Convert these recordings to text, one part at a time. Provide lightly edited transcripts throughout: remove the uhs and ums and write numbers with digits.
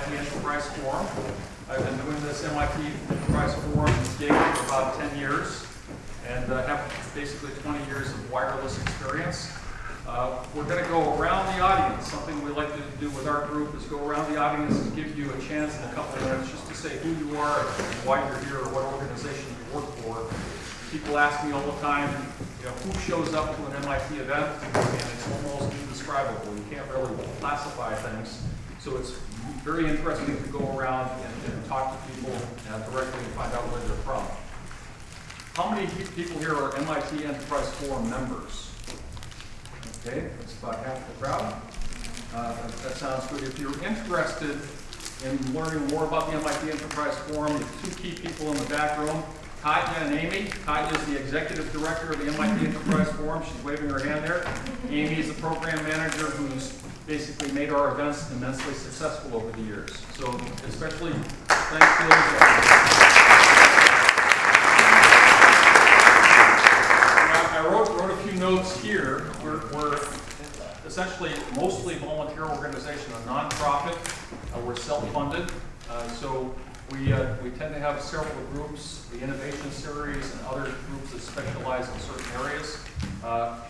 MIT Enterprise Forum. I've been doing this MIT Enterprise Forum gig for about 10 years and have basically 20 years of wireless experience. We're going to go around the audience. Something we like to do with our group is go around the audience and give you a chance in a couple of minutes just to say who you are and why you're here or what organization you work for. People ask me all the time, who shows up to an MIT event, and it's almost indescribable. You can't really classify things. So it's very interesting to go around and talk to people directly and find out where they're from. How many people here are MIT Enterprise Forum members? Okay, that's about half the crowd. That sounds good. If you're interested in learning more about the MIT Enterprise Forum, the two key people in the back room, Katya and Amy. Katya is the executive director of the MIT Enterprise Forum. She's waving her hand there. Amy is the program manager who's basically made our events immensely successful over the years. So especially thanks to those. I wrote a few notes here. We're essentially mostly volunteer organization, a nonprofit. We're self-funded, so we tend to have several groups, the Innovation Series and other groups that specialize in certain areas.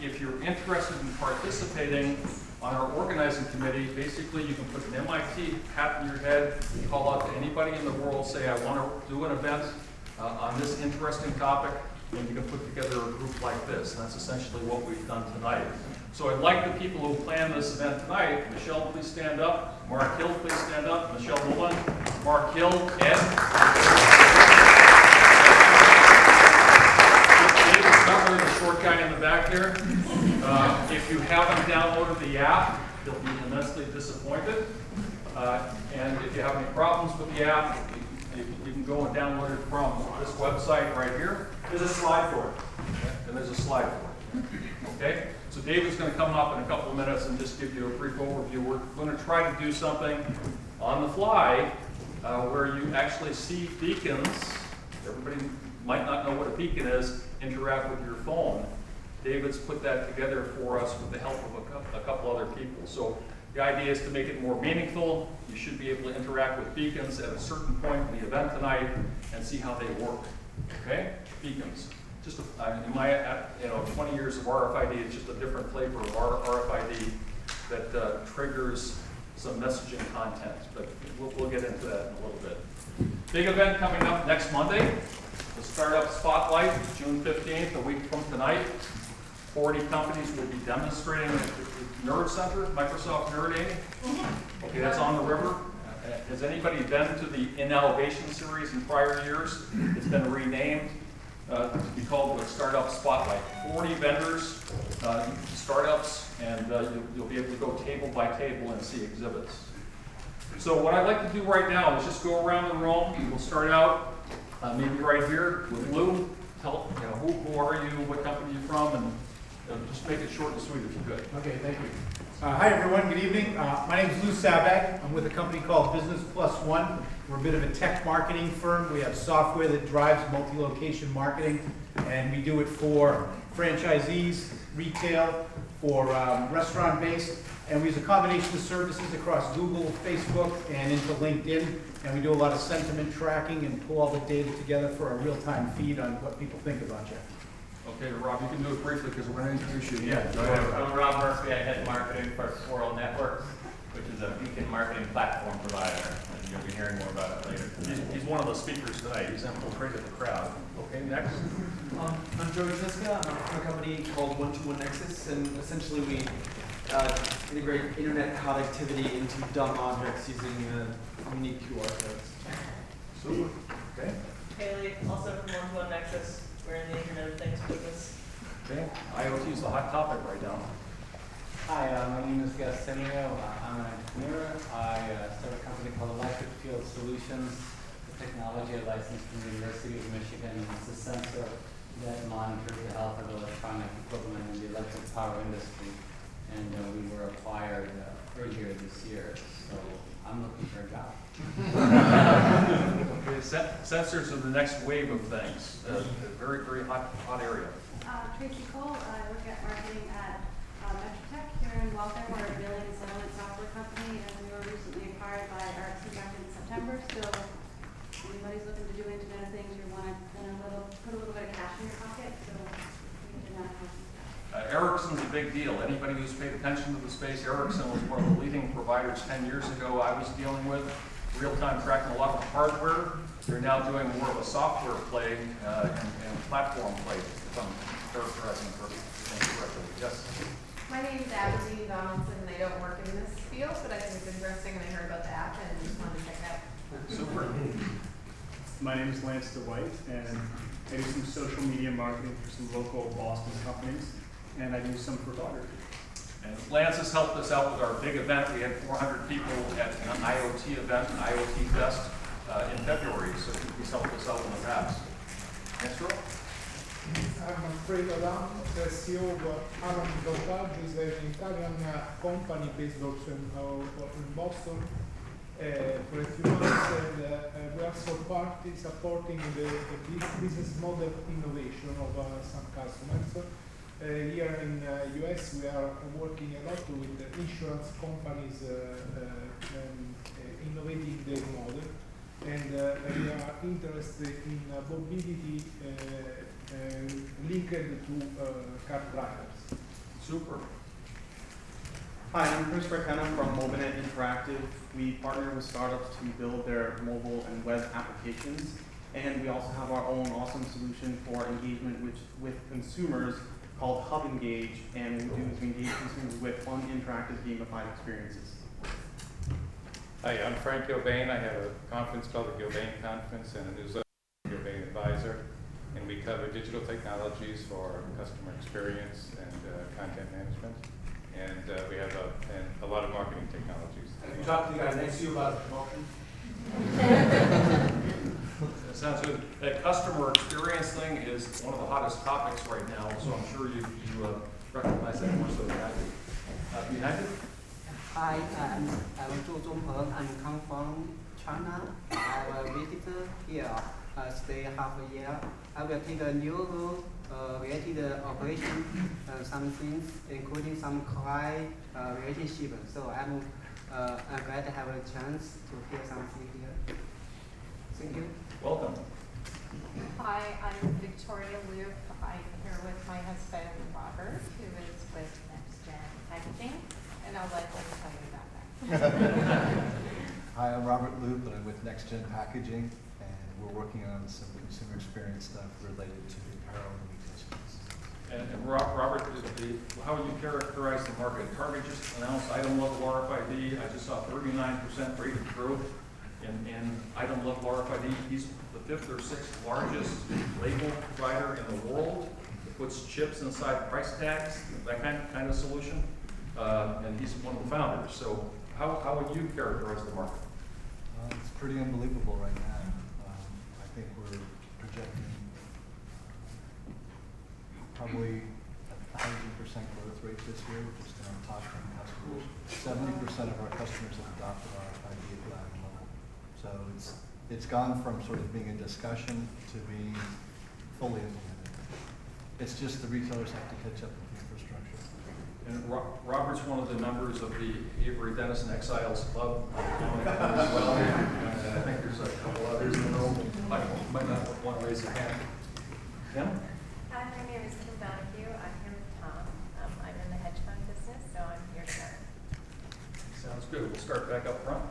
If you're interested in participating on our organizing committee, basically you can put an MIT hat in your head, call out to anybody in the world, say I want to do an event on this interesting topic, and you can put together a group like this. And that's essentially what we've done tonight. So I'd like the people who planned this event tonight, Michelle, please stand up. Mark Hill, please stand up. Michelle Nolan, Mark Hill, Ed. David Cutler, the short guy in the back there. If you haven't downloaded the app, you'll be immensely disappointed. And if you have any problems with the app, you can go and download it from this website right here. There's a slide for it. And there's a slide for it. Okay? So David's going to come up in a couple of minutes and just give you a brief overview. We're going to try to do something on the fly where you actually see beacons. Everybody might not know what a beacon is. Interact with your phone. David's put that together for us with the help of a couple other people. So the idea is to make it more meaningful. You should be able to interact with beacons at a certain point in the event tonight and see how they work. Okay? Beacons. Just in my 20 years of RFID, it's just a different flavor of RFID that triggers some messaging content. But we'll get into that in a little bit. Big event coming up next Monday, the Startup Spotlight, June 15th, a week from tonight. 40 companies will be demonstrating at the Nerd Center, Microsoft Nerd, Amy? Okay, that's on the river. Has anybody been to the Innovation Series in prior years? It's been renamed to be called the Startup Spotlight. 40 vendors, startups, and you'll be able to go table by table and see exhibits. So what I'd like to do right now is just go around the room. We'll start out maybe right here with Lou. Tell who are you, what company you're from, and just make it short and sweet if you could. Okay, thank you. Hi everyone, good evening. My name is Lou Sabag. I'm with a company called Business Plus One. We're a bit of a tech marketing firm. We have software that drives multi-location marketing, and we do it for franchisees, retail, for restaurant-based, and we use a combination of services across Google, Facebook, and into LinkedIn, and we do a lot of sentiment tracking and pull all the data together for a real-time feed on what people think about you. Okay, Rob, you can do it briefly because we're going to introduce you. Yeah, go ahead. I'm Rob Murphy. I head marketing for Squirrel Networks, which is a beacon marketing platform provider. And you'll be hearing more about it later. He's one of the speakers tonight. He's infiltrated the crowd. Okay, next. I'm Joey Ziska. I'm from a company called 121 Nexus, and essentially we integrate internet connectivity into dumb objects using unique QR codes. Super. Okay. Haley, also from 121 Nexus. We're in the Internet of Things business. Okay. IoT is the hot topic right now. Hi, my name is Gasenio. I'm an entrepreneur. I started a company called Electric Field Solutions. The technology I licensed from the University of Michigan. It's a sensor that monitors the health of electronic equipment in the electric power industry. And we were acquired earlier this year. So I'm looking for a job. Okay, sensors are the next wave of things. Very, very hot area. Tracy Cole. I work at marketing at Metrotech here in Waltham. We're a billing and settlement software company, and we were recently acquired by Ericsson back in September. So if anybody's looking to do Internet of Things, you want to put a little bit of cash in your pocket, so Internet of Things. Ericsson's a big deal. Anybody who's paid attention to the space, Ericsson was one of the leading providers 10 years ago I was dealing with. Real-time tracking a lot of hardware. They're now doing more of a software play and platform play, if I'm characterizing correctly. Yes? My name is Aberdeen Donaldson, and I don't work in this field, but I think it's interesting, and I heard about the app and just wanted to check it out. Super. My name is Lance DeWhite, and I do some social media marketing for some local Boston companies, and I do some photography. And Lance has helped us out with our big event. We had 400 people at an IoT event, an IoT Fest in February, so he's helped us out in the past. Next row. I'm Alfredo Adam, the CEO of Alan Voltage, is an Italian company based also in Boston for a few months, and we are supporting the business model innovation of some customers. Here in US, we are working a lot with the insurance companies innovating their model, and we are interested in mobility linked to car drivers. Super. Hi, I'm Chris Rakenna from Mobinet Interactive. We partner with startups to build their mobile and web applications, and we also have our own awesome solution for engagement with consumers called Hub Engage, and what we do is we engage consumers with fun, interactive, gamified experiences. Hi, I'm Frank Gilbane. I have a conference called the Gilbane Conference and a newsletter, Gilbane Advisor, and we cover digital technologies for customer experience and content management, and we have a lot of marketing technologies. Have you talked to the guy next to you about the promotion? Sounds good. That customer experience thing is one of the hottest topics right now, so I'm sure you recognize that more so than I do. United? Hi, I'm Zhu Zhongpeng. I come from China. I'm a visitor here. Stay half a year. I will take a new role related operation, some things, including some client relationship. So I'm glad to have a chance to hear something here. Thank you. Welcome. Hi, I'm Victoria Loop. I'm here with my husband, Robert, who is with Next Gen Packaging, and I'll let him tell you about that. Hi, I'm Robert Loop, and I'm with Next Gen Packaging, and we're working on some consumer experience stuff related to apparel and retail space. And Robert, how would you characterize the market? Target just announced item level RFID. I just saw 39% rate of growth in item level RFID. He's the 5th or 6th largest label provider in the world. It puts chips inside price tags, that kind of solution. And he's one of the founders. So how would you characterize the market? It's pretty unbelievable right now. I think we're projecting probably a 100% growth rate this year, just in our top 10 customers. 70% of our customers have adopted RFID at the item level. So it's gone from sort of being a discussion to being fully implemented. It's just the retailers have to catch up with the infrastructure. And Robert's one of the members of the Avery Dennison Exiles Club as well. And I think there's a couple others in the room. Might not want to raise their hand. Kim? Hi, my name is Kim Donahue. I'm here with Tom. I'm in the hedge fund business, so I'm here to learn. Sounds good. We'll start back up front.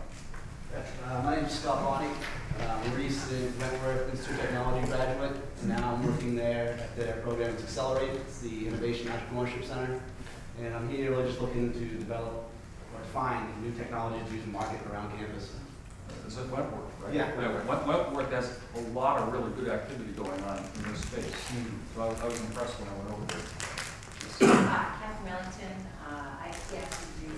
My name is Scott Bonney. I'm a recent Wentworth Institute of Technology graduate, and now I'm working there at their program to Accelerate. It's the Innovation Entrepreneurship Center. And I'm here really just looking to develop or find new technologies to use in market around campus. It's at Wentworth, right? Yeah. Wentworth has a lot of really good activity going on in this space. So I was impressed when I went over there. Catherine Wellington. I actually do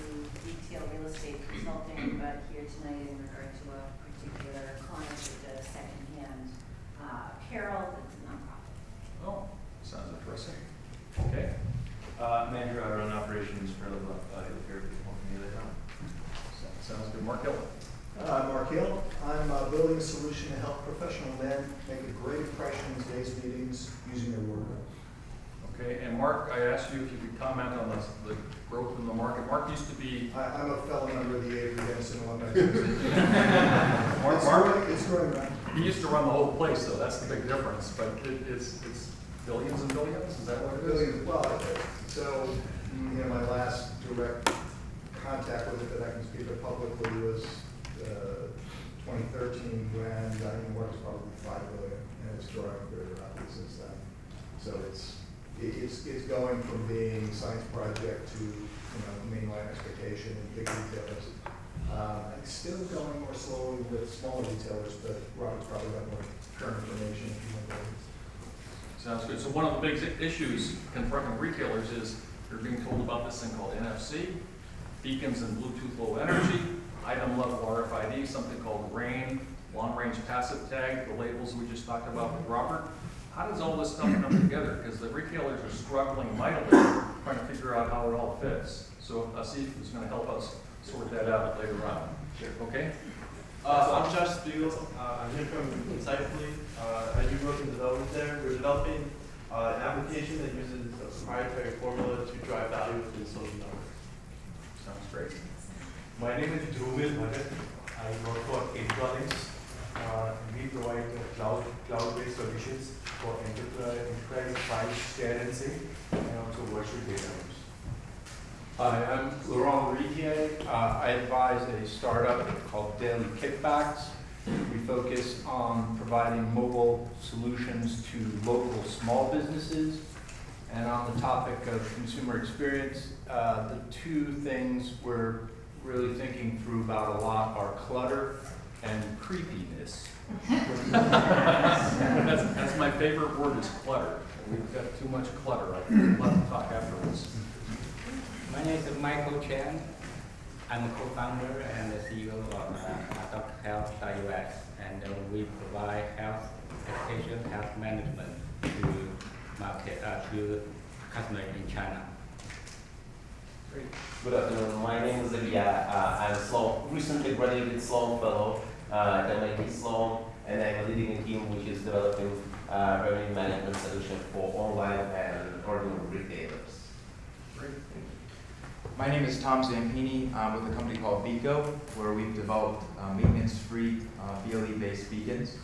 retail real estate consulting, but here tonight in regard to a particular client with a secondhand apparel that's a nonprofit. Oh, sounds interesting. Okay. I'm Andrew. I run operations for the here at the company that Sounds good. Mark Hill. I'm Mark Hill. I'm building a solution to help professional men make a great impression in today's meetings using their work. Okay, and Mark, I asked you if you could comment on the growth in the market. Mark used to be. I'm a fellow member of the Avery Dennison Alumni Association. It's growing, right? He used to run the whole place, so that's the big difference, but it's billions and billions, is that what it is? Billions, well, so, you know, my last direct contact with it that I can speak of publicly was 2013, when Dining Works was probably $5 billion, and it's growing very rapidly since then. So it's going from being a science project to, you know, mainline expectation and big retailers. It's still going more slowly with smaller retailers, but Robert's probably got more current information if you want to. Sounds good. So one of the big issues confronting retailers is they're being told about this thing called NFC, beacons and Bluetooth Low Energy, item level RFID, something called RAIN, long range passive tag, the labels we just talked about with Robert. How does all this stuff come together? Because the retailers are struggling mightily trying to figure out how it all fits. So Asif is going to help us sort that out later on. Sure. Okay? I'm Josh Spiegel. I'm here from Insightfully. I do work in development there. We're developing an application that uses a proprietary formula to drive value within social networks. Sounds great. My name is Dhruvil Bhagat. I work for Intralinks. We provide cloud-based solutions for enterprise file share and sync, and also virtual data rooms. Hi, I'm Laurent Riquier. I advise a startup called Daily Kickbacks. We focus on providing mobile solutions to local small businesses. And on the topic of consumer experience, the two things we're really thinking through about a lot are clutter and creepiness. That's my favorite word, is clutter. We've got too much clutter. We'll have to talk afterwards. My name is Michael Chen. I'm a co-founder and the CEO of Dr. Health US, and we provide health education, health management to market to customers in China. Great. Good afternoon. My name is Ilya. I'm a Sloan, recently graduated Sloan Fellow at MIT Sloan, and I'm leading a team which is developing revenue management solution for online and ordinary retailers. Great. My name is Tom Zampini. I'm with a company called Beco, where we've developed maintenance-free BLE-based beacons.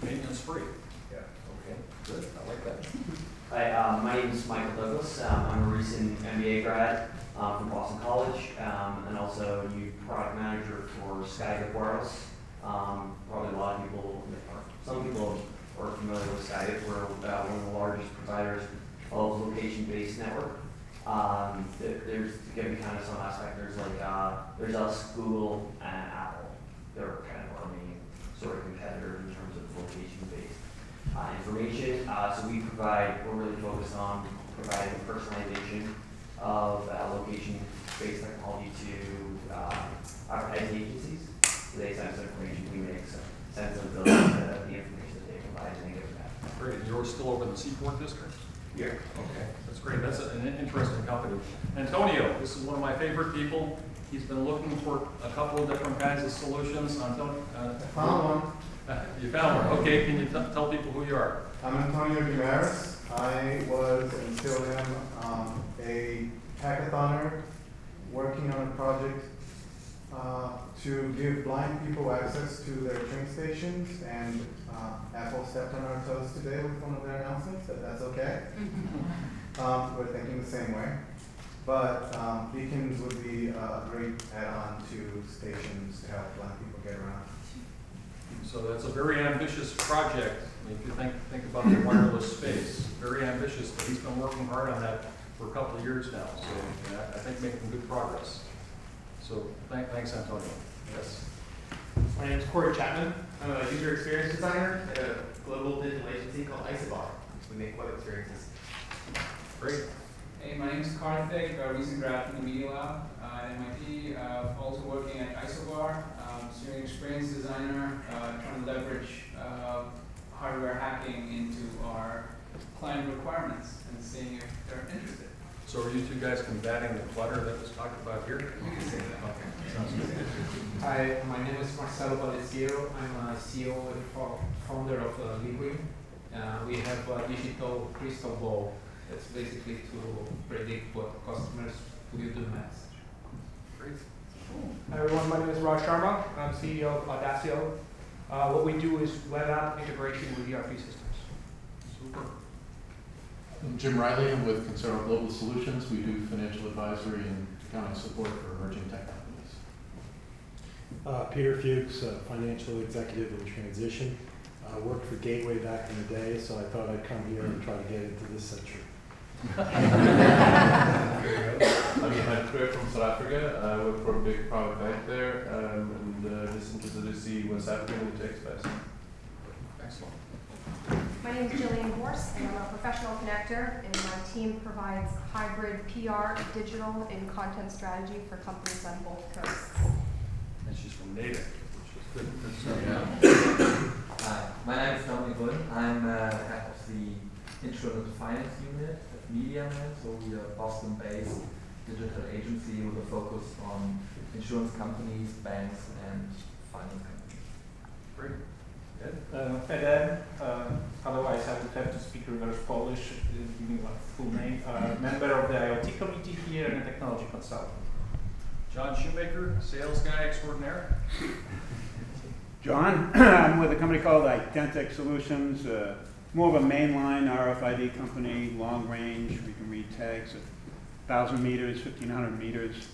Maintenance-free? Yeah. Okay. Good. I like that. Hi, my name is Michael Douglas. I'm a recent MBA grad from Boston College, and also new product manager for Skydive Wireless. Probably a lot of people, or some people are familiar with Skydive. We're one of the largest providers of location-based network. There's going to be kind of some aspect. There's us, Google, and Apple. They're kind of our main sort of competitors in terms of location-based information. So we're really focused on providing personalization of location-based technology to advertising agencies. So they sense the information we make, so sense of the information that they provide, and they give that. Great. And you're still over in the Seaport District? Yeah. Okay. That's great. That's an interesting company. Antonio, this is one of my favorite people. He's been looking for a couple of different kinds of solutions. Antonio, found one. You found one. Okay. Can you tell people who you are? I'm Antonio Guimaras. I was and still am a hackathoner working on a project to give blind people access to their train stations, and Apple stepped on our toes today with one of their announcements, but that's okay. We're thinking the same way. But beacons would be a great add-on to stations to help blind people get around. So that's a very ambitious project. If you think about the wireless space, very ambitious, but he's been working hard on that for a couple of years now. So I think making good progress. So thanks, Antonio. Yes. My name is Corey Chapman. I'm a user experience designer at a global digital agency called Isobar. We make web experiences. Great. Hey, my name is Karthik, a recent grad from the Media Lab at MIT, also working at Isobar, senior experience designer, trying to leverage hardware hacking into our client requirements and seeing if they're interested. So are you two guys combating the clutter that was talked about here? Okay, sounds good. Hi, my name is Marcelo Valesio. I'm a CEO and founder of Liquid. We have a digital crystal ball It's basically to predict what customers will do next. Great. Hi everyone, my name is Raj Sharma. I'm CEO of Audacio. What we do is web app integration with ERP systems. Super. I'm Jim Riley. I'm with Concero Global Solutions. We do financial advisory and accounting support for emerging tech companies. Peter Fuchs, financial executive in transition. I worked for Gateway back in the day, so I thought I'd come here and try to get into this century. I'm Johan Kreur from South Africa. I work for a big private bank there, and just interested to see what's happening with tech space. Excellent. My name is Jillian Horse, and I'm a professional connector, and my team provides hybrid PR, digital, and content strategy for companies on both coasts. And she's from Natick, which is good. Hi, my name is Dominic Lund. I'm head of the Insurance Finance Unit at MediaMan, so we are a Boston-based digital agency with a focus on insurance companies, banks, and finance companies. Great. Eden, otherwise I would have to speak reverse Polish, giving my full name. Member of the IoT committee here and a technology consultant. John Shoemaker, sales guy extraordinaire. John, I'm with a company called Identic Solutions, more of a mainline RFID company, long range. We can read tags at 1,000 meters, 1,500 meters,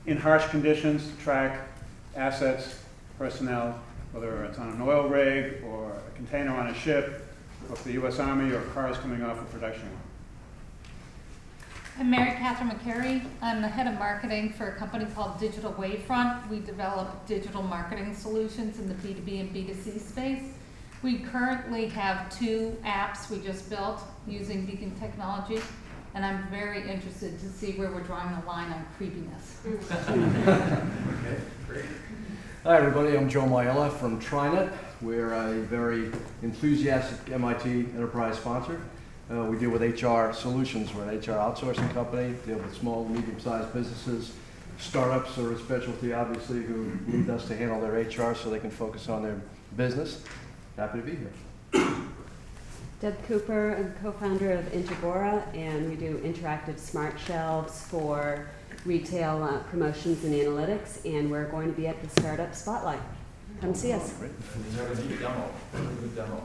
in harsh conditions to track assets, personnel, whether it's on an oil rig or a container on a ship, or for the U.S. Army or cars coming off a production line. I'm Mary Catherine McCary. I'm the head of marketing for a company called Digital Wavefront. We develop digital marketing solutions in the B2B and B2C space. We currently have 2 apps we just built using Beacon technology, and I'm very interested to see where we're drawing the line on creepiness. Okay, great. Hi everybody, I'm Joe Maiella from TriNet. We're a very enthusiastic MIT enterprise sponsor. We deal with HR solutions. We're an HR outsourcing company, deal with small, medium-sized businesses. Startups are a specialty, obviously, who need us to handle their HR so they can focus on their business. Happy to be here. Deb Cooper, I'm co-founder of Integora, and we do interactive smart shelves for retail promotions and analytics, and we're going to be at the Startup Spotlight. Come see us. Is there a neat demo? Really good demo.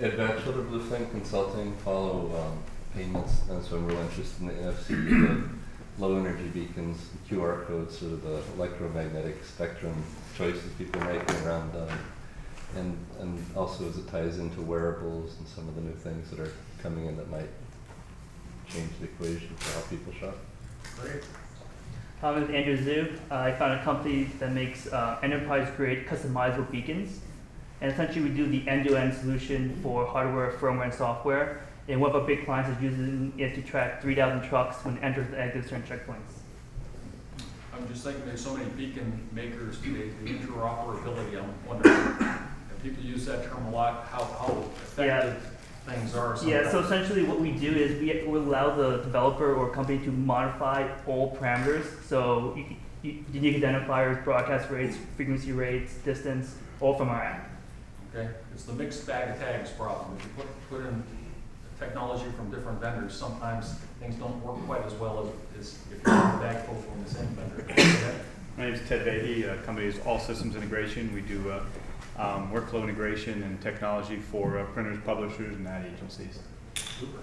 At Bachelor of Bluefin Consulting, follow payments, and so I'm really interested in the NFC, the low energy beacons, QR codes, sort of the electromagnetic spectrum choices people are making around and also as it ties into wearables and some of the new things that are coming in that might change the equation for how people shop. Great. My name is Andrew Zhu. I found a company that makes enterprise-grade customizable beacons. And essentially we do the end-to-end solution for hardware, firmware, and software. And one of our big clients is using it to track 3,000 trucks when it enters and exits certain checkpoints. I'm just thinking there's so many beacon makers today, the interoperability, I'm wondering, and people use that term a lot, how effective things are. Yeah, so essentially what we do is we allow the developer or company to modify all parameters. So unique identifiers, broadcast rates, frequency rates, distance, all from our app. Okay, it's the mixed bag of tags problem. If you put in technology from different vendors, sometimes things don't work quite as well as if you have a bag full from the same vendor. My name is Ted Behe. Company is All Systems Integration. We do workflow integration and technology for printers, publishers, and ad agencies. Super.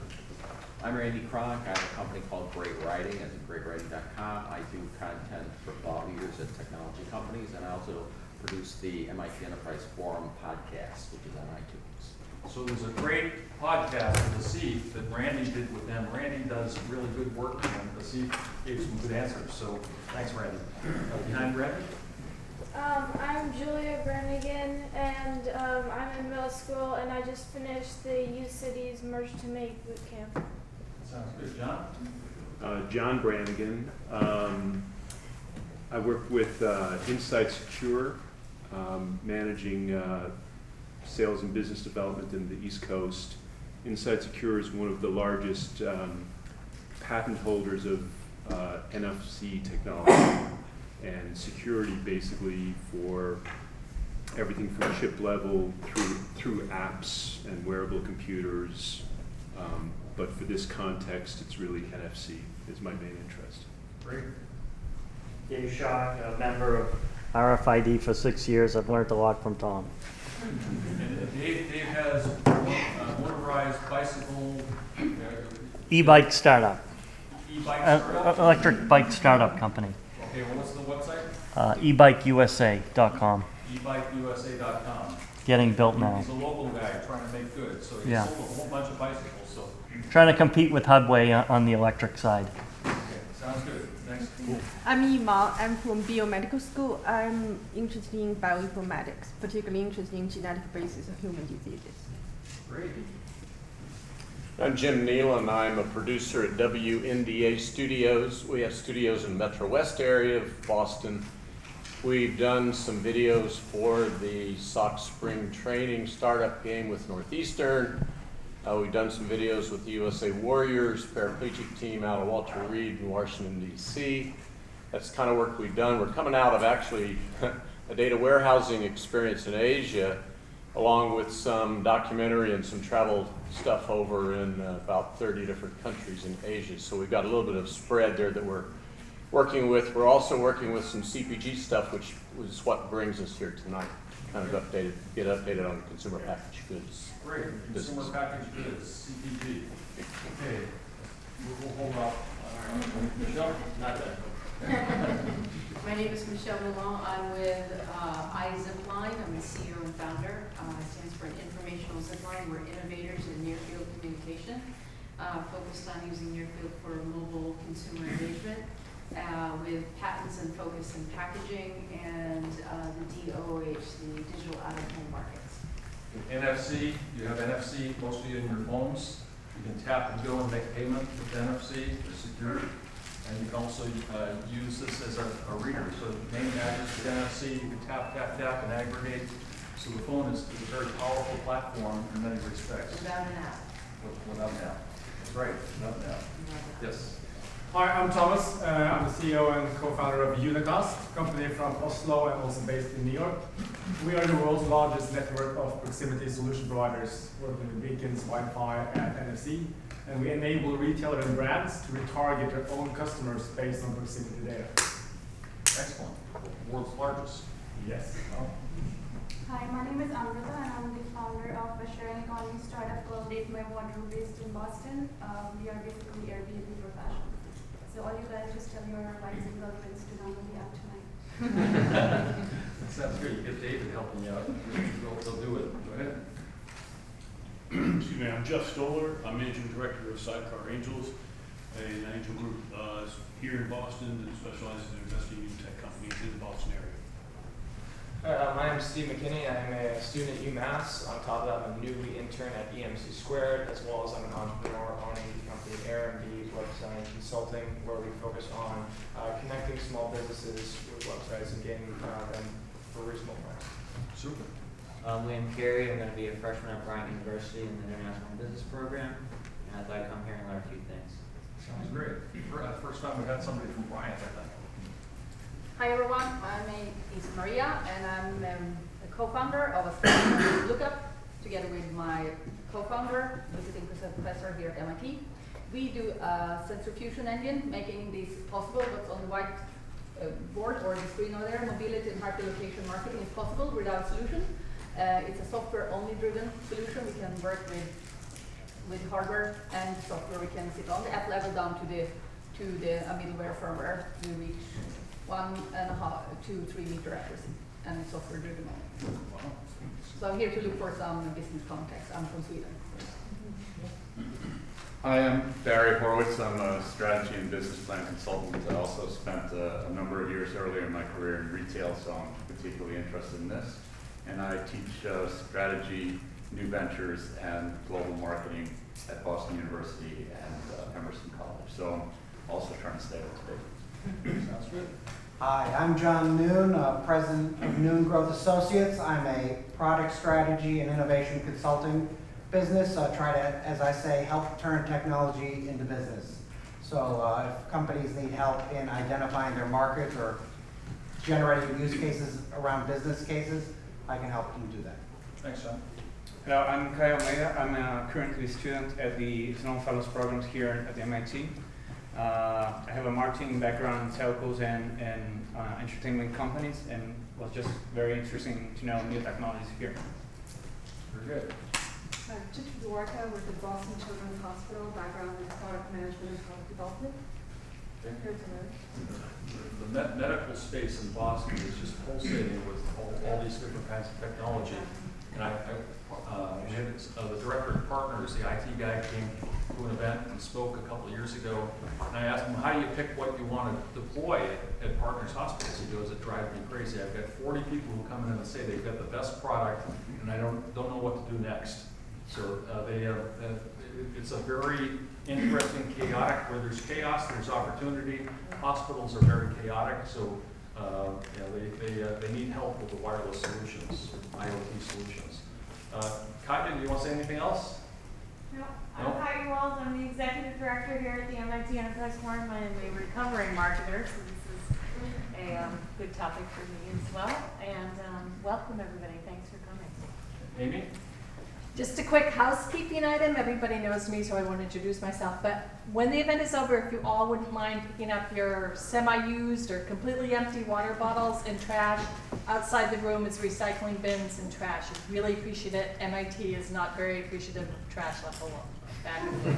I'm Randy Cronk. I have a company called Great Writing, as in greatwriting.com. I do content for thought leaders at technology companies, and I also produce the MIT Enterprise Forum podcast, which is on iTunes. So there's a great podcast with Asif that Randy did with them. Randy does really good work, and Asif gave some good answers. So thanks, Randy. Behind Randy? I'm Julia Brannigan, and I'm in middle school, and I just finished the U Cities Merge to Make boot camp. Sounds good. John? John Brannigan. I work with Insight Secure, managing sales and business development in the East Coast. Insight Secure is one of the largest patent holders of NFC technology and security, basically for everything from chip level through apps and wearable computers, But for this context, it's really NFC is my main interest. Great. Dave Shock, a member of RFID for 6 years. I've learned a lot from Tom. And Dave has motorized bicycle. E-bike startup. E-bike startup? Electric bike startup company. Okay, well, what's the website? ebikeusa.com. ebikeusa.com. Getting built now. He's a local guy trying to make good, so he Yeah. sold a whole bunch of bicycles. So Trying to compete with Hudway on the electric side. okay, sounds good. Next. I'm Ima. I'm from biomedical school. I'm interested in bioinformatics, particularly interested in genetic basis of human diseases. Great. I'm Jim Neal, and I'm a producer at WNDA Studios. We have studios in the Metro West area of Boston. We've done some videos for the Sox Spring Training startup game with Northeastern. We've done some videos with the USA Warriors paraplegic team out of Walter Reed in Washington, D.C. That's the kind of work we've done. We're coming out of actually a data warehousing experience in Asia, along with some documentary and some travel stuff over in about 30 different countries in Asia. So we've got a little bit of spread there that we're working with. We're also working with some CPG stuff, which was what brings us here tonight. Kind of get updated on consumer packaged goods. Great. Consumer packaged goods, CPG. Okay. We'll hold off. Michelle? Not that. My name is Michelle Milon. I'm with iZipline. I'm the CEO and founder. It stands for Informational Zipline. We're innovators in near-field communication, focused on using near-field for mobile consumer engagement, with patents and focus in packaging and the DOH, the digital out-of-home markets. NFC, you have NFC mostly in your phones. You can tap and go and make payment with NFC for security. And you can also use this as a reader. So name address with NFC, you can tap, tap, tap, and aggregate. So the phone is a very powerful platform in many respects. Without an app. Without an app. That's right, without an app. Yes. Hi, I'm Thomas. I'm the CEO and co-founder of Unicast, a company from Oslo and also based in New York. We are the world's largest network of proximity solution providers, working with beacons, Wi-Fi, and NFC. And we enable retailers and brands to retarget their own customers based on proximity data. Excellent. World's largest. Yes. Hi, my name is Amrita, and I'm the founder of a sharing economy startup called Date My Wardrobe based in Boston. We are basically Airbnb for fashion. So all you guys just tell your wives and girlfriends to download the app tonight. Sounds good. You get David helping you out. They'll do it. Go ahead. Excuse me, I'm Jeff Stoller. I'm Managing Director of Sidecar Angels, an angel group here in Boston that specializes in investing in tech companies in the Boston area. My name is Steve McKinney. I'm a student at UMass. On top of that, I'm a newly intern at EMC Squared, as well as I'm an entrepreneur owning the company Airbnb Website Consulting, where we focus on connecting small businesses with websites and getting them for reasonable price. Super. Liam Carey. I'm going to be a freshman at Bryant University in the International Business Program, and I'd like to come here and learn a few things. Sounds great. First time we've had somebody from Bryant, I think. Hi everyone, my name is Maria, and I'm a co-founder of a startup called Lookup, together with my co-founder, visiting professor here at MIT. We do a sensor fusion engine, making this possible. What's on the white board or the screen over there, mobility and hyperlocation marketing is possible without a solution. It's a software-only driven solution. We can work with hardware and software. We can sit on the app level down to the middleware firmware to reach 1.5 to 3 meter accuracy, and it's software driven only. Wow. So I'm here to look for some business contacts. I'm from Sweden. Hi, I'm Barry Horowitz. I'm a strategy and business plan consultant. I also spent a number of years earlier in my career in retail, so I'm particularly interested in this. And I teach strategy, new ventures, and global marketing at Boston University and Emerson College. So I'm also trying to stay up to date. Sounds good. Hi, I'm John Noon, president of Noon Growth Associates. I'm a product strategy and innovation consulting business. I try to, as I say, help turn technology into business. So if companies need help in identifying their market or generating use cases around business cases, I can help them do that. Thanks, John. Hello, I'm Kai Almeida. I'm currently a student at the Salon Fellows programs here at the MIT. I have a marketing background in telcos and entertainment companies, and it was just very interesting to know new technologies here. Very good. I'm Chitra Dwarka with the Boston Children's Hospital, background in product management and product development. The medical space in Boston is just pulsating with all these different kinds of technology. And the director of partners, the IT guy, came to an event and spoke a couple of years ago. And I asked him, how do you pick what you want to deploy at Partners Hospitals? He goes, it drives me crazy. I've got 40 people who come in and say they've got the best product, and I don't know what to do next. So it's a very interesting, chaotic, where there's chaos, there's opportunity. Hospitals are very chaotic, so they need help with the wireless solutions, IoT solutions. Katya, do you want to say anything else? No. I'm Katya Wells. I'm the executive director here at the MIT Enterprise Forum. I am a recovering marketer, so this is a good topic for me as well. And welcome everybody. Thanks for coming. Amy? Just a quick housekeeping item. Everybody knows me, so I won't introduce myself. But when the event is over, if you all wouldn't mind picking up your semi-used or completely empty water bottles and trash, outside the room is recycling bins and trash. I really appreciate it. MIT is not very appreciative of trash left alone.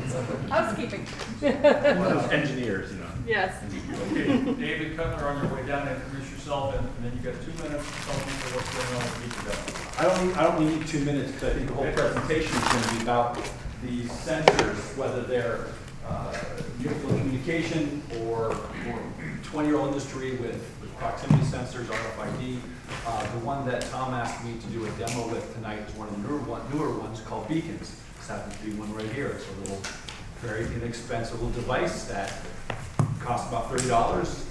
So, housekeeping. One of those engineers, you know. Yes. Okay, David Cutler, on your way down, introduce yourself, and then you got 2 minutes to tell people what's going on with each I don't need 2 minutes, because I think the whole presentation is going to be about the sensors, whether they're near-field communication or 20-year-old industry with proximity sensors, RFID. The one that Tom asked me to do a demo with tonight is one of the newer ones called Beacons. This happens to be one right here. It's a little, very inexpensive little device that costs about $30.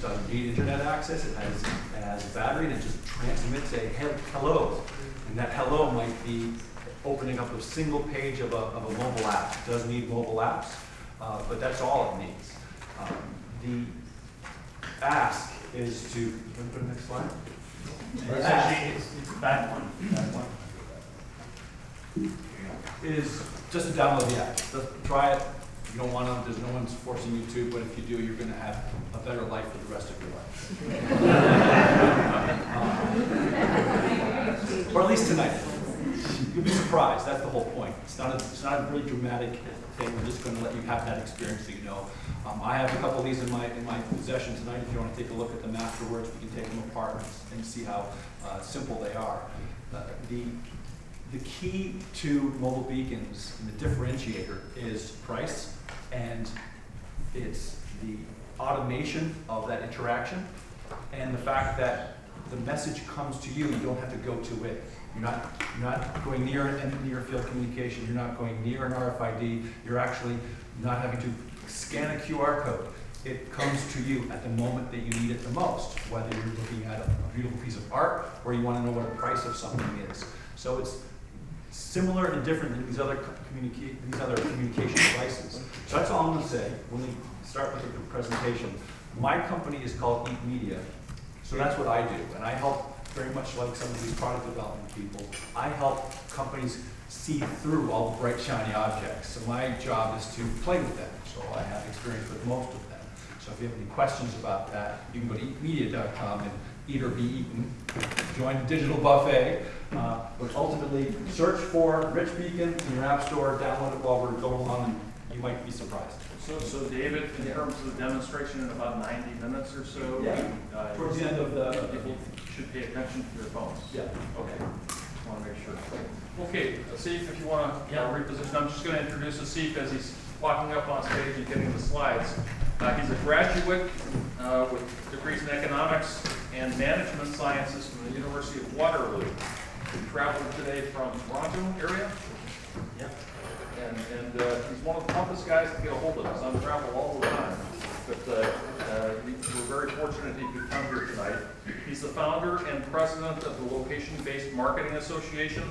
Doesn't need internet access. It has a battery, and it just transmits a hello. And that hello might be opening up a single page of a mobile app. It does need mobile apps, but that's all it needs. The ask is to, you want to put the next slide? It's back one. Is just to download the app. Just try it. You don't want to, there's no one's forcing you to, but if you do, you're going to have a better life for the rest of your life. Or at least tonight. You'll be surprised. That's the whole point. It's not a really dramatic thing. We're just going to let you have that experience so you know. I have a couple of these in my possession tonight. If you want to take a look at them afterwards, we can take them apart and see how simple they are. The key to mobile beacons and the differentiator is price, and it's the automation of that interaction, and the fact that the message comes to you. You don't have to go to it. You're not going near field communication. You're not going near an RFID. You're actually not having to scan a QR code. It comes to you at the moment that you need it the most, whether you're looking at a beautiful piece of art or you want to know what the price of something is. So it's similar and different than these other communication devices. So that's all I'm going to say when we start with the presentation. My company is called Eat Media, so that's what I do, and I help, very much like some of these product development people, I help companies see through all the bright, shiny objects. So my job is to play with them, so I have experience with most of them. So if you have any questions about that, you can go to eatmedia.com and eat or be eaten, join the digital buffet, but ultimately search for Rich Beacon in your app store, download it while we're going along, and you might be surprised. So David, in terms of the demonstration in about 90 minutes or so, towards the end of the people should pay attention to their phones. Yeah. Okay. Just want to make sure. Okay, Asif, if you want to reposition, I'm just going to introduce Asif as he's walking up on stage and getting the slides. He's a graduate with degrees in economics and management sciences from the University of Waterloo. He traveled today from Toronto area. Yeah. And he's one of the toughest guys to get a hold of. He's on travel all the time. But we're very fortunate he could come here tonight. He's the founder and president of the Location-Based Marketing Association.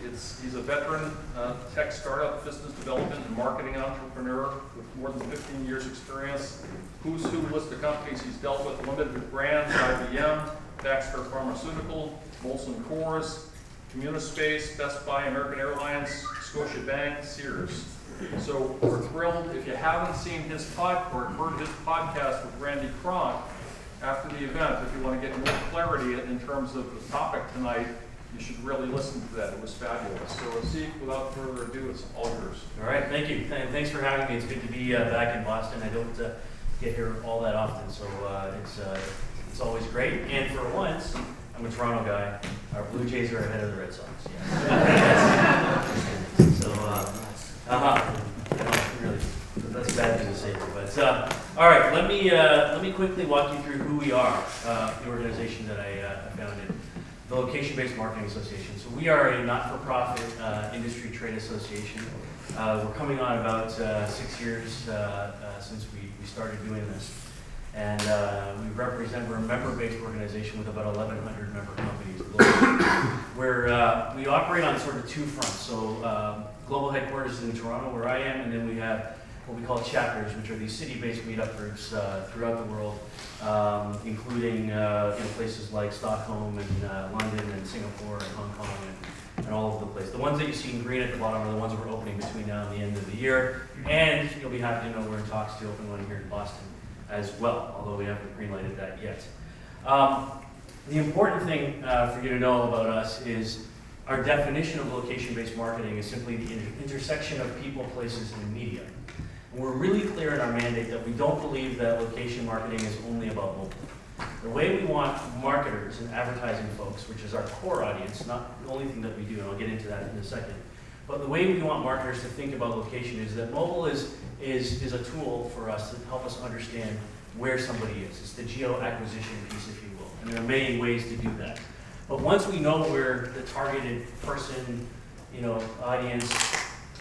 He's a veteran tech startup, business development, and marketing entrepreneur with more than 15 years experience. Who's who list of companies he's dealt with: Limited Brands, IBM, Baxter Pharmaceutical, Molson Coors, Communispace, Best Buy, American Airlines, Scotiabank, Sears. So we're thrilled. If you haven't seen his heard his podcast with Randy Kronk after the event, if you want to get more clarity in terms of the topic tonight, you should really listen to that. It was fabulous. So Asif, without further ado, it's all yours. All right, thank you. Thanks for having me. It's good to be back in Boston. I don't get here all that often, so it's always great. And for once, I'm a Toronto guy. Our Blue Jays are ahead of the Red Sox. Yeah. So, really, that's a bad thing to say. But all right, let me quickly walk you through who we are, the organization that I founded, the Location-Based Marketing Association. So we are a not-for-profit industry trade association. We're coming on about 6 years since we started doing this. And we're a member-based organization with about 1,100 member companies globally. We operate on sort of two fronts. So global headquarters is in Toronto, where I am, and then we have what we call chapters, which are these city-based meetup groups throughout the world, including places like Stockholm and London and Singapore and Hong Kong and all over the place. The ones that you see in green at the bottom are the ones we're opening between now and the end of the year. And you'll be happy to know we're in talks to open one here in Boston as well, although we haven't green-lighted that yet. The important thing for you to know about us is our definition of location-based marketing is simply the intersection of people, places, and media. And we're really clear in our mandate that we don't believe that location marketing is only about mobile. The way we want marketers and advertising folks, which is our core audience, not the only thing that we do, and I'll get into that in a second, but the way we want marketers to think about location is that mobile is a tool for us to help us understand where somebody is. It's the geo-acquisition piece, if you will. And there are many ways to do that. But once we know where the targeted person, audience,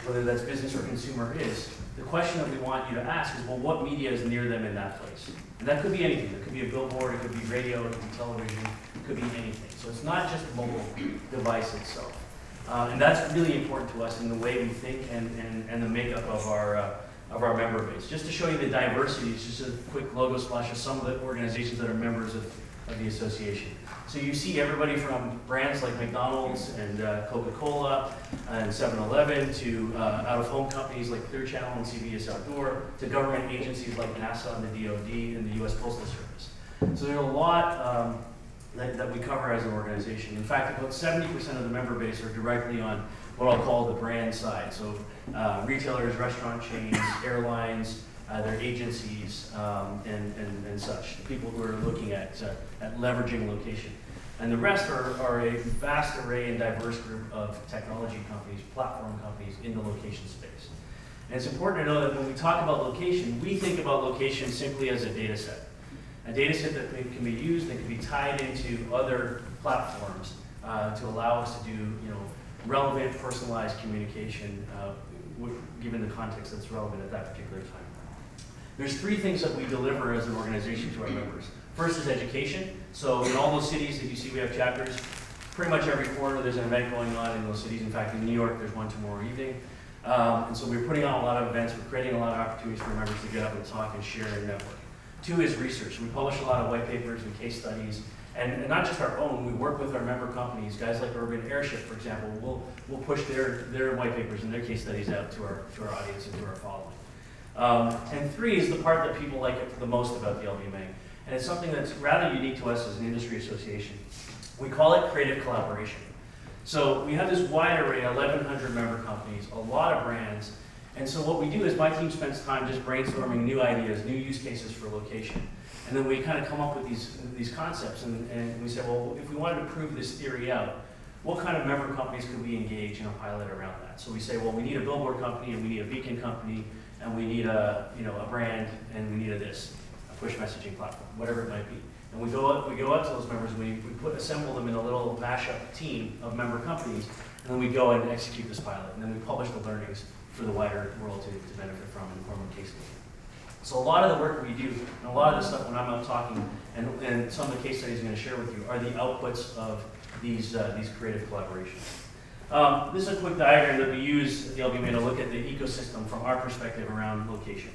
whether that's business or consumer is, the question that we want you to ask is, well, what media is near them in that place? And that could be anything. It could be a billboard, it could be radio, it could be television, it could be anything. So it's not just a mobile device itself. And that's really important to us in the way we think and the makeup of our member base. Just to show you the diversity, it's just a quick logo splash of some of the organizations that are members of the association. So you see everybody from brands like McDonald's and Coca-Cola and 7-Eleven to out-of-home companies like Clear Channel and CBS Outdoor to government agencies like NASA and the DoD and the US Postal Service. So there's a lot that we cover as an organization. In fact, about 70% of the member base are directly on what I'll call the brand side. So retailers, restaurant chains, airlines, their agencies, and such, the people who are looking at leveraging location. And the rest are a vast array and diverse group of technology companies, platform companies in the location space. And it's important to know that when we talk about location, we think about location simply as a data set. A data set that can be used and can be tied into other platforms to allow us to do relevant, personalized communication given the context that's relevant at that particular time. There's three things that we deliver as an organization to our members. First is education. So in all those cities that you see we have chapters, pretty much every quarter there's an event going on in those cities. In fact, in New York, there's one tomorrow evening. And so we're putting on a lot of events. We're creating a lot of opportunities for members to get up and talk and share and network. Two is research. We publish a lot of white papers and case studies. And not just our own, we work with our member companies. Guys like Urban Airship, for example, we'll push their white papers and their case studies out to our audience and to our following. And three is the part that people like the most about the LBMA. And it's something that's rather unique to us as an industry association. We call it creative collaboration. So we have this wide array, 1,100 member companies, a lot of brands. And so what we do is my team spends time just brainstorming new ideas, new use cases for location. And then we kind of come up with these concepts and we say, well, if we wanted to prove this theory out, what kind of member companies could we engage in a pilot around that? So we say, well, we need a billboard company and we need a beacon company and we need a brand and we need a push messaging platform, whatever it might be. And we go out to those members and we assemble them in a little mashup team of member companies, and then we go and execute this pilot. And then we publish the learnings for the wider world to benefit from in the form of case studies. So a lot of the work we do, and a lot of the stuff when I'm out talking, and some of the case studies I'm going to share with you, are the outputs of these creative collaborations. This is a quick diagram that we use at the LBMA to look at the ecosystem from our perspective around location.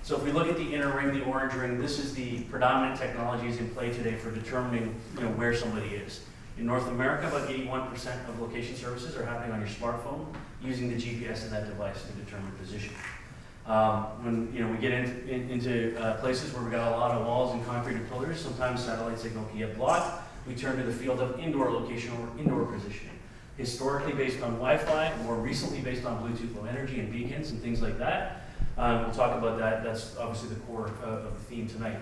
So if we look at the inner ring, the orange ring, this is the predominant technologies in play today for determining where somebody is. In North America, about 81% of location services are happening on your smartphone using the GPS in that device to determine position. When we get into places where we've got a lot of walls and concrete pillars, sometimes satellite signal can get blocked. We turn to the field of indoor location or indoor positioning. Historically based on Wi-Fi, more recently based on Bluetooth Low Energy and beacons and things like that. We'll talk about that. That's obviously the core of the theme tonight.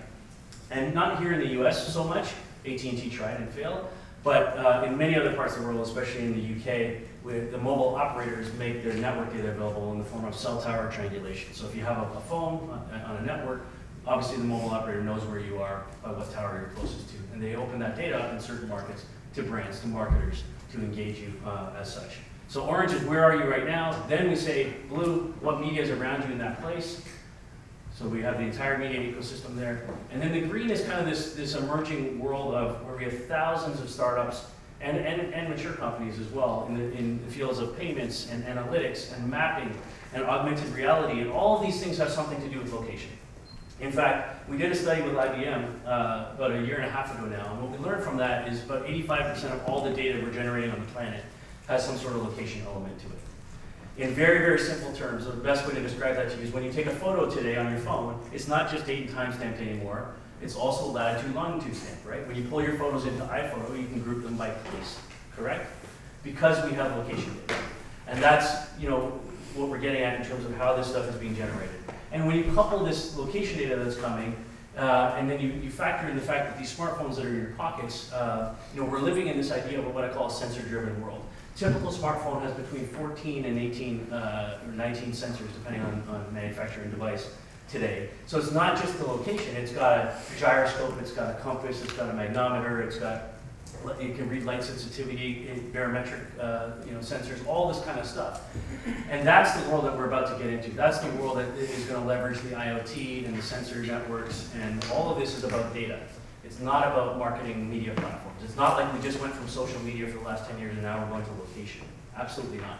And not here in the US so much. AT&T tried and failed. But in many other parts of the world, especially in the UK, where the mobile operators make their network data available in the form of cell tower triangulation. So if you have a phone on a network, obviously the mobile operator knows where you are by what tower you're closest to. And they open that data up in certain markets to brands, to marketers, to engage you as such. So orange is where are you right now? Then we say blue, what media is around you in that place? So we have the entire media ecosystem there. And then the green is kind of this emerging world of where we have thousands of startups and mature companies as well in the fields of payments and analytics and mapping and augmented reality. And all of these things have something to do with location. In fact, we did a study with IBM about a year and a half ago now. And what we learned from that is about 85% of all the data we're generating on the planet has some sort of location element to it. In very, very simple terms, the best way to describe that to you is when you take a photo today on your phone, it's not just date and time stamped anymore, it's also latitude, longitude stamped, right? When you pull your photos into iPhoto, you can group them by place, correct? Because we have location data. And that's, what we're getting at in terms of how this stuff is being generated. And when you couple this location data that's coming, and then you factor in the fact that these smartphones that are in your pockets, we're living in this idea of what I call a sensor-driven world. Typical smartphone has between 14 and 18 or 19 sensors, depending on manufacturing device today. So it's not just the location. It's got a gyroscope, it's got a compass, it's got a magnetometer, it can read light sensitivity, barometric sensors, all this kind of stuff. And that's the world that we're about to get into. That's the world that is going to leverage the IoT and the sensor networks, and all of this is about data. It's not about marketing media platforms. It's not like we just went from social media for the last 10 years and now we're going to location. Absolutely not.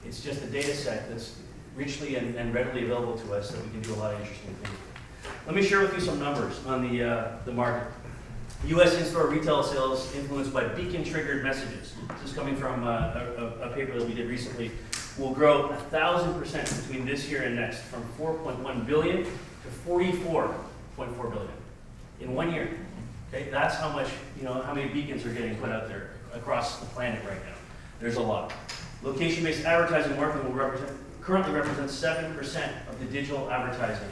It's just a data set that's richly and readily available to us that we can do a lot of interesting things with. Let me share with you some numbers on the market. U.S. in-store retail sales influenced by beacon-triggered messages. This is coming from a paper that we did recently. Will grow 1,000% between this year and next, from 4.1 billion to 44.4 billion in 1 year. Okay, that's how much, how many beacons are getting put out there across the planet right now. There's a lot. Location-based advertising marketing currently represents 7% of the digital advertising.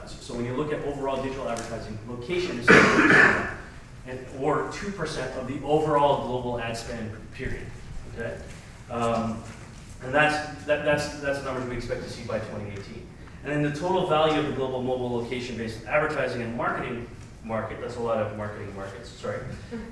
So when you look at overall digital advertising, location is 7%, or 2% of the overall global ad spend period. Okay, and that's numbers we expect to see by 2018. And then the total value of the global mobile location-based advertising and marketing market, that's a lot of marketing markets, sorry,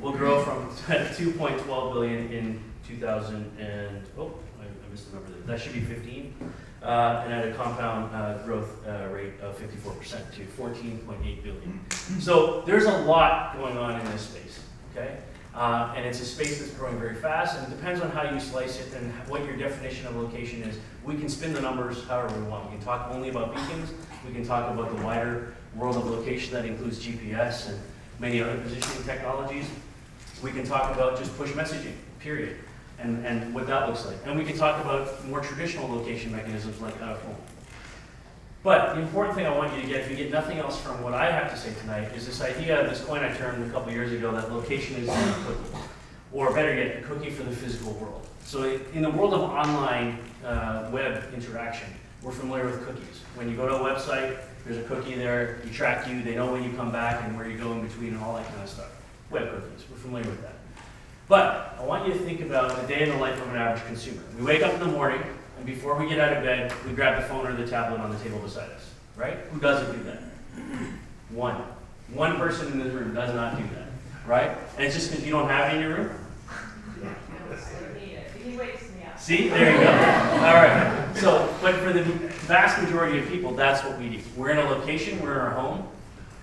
will grow from 2.12 billion in 2000 and, I missed the number there. That should be 15, and at a compound growth rate of 54% to 14.8 billion. So there's a lot going on in this space, okay? And it's a space that's growing very fast, and it depends on how you slice it and what your definition of location is. We can spin the numbers however we want. We can talk only about beacons. We can talk about the wider world of location that includes GPS and many other positioning technologies. We can talk about just push messaging, period, and what that looks like. And we can talk about more traditional location mechanisms like out of home. But the important thing I want you to get, if you get nothing else from what I have to say tonight, is this idea of this coin I termed a couple years ago that location is a cookie, or better yet, a cookie for the physical world. So in the world of online web interaction, we're familiar with cookies. When you go to a website, there's a cookie there, you track you, they know when you come back and where you go in between and all that kind of stuff. Web cookies, we're familiar with that. But I want you to think about a day in the life of an average consumer. We wake up in the morning, and before we get out of bed, we grab the phone or the tablet on the table beside us, right? Who doesn't do that? One. One person in this room does not do that, right? And it's just because you don't have it in your room? He wakes me up. See, there you go. All right. So, but for the vast majority of people, that's what we do. We're in a location, we're in our home,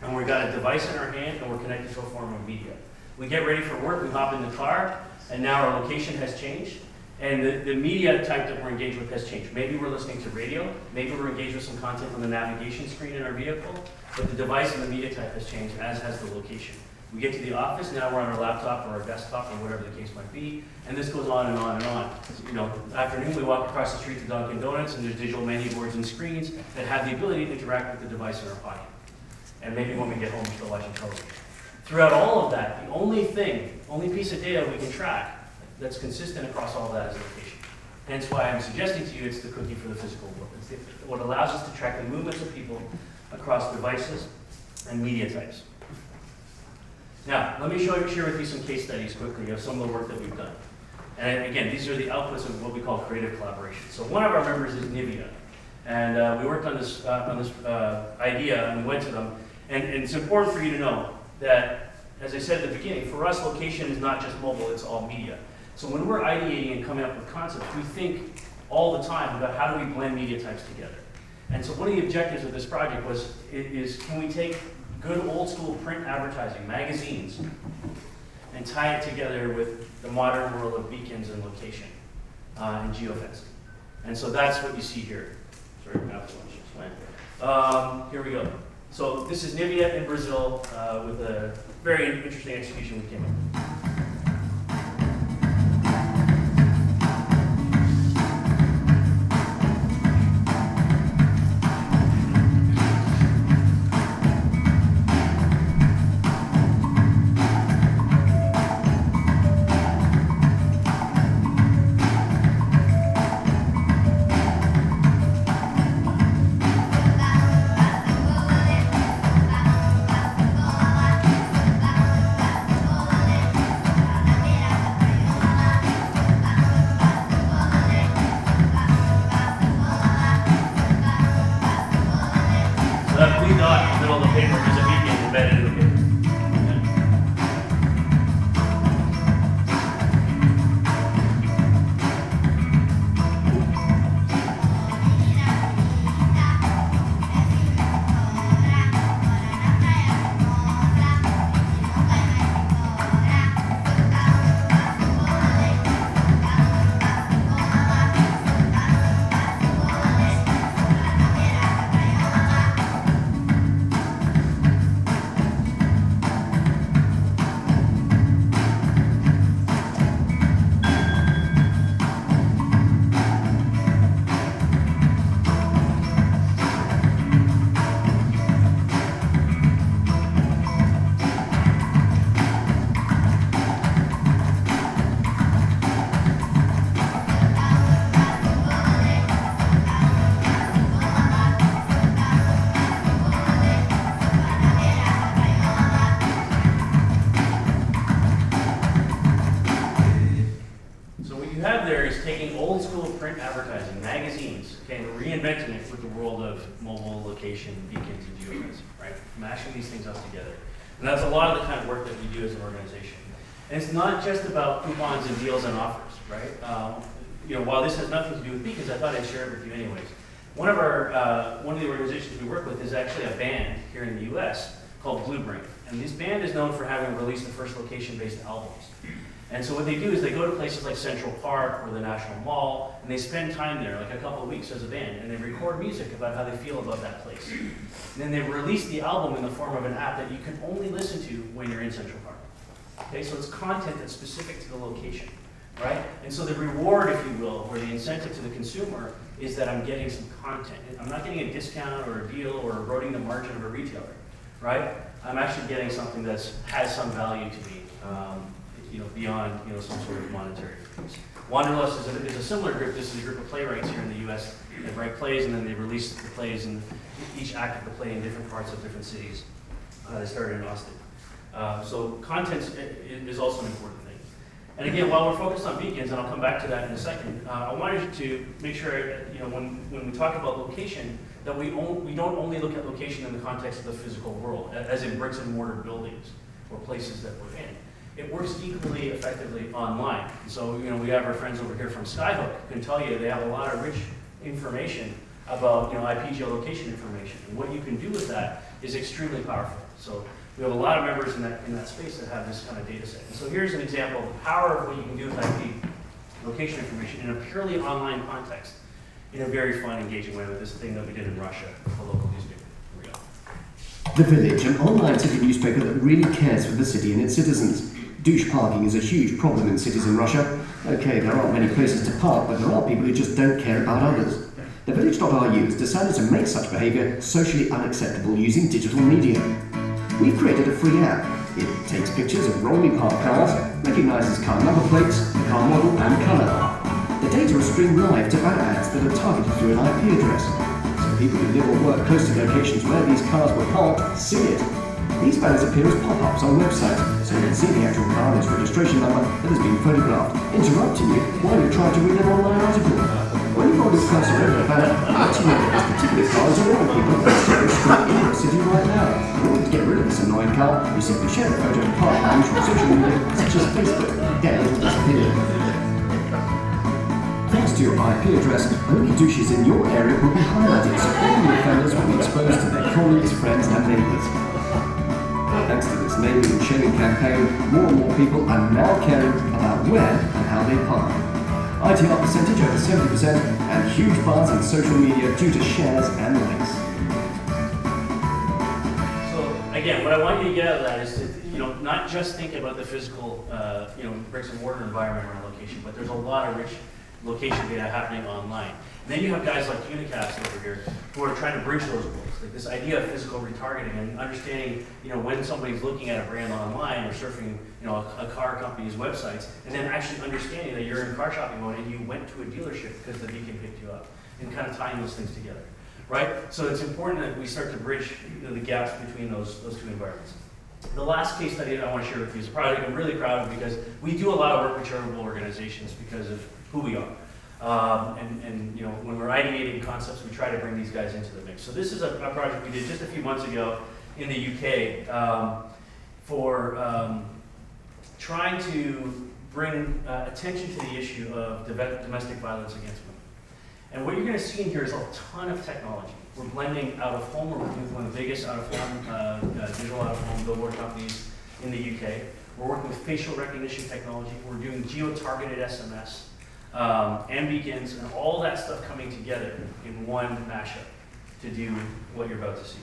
and we've got a device in our hand, and we're connected to a form of media. We get ready for work, we hop in the car, and now our location has changed, and the media type that we're engaged with has changed. Maybe we're listening to radio, maybe we're engaged with some content on the navigation screen in our vehicle, but the device and the media type has changed, as has the location. We get to the office, now we're on our laptop or our desktop or whatever the case might be, and this goes on and on and on. You know, afternoon we walk across the street to Dunkin' Donuts and there's digital menu boards and screens that have the ability to interact with the device in our pocket. And maybe when we get home, we're still watching television. Throughout all of that, the only piece of data we can track that's consistent across all of that is location. Hence why I'm suggesting to you it's the cookie for the physical world. It's what allows us to track the movements of people across devices and media types. Now, let me share with you some case studies quickly of some of the work that we've done. And again, these are the outputs of what we call creative collaboration. So one of our members is Nivea. And we worked on this idea and we went to them. And it's important for you to know that, as I said at the beginning, for us, location is not just mobile, it's all media. So when we're ideating and coming up with concepts, we think all the time about how do we blend media types together. And so one of the objectives of this project is can we take good old school print advertising, magazines, and tie it together with the modern world of beacons and location and geofencing. And so that's what you see here. Sorry, here we go. So this is Nivea in Brazil with a very interesting execution we came up with. That blue dot in the middle of the paper is a beacon embedded in the paper. Taking old school print advertising, magazines, okay, and reinventing it with the world of mobile location, beacons, and geofencing, right? Mashing these things up together. And that's a lot of the kind of work that we do as an organization. And it's not just about coupons and deals and offers, right? You know, while this has nothing to do with beacons, I thought I'd share it with you anyways. One of the organizations we work with is actually a band here in the US called Bluebrain. And this band is known for having released the first location-based albums. And so what they do is they go to places like Central Park or the National Mall, and they spend time there, like a couple of weeks as a band, and they record music about how they feel about that place. And then they release the album in the form of an app that you can only listen to when you're in Central Park. Okay, so it's content that's specific to the location, right? And so the reward, if you will, or the incentive to the consumer is that I'm getting some content. I'm not getting a discount or a deal or eroding the margin of a retailer, right? I'm actually getting something that has some value to me. You know, beyond some sort of monetary fees. Wanderlust is a similar group. This is a group of playwrights here in the U.S. They write plays and then they release the plays and each act of the play in different parts of different cities. They started in Austin. So content is also an important thing. And again, while we're focused on beacons, and I'll come back to that in a second, I wanted to make sure when we talk about location, that we don't only look at location in the context of the physical world, as in bricks and mortar buildings or places that we're in. It works equally effectively online. So, we have our friends over here from Skyhook who can tell you they have a lot of rich information about, IP geolocation information. And what you can do with that is extremely powerful. So we have a lot of members in that space that have this kind of data set. And so here's an example of the power of what you can do with IP location information in a purely online context, in a very fun, engaging way with this thing that we did in Russia with a local newspaper. Here we go. The Village, an online city newspaper that really cares for the city and its citizens. Douche parking is a huge problem in cities in Russia. Okay, there aren't many places to park, but there are people who just don't care about others. The Village.ru has decided to make such behaviour socially unacceptable using digital media. We've created a free app. It takes pictures of wrongly parked cars, recognises car number plates, car model and colour. The data are streamed live to banner ads that are targeted through an IP address. So people who live or work close to locations where these cars were parked see it. These banners appear as pop-ups on websites, so you can see the actual car and its registration number that has been photographed, interrupting you while you try to read an online article. When you hold your cursor over the banner, it lets you know that this particular car is around people straight in your city right now. In order to get rid of this annoying car, you simply share the photo of park lines from social media such as Facebook. Then it will disappear. Thanks to your IP address, only douches in your area will be highlighted, so all the offenders will be exposed to their colleagues, friends and neighbours. Thanks to this naming and shaming campaign, more and more people are now caring about where and how they park. ITR percentage over 70% and huge buzz on social media due to shares and likes. So again, what I want you to get out of that is to, not just think about the physical, bricks and mortar environment or location, but there's a lot of rich location data happening online. And then you have guys like Unicast over here who are trying to bridge those worlds. Like this idea of physical retargeting and understanding, when somebody's looking at a brand online or surfing, a car company's websites, and then actually understanding that you're in car shopping mode and you went to a dealership because the beacon picked you up, and kind of tying those things together, right? So it's important that we start to bridge, the gaps between those two environments. The last case study that I want to share with you is a project I'm really proud of because we do a lot of work with charitable organizations because of who we are. When we're ideating concepts, we try to bring these guys into the mix. So this is a project we did just a few months ago in the UK for trying to bring attention to the issue of domestic violence against women. And what you're going to see in here is a ton of technology. We're blending out-of-home. We're working with one of the biggest out-of-home, digital out-of-home billboard companies in the UK. We're working with facial recognition technology. We're doing geo-targeted SMS. And beacons, and all that stuff coming together in one mashup to do what you're about to see.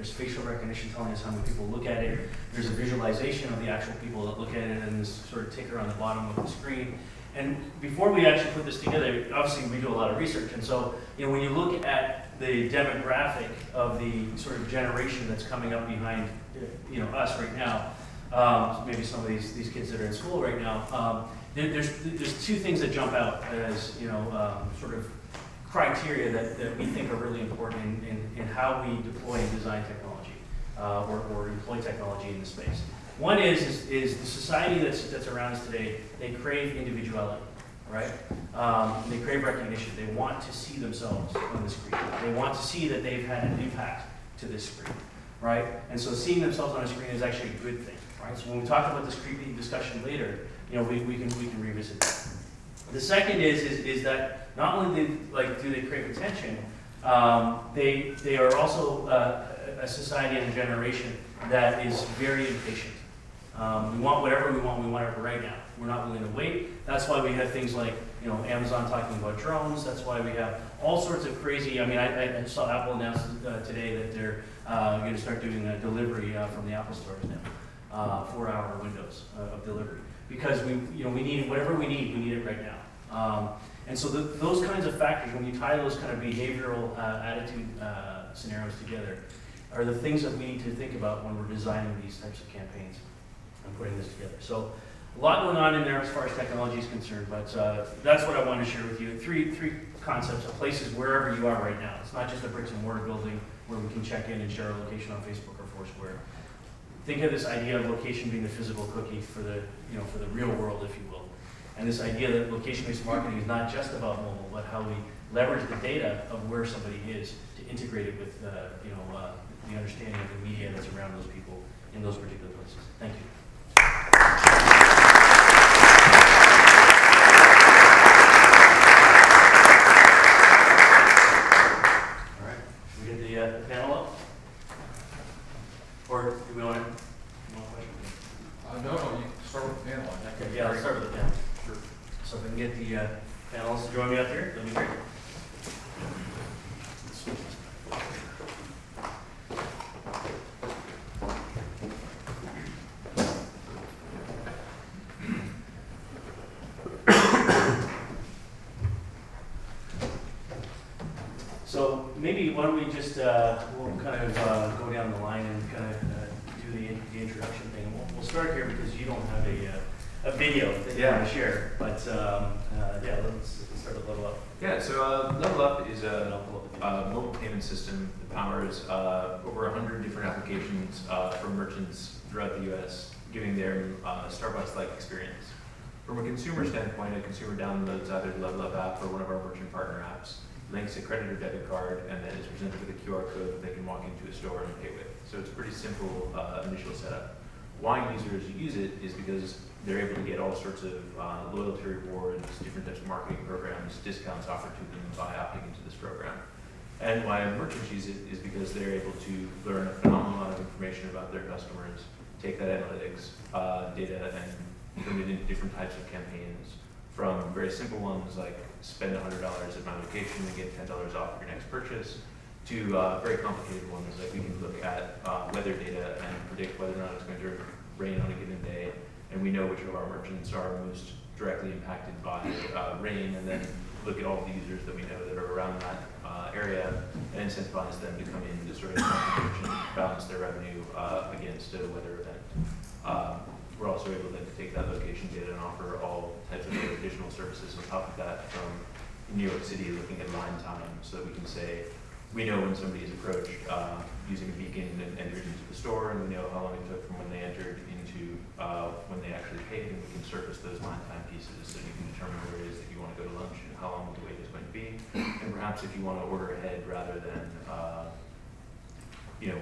Facial recognition telling us how many people look at it. There's a visualization of the actual people that look at it and this sort of ticker on the bottom of the screen. And before we actually put this together, obviously we do a lot of research. And so, when you look at the demographic of the sort of generation that's coming up behind, us right now, maybe some of these kids that are in school right now, there's two things that jump out as, sort of criteria that we think are really important in how we deploy and design technology or employ technology in the space. One is the society that's around us today, they crave individuality, right? They crave recognition. They want to see themselves on the screen. They want to see that they've had an impact to this screen, right? And so seeing themselves on a screen is actually a good thing, right? So when we talk about this creepy discussion later, you know, we can revisit that. The second is that not only do they crave attention, they are also a society and a generation that is very impatient. We want whatever we want it right now. We're not willing to wait. That's why we have things like, you know, Amazon talking about drones. That's why we have all sorts of crazy, I mean, I saw Apple announce today that they're going to start doing a delivery from the Apple stores now, 4-hour windows of delivery. Because we need whatever we need it right now. And so those kinds of factors, when you tie those kind of behavioral attitude scenarios together, are the things that we need to think about when we're designing these types of campaigns and putting this together. So a lot going on in there as far as technology is concerned, but that's what I wanted to share with you. Three concepts of places wherever you are right now. It's not just a bricks and mortar building where we can check in and share our location on Facebook or Foursquare. Think of this idea of location being the physical cookie for the real world, if you will. And this idea that location-based marketing is not just about mobile, but how we leverage the data of where somebody is to integrate it with the understanding of the media that's around those people in those particular places. Thank you. All right, should we get the panel up? Or do we want to? No, you start with the panel. Okay, yeah, I'll start with the panel. Sure. So if I can get the panelists to join me up here, that'd be great. So maybe why don't we just we'll kind of go down the line and kind of do the introduction thing. We'll start here because you don't have a video that you want to share. But yeah, let's start with Level Up. Yeah, so Level Up is a mobile payment system that powers over 100 different applications for merchants throughout the U.S., giving them Starbucks-like experience. From a consumer standpoint, a consumer downloads either the Level Up app or one of our merchant partner apps, links a credit or debit card, and then is presented with a QR code that they can walk into a store and pay with. So it's a pretty simple initial setup. Why users use it is because they're able to get all sorts of loyalty rewards, different types of marketing programs, discounts offered to them by opting into this program. And why merchants use it is because they're able to learn a phenomenal amount of information about their customers, take that analytics data and turn it into different types of campaigns, from very simple ones like spend $100 at my location and get $10 off your next purchase, to very complicated ones like we can look at weather data and predict whether or not it's going to rain on a given day. And we know which of our merchants are most directly impacted by rain, and then look at all the users that we know that are around that area and incentivize them to come in to sort of balance their revenue against a weather event. We're also able then to take that location data and offer all types of additional services on top of that, from New York City looking at line time, so that we can say, we know when somebody is approached using a beacon and entered into the store, and we know how long it took from when they entered into when they actually paid, and we can surface those line time pieces so you can determine where it is that you want to go to lunch and how long the wait is going to be, and perhaps if you want to order ahead rather than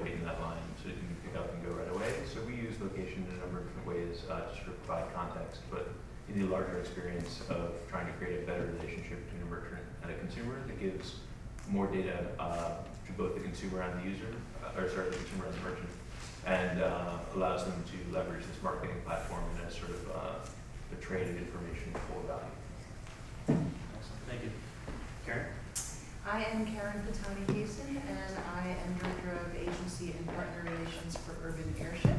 wait in that line so you can pick up and go right away. So we use location in a number of different ways to sort of provide context, but in the larger experience of trying to create a better relationship between a merchant and a consumer that gives more data to both the consumer and the user, the consumer and the merchant, and allows them to leverage this marketing platform in a sort of a trade of information for value. Excellent. Thank you. Karen? I am Karen Patani-Haston, and I am Director of Agency and Partner Relations for Urban Airship.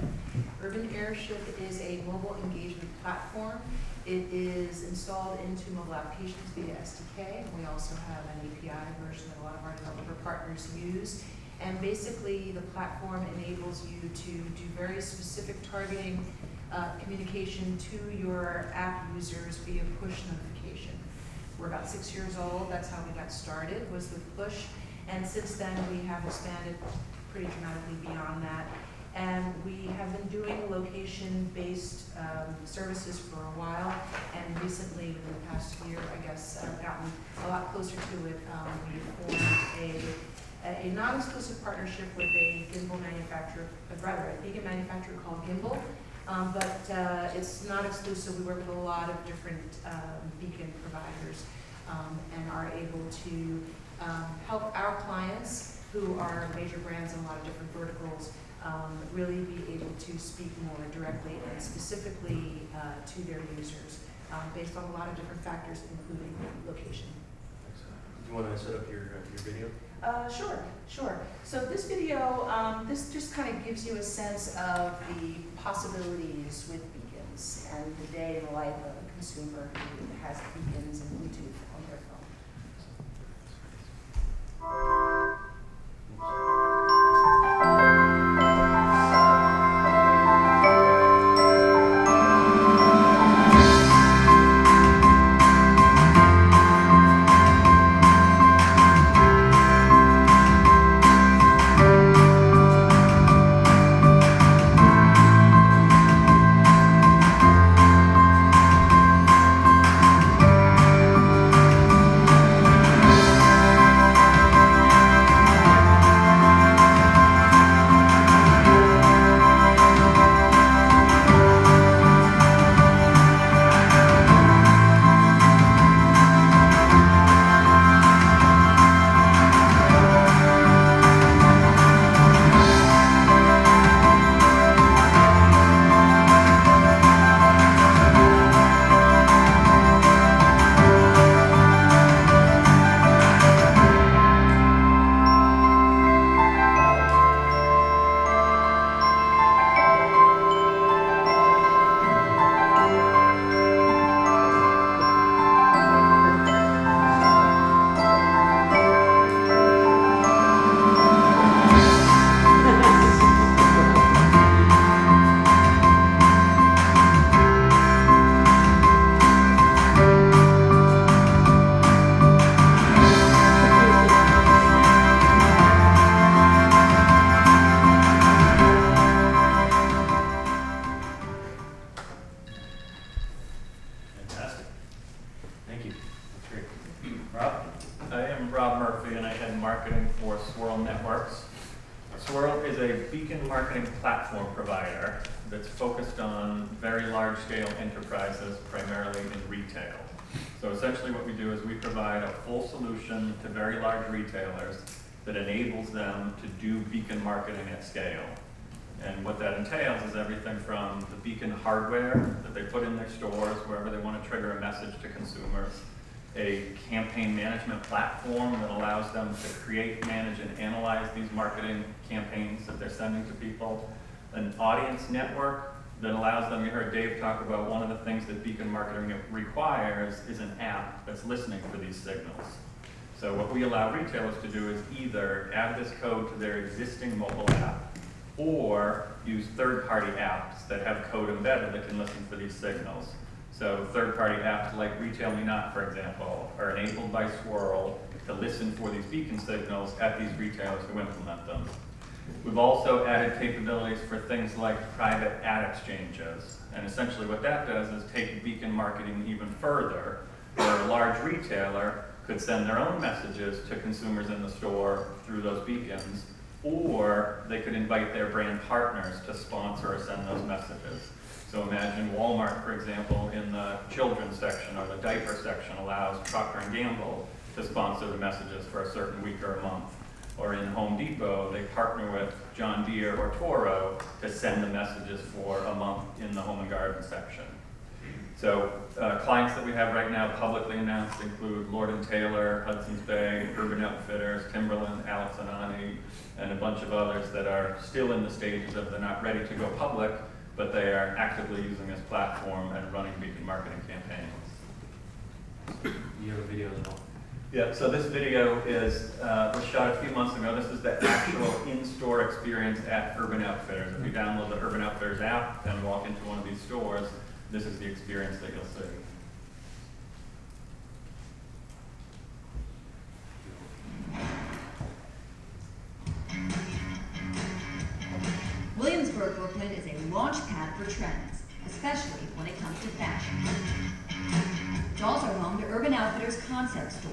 Urban Airship is a mobile engagement platform. It is installed into mobile applications via SDK. We also have an API version that a lot of our developer partners use. And basically, the platform enables you to do very specific targeting communication to your app users via push notification. We're about 6 years old. That's how we got started, was with Push. And since then, we have expanded pretty dramatically beyond that. And we have been doing location-based services for a while, and recently, in the past year, I guess, gotten a lot closer to it. We formed a non-exclusive partnership with a gimbal manufacturer, rather a vegan manufacturer called Gimbal, but it's not exclusive. We work with a lot of different vegan providers and are able to help our clients, who are major brands in a lot of different verticals, really be able to speak more directly and specifically to their users based on a lot of different factors, including location. Do you want to set up your video? Sure. So this video, this just kind of gives you a sense of the possibilities with beacons and the day in the life of a consumer who has beacons and Bluetooth on their phone. Fantastic. Thank you. That's great. Rob? I am Rob Murphy, and I head marketing for Swirl Networks. Swirl is a beacon marketing platform provider that's focused on very large-scale enterprises, primarily in retail. So essentially what we do is we provide a full solution to very large retailers that enables them to do beacon marketing at scale. And what that entails is everything from the beacon hardware that they put in their stores, wherever they want to trigger a message to consumers, a campaign management platform that allows them to create, manage, and analyze these marketing campaigns that they're sending to people, an audience network that allows them, you heard Dave talk about one of the things that beacon marketing requires is an app that's listening for these signals. So what we allow retailers to do is either add this code to their existing mobile app or use third-party apps that have code embedded that can listen for these signals. So third-party apps like Retail Me Not, for example, are enabled by Swirl to listen for these beacon signals at these retailers who implement them. We've also added capabilities for things like private ad exchanges. And essentially what that does is take beacon marketing even further, where a large retailer could send their own messages to consumers in the store through those beacons, or they could invite their brand partners to sponsor or send those messages. So imagine Walmart, for example, in the children's section or the diaper section allows Procter & Gamble to sponsor the messages for a certain week or a month. Or in Home Depot, they partner with John Deere or Toro to send the messages for a month in the home and garden section. So clients that we have right now publicly announced include Lord & Taylor, Hudson's Bay, Urban Outfitters, Timberland, Alex and Ani, and a bunch of others that are still in the stages of they're not ready to go public, but they are actively using this platform and running beacon marketing campaigns. You have a video as well. Yeah, so this video was shot a few months ago. This is the actual in-store experience at Urban Outfitters. If you download the Urban Outfitters app and walk into one of these stores, this is the experience that you'll see. especially when it comes to fashion. Dolls are home to Urban Outfitters Concept Store,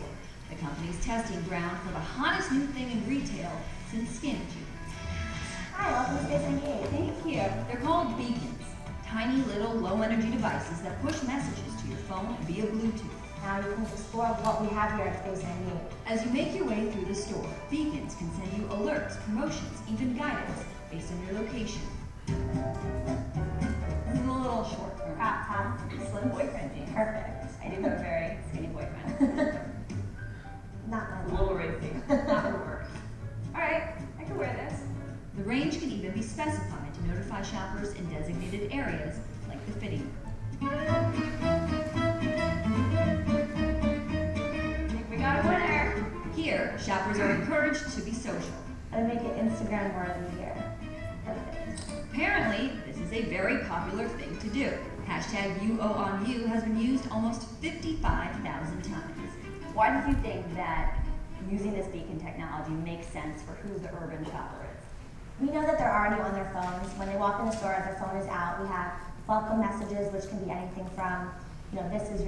the company's testing ground for the hottest new thing in retail since skin jeans. Hi, welcome to Space 98. Thank you. They're called beacons, tiny little low-energy devices that push messages to your phone via Bluetooth. Now you can explore what we have here at Space 98. As you make your way through the store, beacons can send you alerts, promotions, even guidance based on your location. This is a little short for Tom, slim boyfriend jeans. Perfect. I do have a very skinny boyfriend. Not my A little racy. Not gonna work. Alright, I can wear this. The range can even be specified to notify shoppers in designated areas like the fitting room. We got a winner. Here, shoppers are encouraged to be social. And make it Instagram worthy here. Perfect. Apparently, this is a very popular thing to do. Hashtag #UOOnYou has been used almost 55,000 times. Why did you think that using this beacon technology makes sense for who the urban shopper is? We know that they're already on their phones. When they walk in the store, their phone is out. We have welcome messages, which can be anything from, this is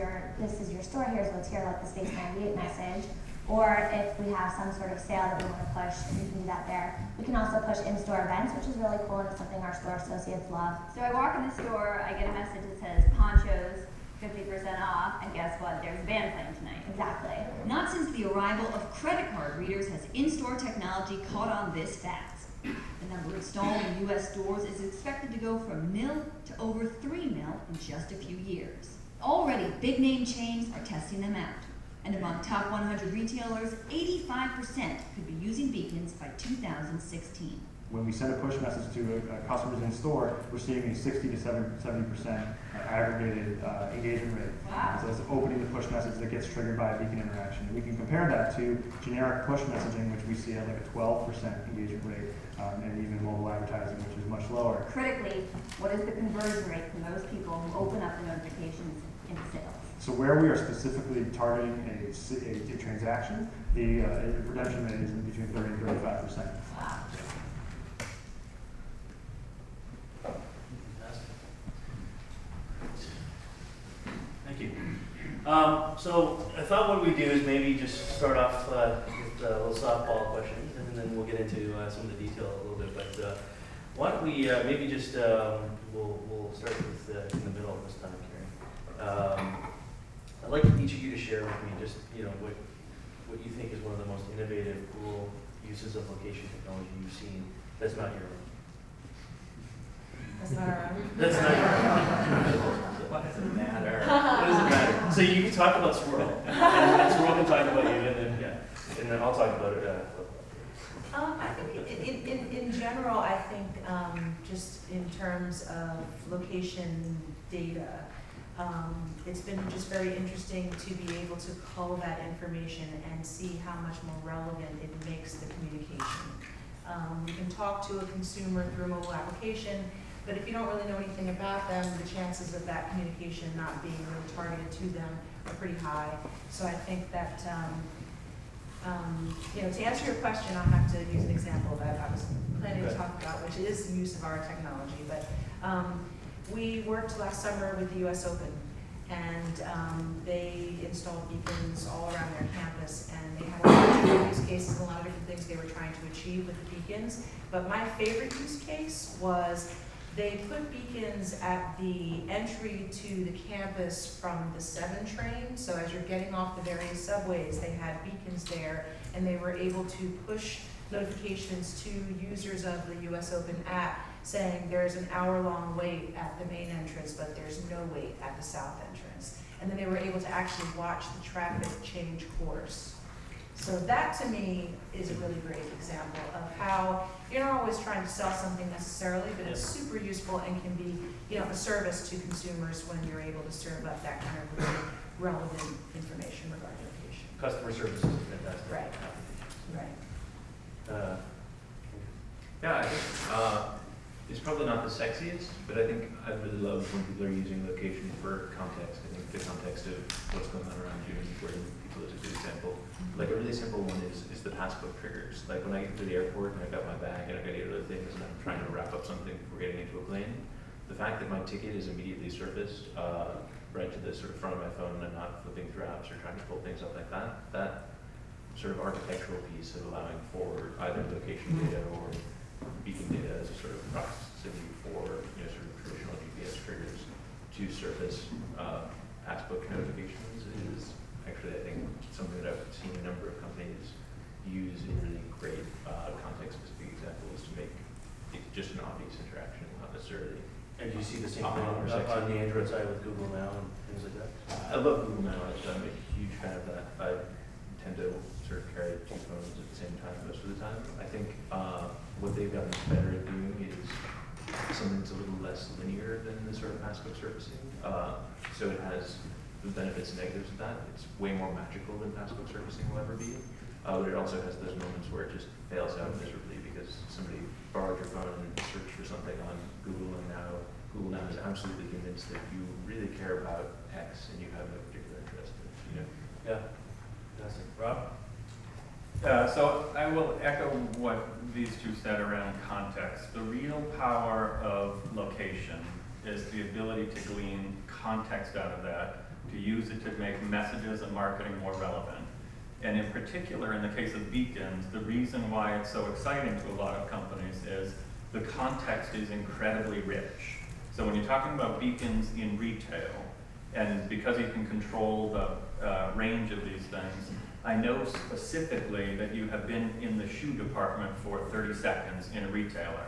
your store, here's what's here, like the Space 98 message. Or if we have some sort of sale that we want to push, we can do that there. We can also push in-store events, which is really cool and it's something our store associates love. So I walk in the store, I get a message that says ponchos 50% off, and guess what? There's a band playing tonight. Exactly. Not since the arrival of credit card readers has in-store technology caught on this fast. The number installed in U.S. stores is expected to go from nil to over 3 mil in just a few years. Already, big name chains are testing them out. And among top 100 retailers, 85% could be using beacons by 2016. When we send a push message to customers in store, we're seeing a 60 to 70% aggregated engagement rate. Wow. So it's opening the push message that gets triggered by a beacon interaction. And we can compare that to generic push messaging, which we see at like a 12% engagement rate, and even mobile advertising, which is much lower. Critically, what is the conversion rate for those people who open up the notifications into sales? So where we are specifically targeting a transaction, the redemption rate is in between 30 and 35%. Wow. Thank you. So I thought what we'd do is maybe just start off with a little softball questions, and then we'll get into some of the detail a little bit. But why don't we maybe just we'll start with in the middle this time, Karen. I'd like each of you to share with me just what you think is one of the most innovative, cool uses of location technology you've seen that's not your own. That's not our own. That's not your own. What does it matter? What does it matter? So you can talk about Swirl, and Swirl can talk about you, and then I'll talk about it. I think in general, I think just in terms of location data, it's been just very interesting to be able to cull that information and see how much more relevant it makes the communication. We can talk to a consumer through a mobile application, but if you don't really know anything about them, the chances of that communication not being really targeted to them are pretty high. So I think that, to answer your question, I'll have to use an example that I was planning to talk about, which is the use of our technology. But we worked last summer with the US Open, and they installed beacons all around their campus, and they had a lot of different use cases, a lot of different things they were trying to achieve with the beacons. But my favorite use case was they put beacons at the entry to the campus from the 7 train. So as you're getting off the various subways, they had beacons there, and they were able to push notifications to users of the US Open app saying there's an hour-long wait at the main entrance, but there's no wait at the south entrance. And then they were able to actually watch the traffic change course. So that, to me, is a really great example of how you're not always trying to sell something necessarily, but it's super useful and can be, a service to consumers when you're able to serve up that kind of really relevant information regarding location. Customer service is fantastic. Right. Right. Yeah, I think it's probably not the sexiest, but I think I really love when people are using location for context. I think the context of what's going on around you and where people is a good example. Like a really simple one is the passbook triggers. Like when I get to the airport and I've got my bag and I've got 8 other things and I'm trying to wrap up something before getting into a plane, the fact that my ticket is immediately surfaced right to the sort of front of my phone and not flipping through apps or trying to pull things up like that, that sort of architectural piece of allowing for either location data or beacon data as a sort of proxy for sort of traditional GPS triggers to surface passbook notifications is actually, I think, something that I've seen a number of companies use in really great context-specific examples to make it just an obvious interaction, not necessarily. And do you see the same thing on the Android side with Google Now and things like that? I love Google Now. I'm a huge fan of that. I tend to sort of carry two phones at the same time most of the time. I think what they've gotten better at doing is something that's a little less linear than the sort of passbook surfacing. So it has the benefits and negatives of that. It's way more magical than passbook surfacing will ever be. But it also has those moments where it just fails out miserably because somebody borrowed your phone and searched for something on Google, and now Google Now is absolutely convinced that you really care about X and you have no particular interest in, Yeah. Fantastic. Rob? So I will echo what these two said around context. The real power of location is the ability to glean context out of that, to use it to make messages and marketing more relevant. And in particular, in the case of beacons, the reason why it's so exciting to a lot of companies is the context is incredibly rich. So when you're talking about beacons in retail, and because you can control the range of these things, I know specifically that you have been in the shoe department for 30 seconds in a retailer.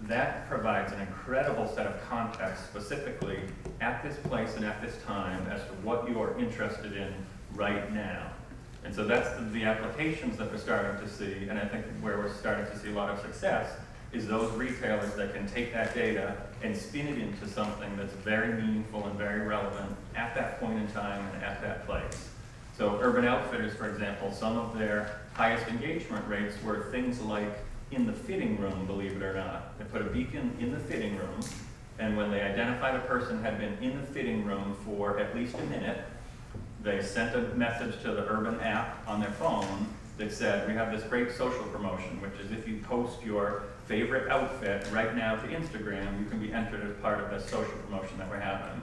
That provides an incredible set of context specifically at this place and at this time as to what you are interested in right now. And so that's the applications that we're starting to see, and I think where we're starting to see a lot of success is those retailers that can take that data and spin it into something that's very meaningful and very relevant at that point in time and at that place. So Urban Outfitters, for example, some of their highest engagement rates were things like in the fitting room, believe it or not. They put a beacon in the fitting room, and when they identified a person had been in the fitting room for at least a minute, they sent a message to the Urban app on their phone that said, we have this great social promotion, which is if you post your favorite outfit right now to Instagram, you can be entered as part of this social promotion that we're having.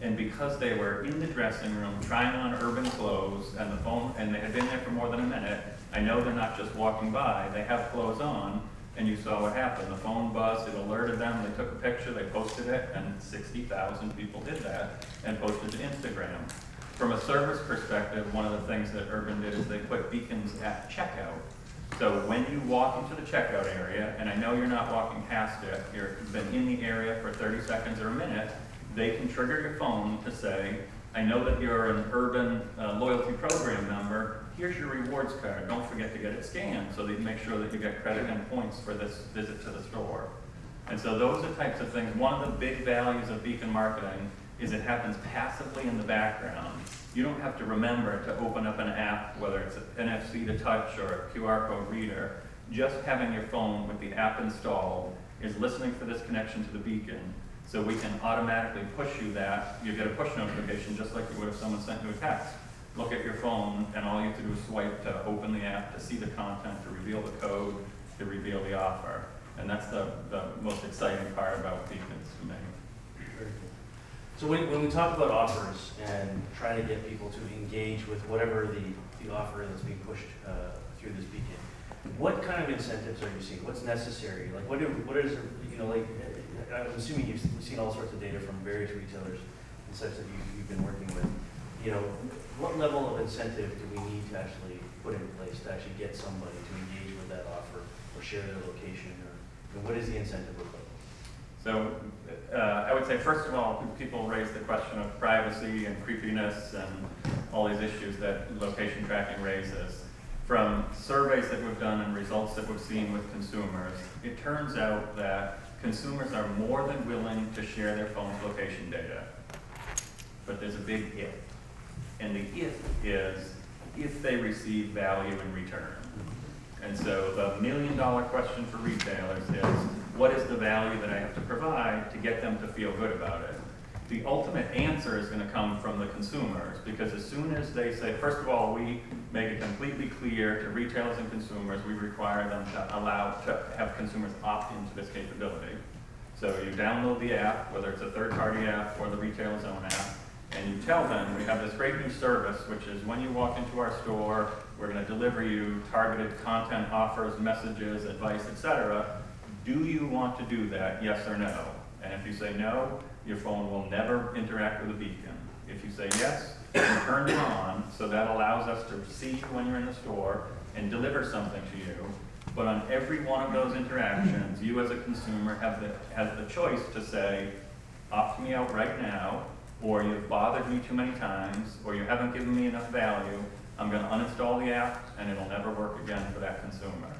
And because they were in the dressing room trying on Urban clothes and the phone, and they had been there for more than a minute, I know they're not just walking by, they have clothes on, and you saw what happened. The phone buzzed, it alerted them, they took a picture, they posted it, and 60,000 people did that and posted to Instagram. From a service perspective, one of the things that Urban did is they put beacons at checkout. So when you walk into the checkout area, and I know you're not walking past it, you've been in the area for 30 seconds or a minute, they can trigger your phone to say, I know that you're an Urban loyalty program member, here's your rewards card, don't forget to get it scanned so they make sure that you get credit and points for this visit to the store. And so those are types of things. One of the big values of beacon marketing is it happens passively in the background. You don't have to remember to open up an app, whether it's an NFC to touch or a QR code reader. Just having your phone with the app installed is listening for this connection to the beacon, so we can automatically push you that. You get a push notification just like you would if someone sent you a text. Look at your phone, and all you have to do is swipe to open the app, to see the content, to reveal the code, to reveal the offer. And that's the most exciting part about beacons to me. Very cool. So when we talk about offers and trying to get people to engage with whatever the offer that's being pushed through this beacon, what kind of incentives are you seeing? What's necessary? Like what is, like, I'm assuming you've seen all sorts of data from various retailers and such that you've been working with. What level of incentive do we need to actually put in place to actually get somebody to engage with that offer or share their location, or what is the incentive look like? So I would say, first of all, people raise the question of privacy and creepiness and all these issues that location tracking raises. From surveys that we've done and results that we've seen with consumers, it turns out that consumers are more than willing to share their phone's location data. But there's a big if. And the if is if they receive value in return. And so the $1 million question for retailers is, what is the value that I have to provide to get them to feel good about it? The ultimate answer is going to come from the consumers, because as soon as they say, first of all, we make it completely clear to retailers and consumers, we require them to have consumers opt into this capability. So you download the app, whether it's a third-party app or the retailer's own app, and you tell them, we have this great new service, which is when you walk into our store, we're gonna deliver you targeted content, offers, messages, advice, etc. Do you want to do that, yes or no? And if you say no, your phone will never interact with a beacon. If you say yes, you turn it on, so that allows us to see you when you're in the store and deliver something to you. But on every one of those interactions, you as a consumer have the choice to say, opt me out right now, or you've bothered me too many times, or you haven't given me enough value. I'm going to uninstall the app, and it'll never work again for that consumer.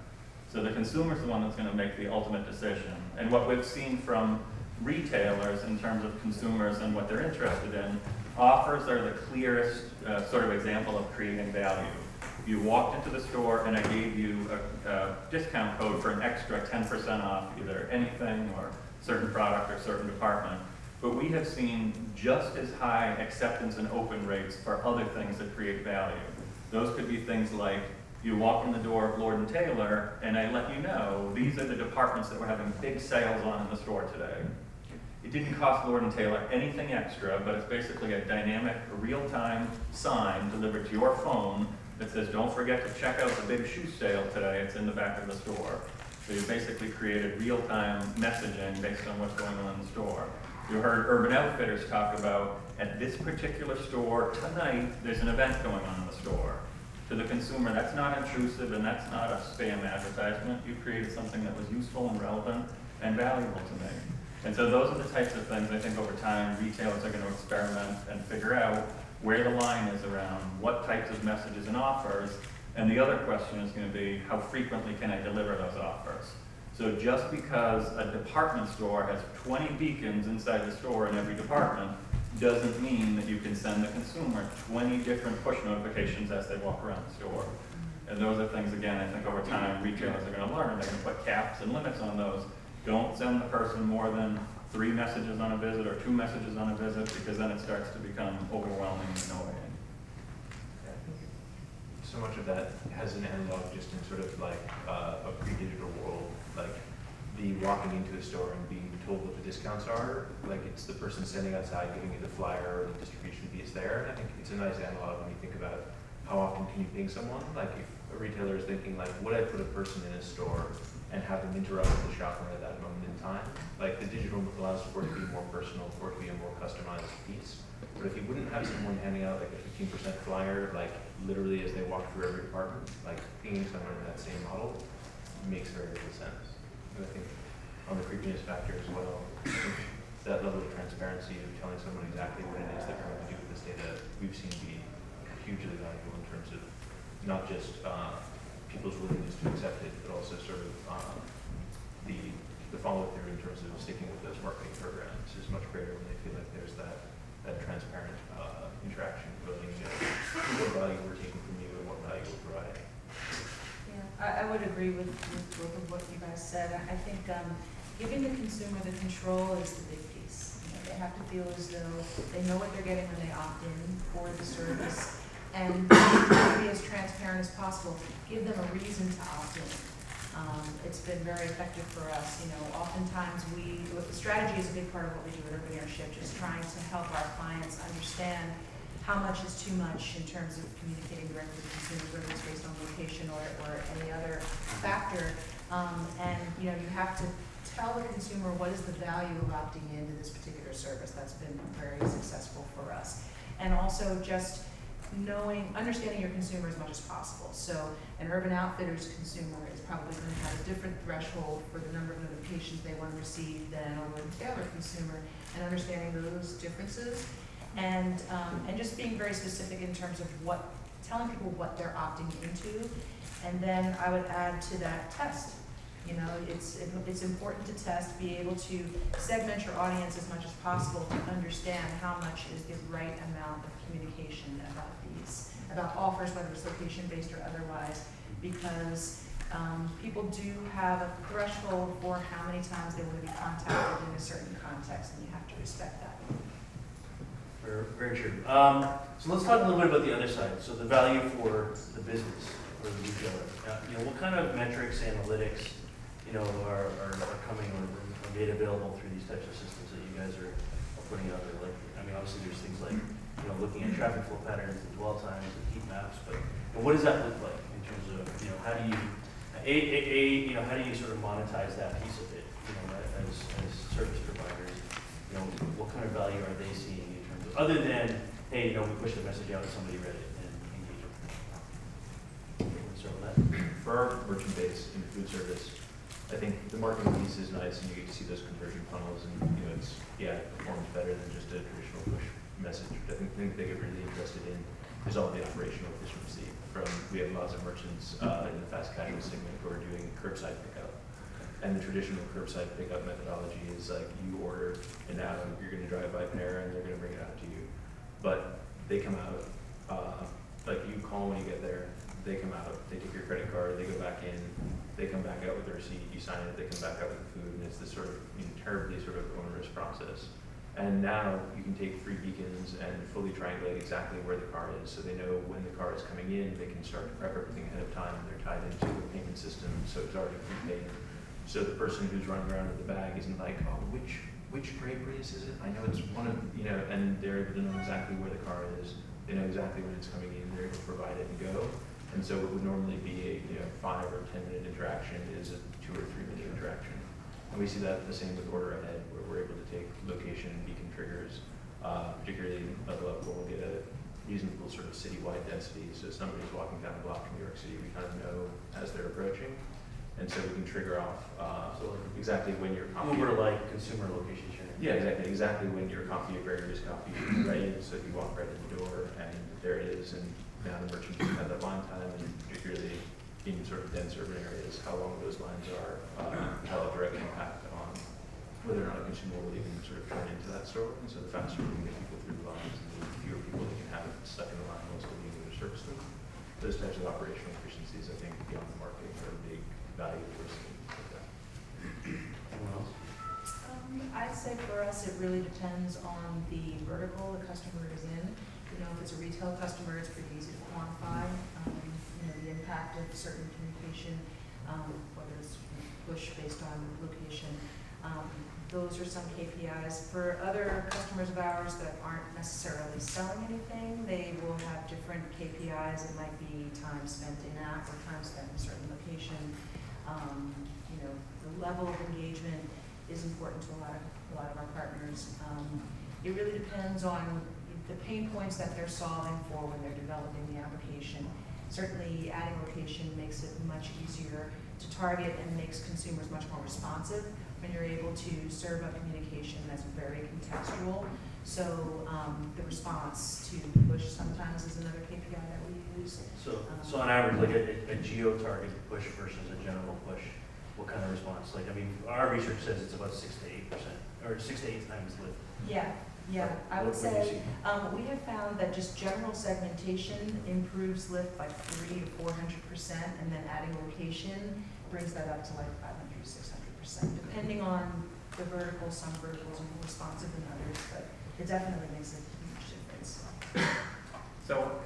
So the consumer's the one that's going to make the ultimate decision. And what we've seen from retailers in terms of consumers and what they're interested in, offers are the clearest sort of example of creating value. You walked into the store and I gave you a discount code for an extra 10% off either anything or certain product or certain department. But we have seen just as high acceptance and open rates for other things that create value. Those could be things like you walk in the door of Lord & Taylor and I let you know these are the departments that we're having big sales on in the store today. It didn't cost Lord & Taylor anything extra, but it's basically a dynamic, real-time sign delivered to your phone that says, don't forget to check out the big shoe sale today, it's in the back of the store. So you basically created real-time messaging based on what's going on in the store. You heard Urban Outfitters talk about, at this particular store tonight, there's an event going on in the store. To the consumer, that's not intrusive and that's not a spam advertisement. You created something that was useful and relevant and valuable to me. And so those are the types of things I think over time retailers are going to experiment and figure out where the line is around what types of messages and offers. And the other question is going to be, how frequently can I deliver those offers? So just because a department store has 20 beacons inside the store in every department doesn't mean that you can send the consumer 20 different push notifications as they walk around the store. And those are things, again, I think over time retailers are going to learn. They're going to put caps and limits on those. Don't send the person more than 3 messages on a visit or 2 messages on a visit, because then it starts to become overwhelming and annoying. So much of that has an analog just in sort of like a pre-digital world, like the walking into a store and being told what the discounts are, like it's the person standing outside giving you the flyer or the distribution piece there. And I think it's a nice analog when you think about how often can you ping someone. Like if a retailer is thinking like, would I put a person in a store and have them interrupt with the shopper at that moment in time? Like the digital allows for it to be more personal, for it to be a more customized piece. But if you wouldn't have someone handing out like a 15% flyer, like literally as they walk through every department, like pinging someone in that same model makes very little sense. And I think on the creepiness factor as well, that level of transparency of telling someone exactly what it is they're going to do with this data, we've seen be hugely valuable in terms of not just people's willingness to accept it, but also sort of the follow-through in terms of sticking with those marketing programs is much greater when they feel like there's that transparent interaction, building what value we're taking from you and what value we're providing. Yeah, I would agree with both of what you guys said. I think giving the consumer the control is the big piece. You know, they have to feel as though they know what they're getting when they opt in for the service, and be as transparent as possible. Give them a reason to opt in. It's been very effective for us. You know, oftentimes the strategy is a big part of what we do at Urban Airship, just trying to help our clients understand how much is too much in terms of communicating directly with consumers, whether it's based on location or any other factor. And you know, you have to tell the consumer what is the value of opting into this particular service. That's been very successful for us. And also just understanding your consumer as much as possible. So an Urban Outfitters consumer is probably going to have a different threshold for the number of notifications they want to receive than a Lord & Taylor consumer, and understanding those differences, and just being very specific in terms of telling people what they're opting into. And then I would add to that, test. You know, it's important to test, be able to segment your audience as much as possible to understand how much is the right amount of communication about offers, whether it's location-based or otherwise, because people do have a threshold for how many times they want to be contacted in a certain context, and you have to respect that. Very, very true. So let's talk a little bit about the other side. So the value for the business or the retailer. You know, what kind of metrics, analytics, you know, are coming or made available through these types of systems that you guys are putting out there? Like, I mean, obviously there's things like, you know, looking at traffic flow patterns and dwell times and heat maps, but what does that look like in terms of, you know, how do you, you know, how do you sort of monetize that piece of it, you know, as service providers? You know, what kind of value are they seeing in terms of, other than, hey, you know, we push the message out and somebody read it and engage it? So that. For our merchant base in food service, I think the marketing piece is nice and you get to see those conversion funnels and, you know, it's, yeah, it performs better than just a traditional push message. I think they get really interested in is all the operational efficiency from, we have lots of merchants in the fast casual segment who are doing curbside pickup. And the traditional curbside pickup methodology is like you order and now you're gonna drive by Panera and they're gonna bring it out to you. But they come out, like you call when you get there, they come out, they take your credit card, they go back in, they come back out with the receipt, you sign it, they come back out with the food, and it's this sort of terribly sort of onerous process. And now you can take 3 beacons and fully triangulate exactly where the car is, so they know when the car is coming in, they can start to prep everything ahead of time, they're tied into a payment system, so it's already prepaid. So the person who's running around with the bag isn't like, oh, which Gray Prius is it? I know it's one of, you know, and they're able to know exactly where the car is, they know exactly when it's coming in, they're able to provide it and go. And so what would normally be a 5 or 10 minute interaction is a 2 or 3 minute interaction. And we see that the same with order ahead, where we're able to take location and beacon triggers, particularly level up where we'll get a reasonable sort of citywide density. So somebody's walking down a block in New York City, we kind of know as they're approaching. And so we can trigger off exactly when your coffee. Uber-like consumer location sharing. Yeah, exactly when your coffee at Gregory's Coffee is ready. So you walk right in the door and there it is. And now the merchant can have that line time, and particularly in sort of dense urban areas, how long those lines are, have a direct impact on whether or not a consumer will even sort of turn into that store. And so the faster we can get people through the lines, and the fewer people that can have it stuck in the line while still being able to service them. Those types of operational efficiencies, I think, beyond the marketing are a big value that we're seeing with that. Anyone else? I'd say for us, it really depends on the vertical the customer is in. You know, if it's a retail customer, it's pretty easy to quantify, you know, the impact of certain communication, whether it's push based on location. Those are some KPIs. For other customers of ours that aren't necessarily selling anything, they will have different KPIs. It might be time spent in app or time spent in a certain location. You know, the level of engagement is important to a lot of our partners. It really depends on the pain points that they're solving for when they're developing the application. Certainly adding location makes it much easier to target and makes consumers much more responsive when you're able to serve a communication that's very contextual. So the response to push sometimes is another KPI that we use. So on average, like a geo-targeted push versus a general push, what kind of response? Like, I mean, our research says it's about 6 to 8%, or 6 to 8 times lift. Yeah, I would say we have found that just general segmentation improves lift by 300 to 400%, and then adding location brings that up to like 500 to 600%, depending on the vertical. Some verticals are more responsive than others, but it definitely makes a huge difference. So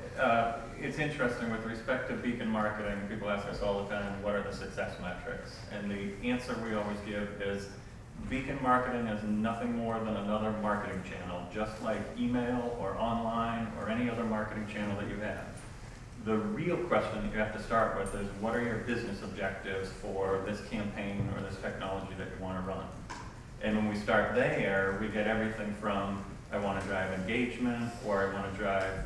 it's interesting with respect to beacon marketing, people ask us all the time, what are the success metrics? And the answer we always give is beacon marketing is nothing more than another marketing channel, just like email or online or any other marketing channel that you have. The real question that you have to start with is what are your business objectives for this campaign or this technology that you want to run? And when we start there, we get everything from I want to drive engagement, or I want to drive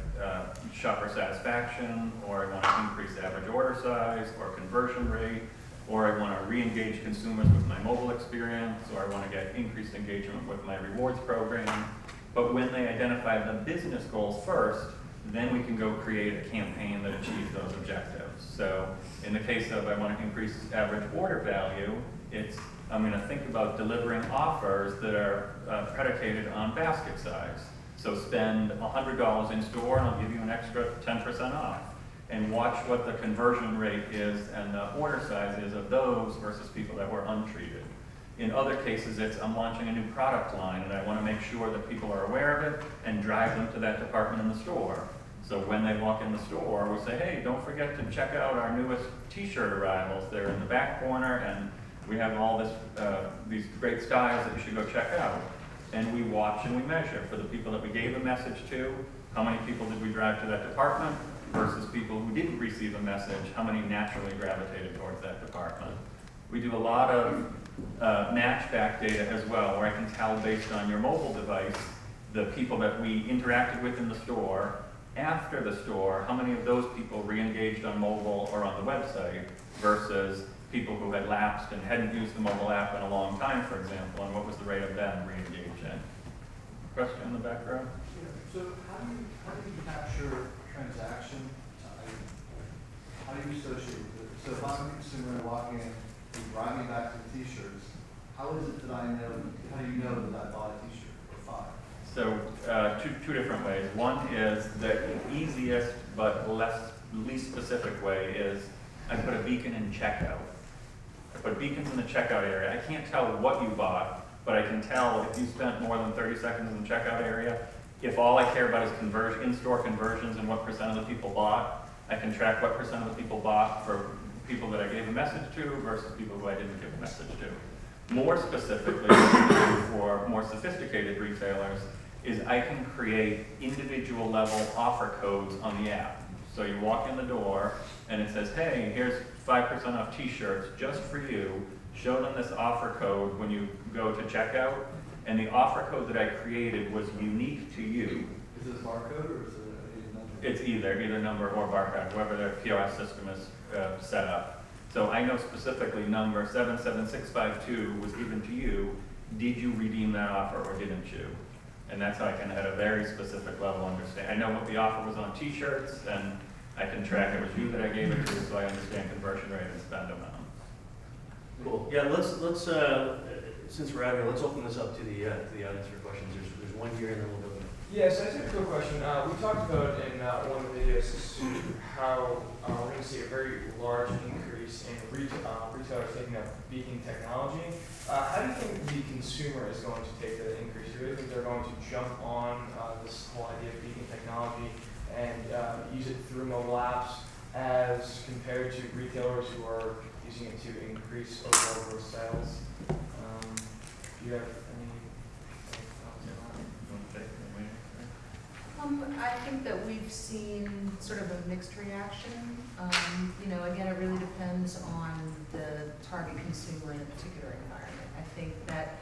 shopper satisfaction, or I want to increase average order size or conversion rate, or I want to re-engage consumers with my mobile experience, or I want to get increased engagement with my rewards program. But when they identify the business goals first, then we can go create a campaign that achieves those objectives. So in the case of I want to increase average order value, I'm going to think about delivering offers that are predicated on basket size. So spend $100 in store and I'll give you an extra 10% off. And watch what the conversion rate is and the order size is of those versus people that were untreated. In other cases, I'm launching a new product line and I want to make sure that people are aware of it and drive them to that department in the store. So when they walk in the store, we say, hey, don't forget to check out our newest t-shirt arrivals. They're in the back corner and We have all this, these great styles that you should go check out. And we watch and we measure for the people that we gave a message to, how many people did we drive to that department versus people who didn't receive a message, how many naturally gravitated towards that department. We do a lot of matchback data as well, where I can tell based on your mobile device, the people that we interacted with in the store, after the store, how many of those people re-engaged on mobile or on the website versus people who had lapsed and hadn't used the mobile app in a long time, for example, and what was the rate of them re-engaging? Question in the back row? So how do you capture transaction time? How do you associate with it? So if I'm a consumer and walk in, you drive me back to the t-shirts, how is it that I know, how do you know that I bought a t-shirt or 5? So two different ways. One is the easiest but least specific way is I put a beacon in checkout. I put beacons in the checkout area. I can't tell what you bought, but I can tell if you spent more than 30 seconds in the checkout area. If all I care about is in-store conversions and what % of the people bought, I can track what % of the people bought for people that I gave a message to versus people who I didn't give a message to. More specifically, what we do for more sophisticated retailers is I can create individual level offer codes on the app. So you walk in the door and it says, hey, here's 5% off t-shirts just for you. Show them this offer code when you go to checkout. And the offer code that I created was unique to you. Is it a barcode or is it a number? It's either number or barcode, however the POS system is set up. So I know specifically number 77652 was given to you. Did you redeem that offer or didn't you? And that's how I can at a very specific level understand. I know what the offer was on t-shirts and I can track it was you that I gave it to, so I understand conversion rate and spend amount. Cool. Yeah, let's since we're out here, let's open this up to the audience for questions. There's one here and then we'll go. Yes, I just have a quick question. We talked about in one of the videos how we're going to see a very large increase in retailers taking up beacon technology. How do you think the consumer is going to take that increase? Do you think they're going to jump on this whole idea of beacon technology and use it through mobile apps as compared to retailers who are using it to increase overall gross sales? Do you have any thoughts on that? I think that we've seen sort of a mixed reaction. Again, it really depends on the target consumer in a particular environment. I think that,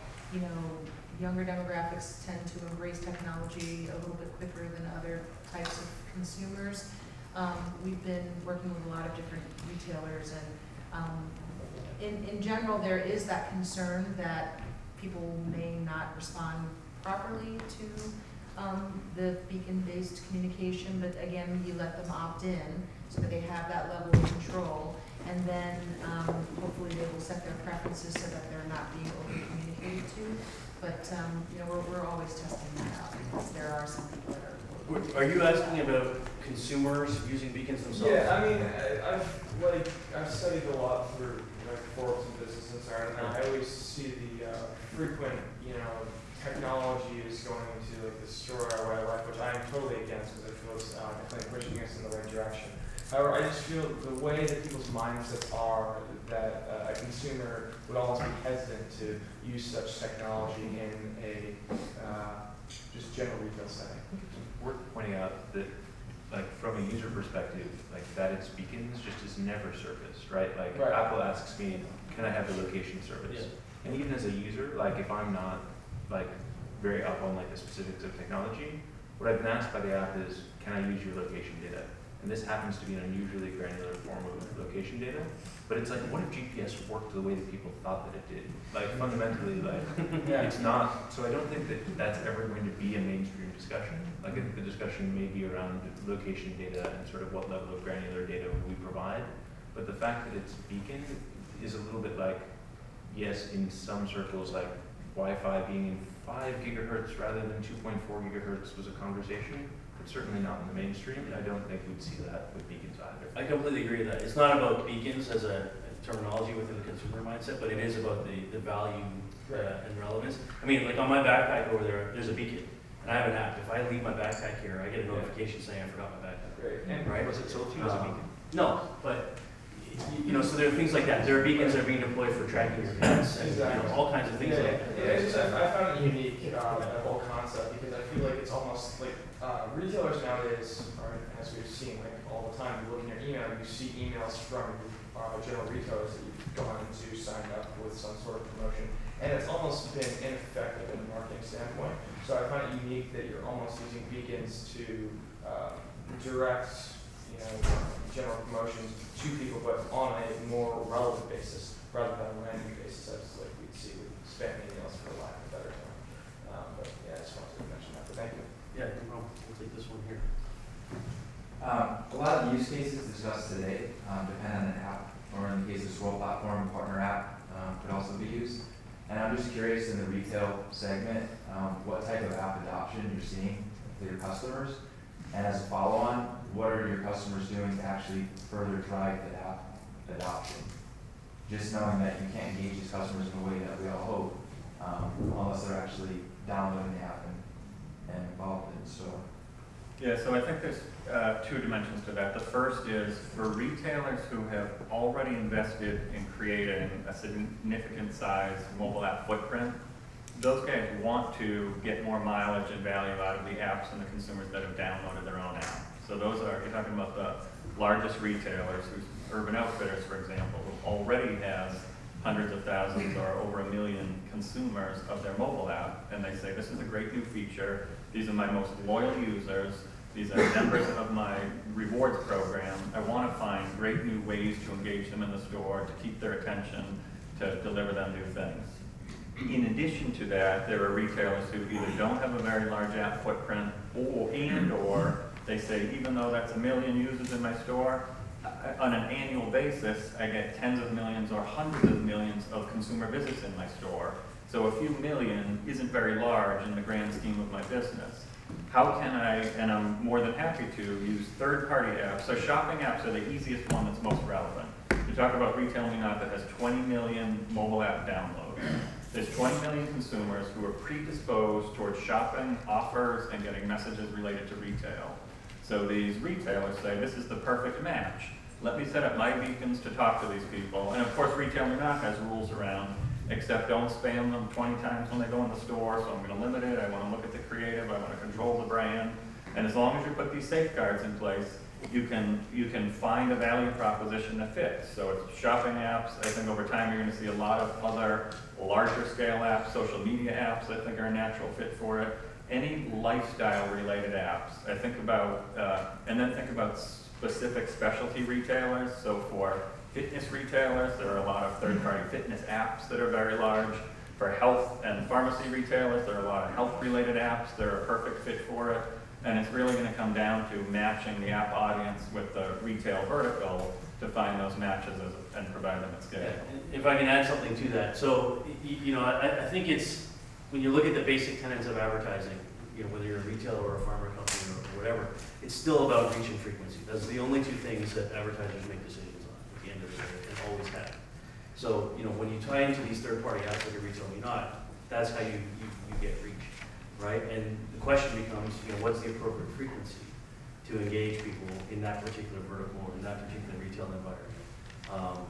younger demographics tend to embrace technology a little bit quicker than other types of consumers. We've been working with a lot of different retailers, and in general, there is that concern that people may not respond properly to the beacon-based communication, but again, you let them opt in so that they have that level of control, and then hopefully they will set their preferences so that they're not being over-communicated to. But we're always testing that out because there are some people that are. Are you asking about consumers using beacons themselves? Yeah, I mean, I've studied a lot through Forbes and Business Insider, and I always see the frequent, technology is going to destroy our way of life, which I am totally against because I feel it's definitely pushing us in the right direction. However, I just feel the way that people's mindsets are that a consumer would almost be hesitant to use such technology in a just general retail setting. We're pointing out that, from a user perspective, that it's beacons just is never surfaced, right? Right. Apple asks me, can I have the location service? Yeah. And even as a user, if I'm not, very up on, the specifics of technology, what I've been asked by the app is, can I use your location data? And this happens to be an unusually granular form of location data, but it's what if GPS worked the way that people thought that it did? Fundamentally, Yeah. it's not, so I don't think that that's ever going to be a mainstream discussion. I think the discussion may be around location data and sort of what level of granular data we provide, but the fact that it's beacon is a little bit yes, in some circles, Wi-Fi being in 5 gigahertz rather than 2.4 gigahertz was a conversation, but certainly not in the mainstream. I don't think we'd see that with beacons either. I completely agree with that. It's not about beacons as a terminology within the consumer mindset, but it is about the value and relevance. I mean, on my backpack over there's a beacon, and I have an app. If I leave my backpack here, I get a notification saying I forgot my backpack. Great. Right? Was it sold to you as a beacon? No, but you know, so there are things like that. There are beacons that are being deployed for tracking your pets, and, you know, all kinds of things like that. It's just, I found it unique, that whole concept, because I feel like it's almost like, retailers nowadays are, as we've seen, like, all the time, you look in your email, you see emails from, general retailers that you've gone into, signed up with some sort of promotion, and it's almost been ineffective in a marketing standpoint. So I find it unique that you're almost using beacons to, direct, you know, general promotions to people, but on a more relevant basis, rather than a random basis, as like we'd see with spam emails, for lack of a better term. But yeah, I just wanted to mention that, but thank you. Yeah, no problem. We'll take this one here. A lot of the use cases discussed today depend on the app, or in the case of Swirl Platform, partner app could also be used. And I'm just curious in the retail segment, what type of app adoption you're seeing for your customers. And as a follow-on, what are your customers doing to actually further drive that app adoption? Just knowing that you can't engage these customers in a way that we all hope, unless they're actually downloading the app and involved in the store. Yeah, so I think there's two dimensions to that. The first is for retailers who have already invested in creating a significant size mobile app footprint. Those guys want to get more mileage and value out of the apps and the consumers that have downloaded their own app. So those are, you're talking about the largest retailers, who's Urban Outfitters, for example, who already has hundreds of thousands or over 1 million consumers of their mobile app, and they say, this is a great new feature, these are my most loyal users, these are members of my rewards program, I want to find great new ways to engage them in the store, to keep their attention, to deliver them new things. In addition to that, there are retailers who either don't have a very large app footprint, or they say, even though that's 1 million users in my store, on an annual basis, I get tens of millions or hundreds of millions of consumer visits in my store. So a few million isn't very large in the grand scheme of my business. How can I, and I'm more than happy to, use third-party apps. So shopping apps are the easiest one that's most relevant. You talk about Retail Me Not that has 20 million mobile app downloads. There's 20 million consumers who are predisposed towards shopping, offers, and getting messages related to retail. So these retailers say, this is the perfect match. Let me set up my beacons to talk to these people. And of course, Retail Me Not has rules around, except don't spam them 20 times when they go in the store, so I'm going to limit it. I want to look at the creative. I want to control the brand. And as long as you put these safeguards in place, you can find a value proposition that fits. So it's shopping apps. I think over time you're going to see a lot of other larger scale apps, social media apps I think are a natural fit for it. Any lifestyle related apps. I think about, and then think about specific specialty retailers. So for fitness retailers, there are a lot of third-party fitness apps that are very large. For health and pharmacy retailers, there are a lot of health-related apps that are a perfect fit for it. And it's really going to come down to matching the app audience with the retail vertical to find those matches and provide them at scale. If I can add something to that. So, you know, I think it's, when you look at the basic tenets of advertising, you know, whether you're a retailer or a pharma company or whatever, it's still about reach and frequency. Those are the only two things that advertisers make decisions on at the end of the day, and always have. So, you know, when you tie into these third-party apps like a Retail Me Not, that's how you get reach, right? And the question becomes, you know, what's the appropriate frequency to engage people in that particular vertical or in that particular retail environment?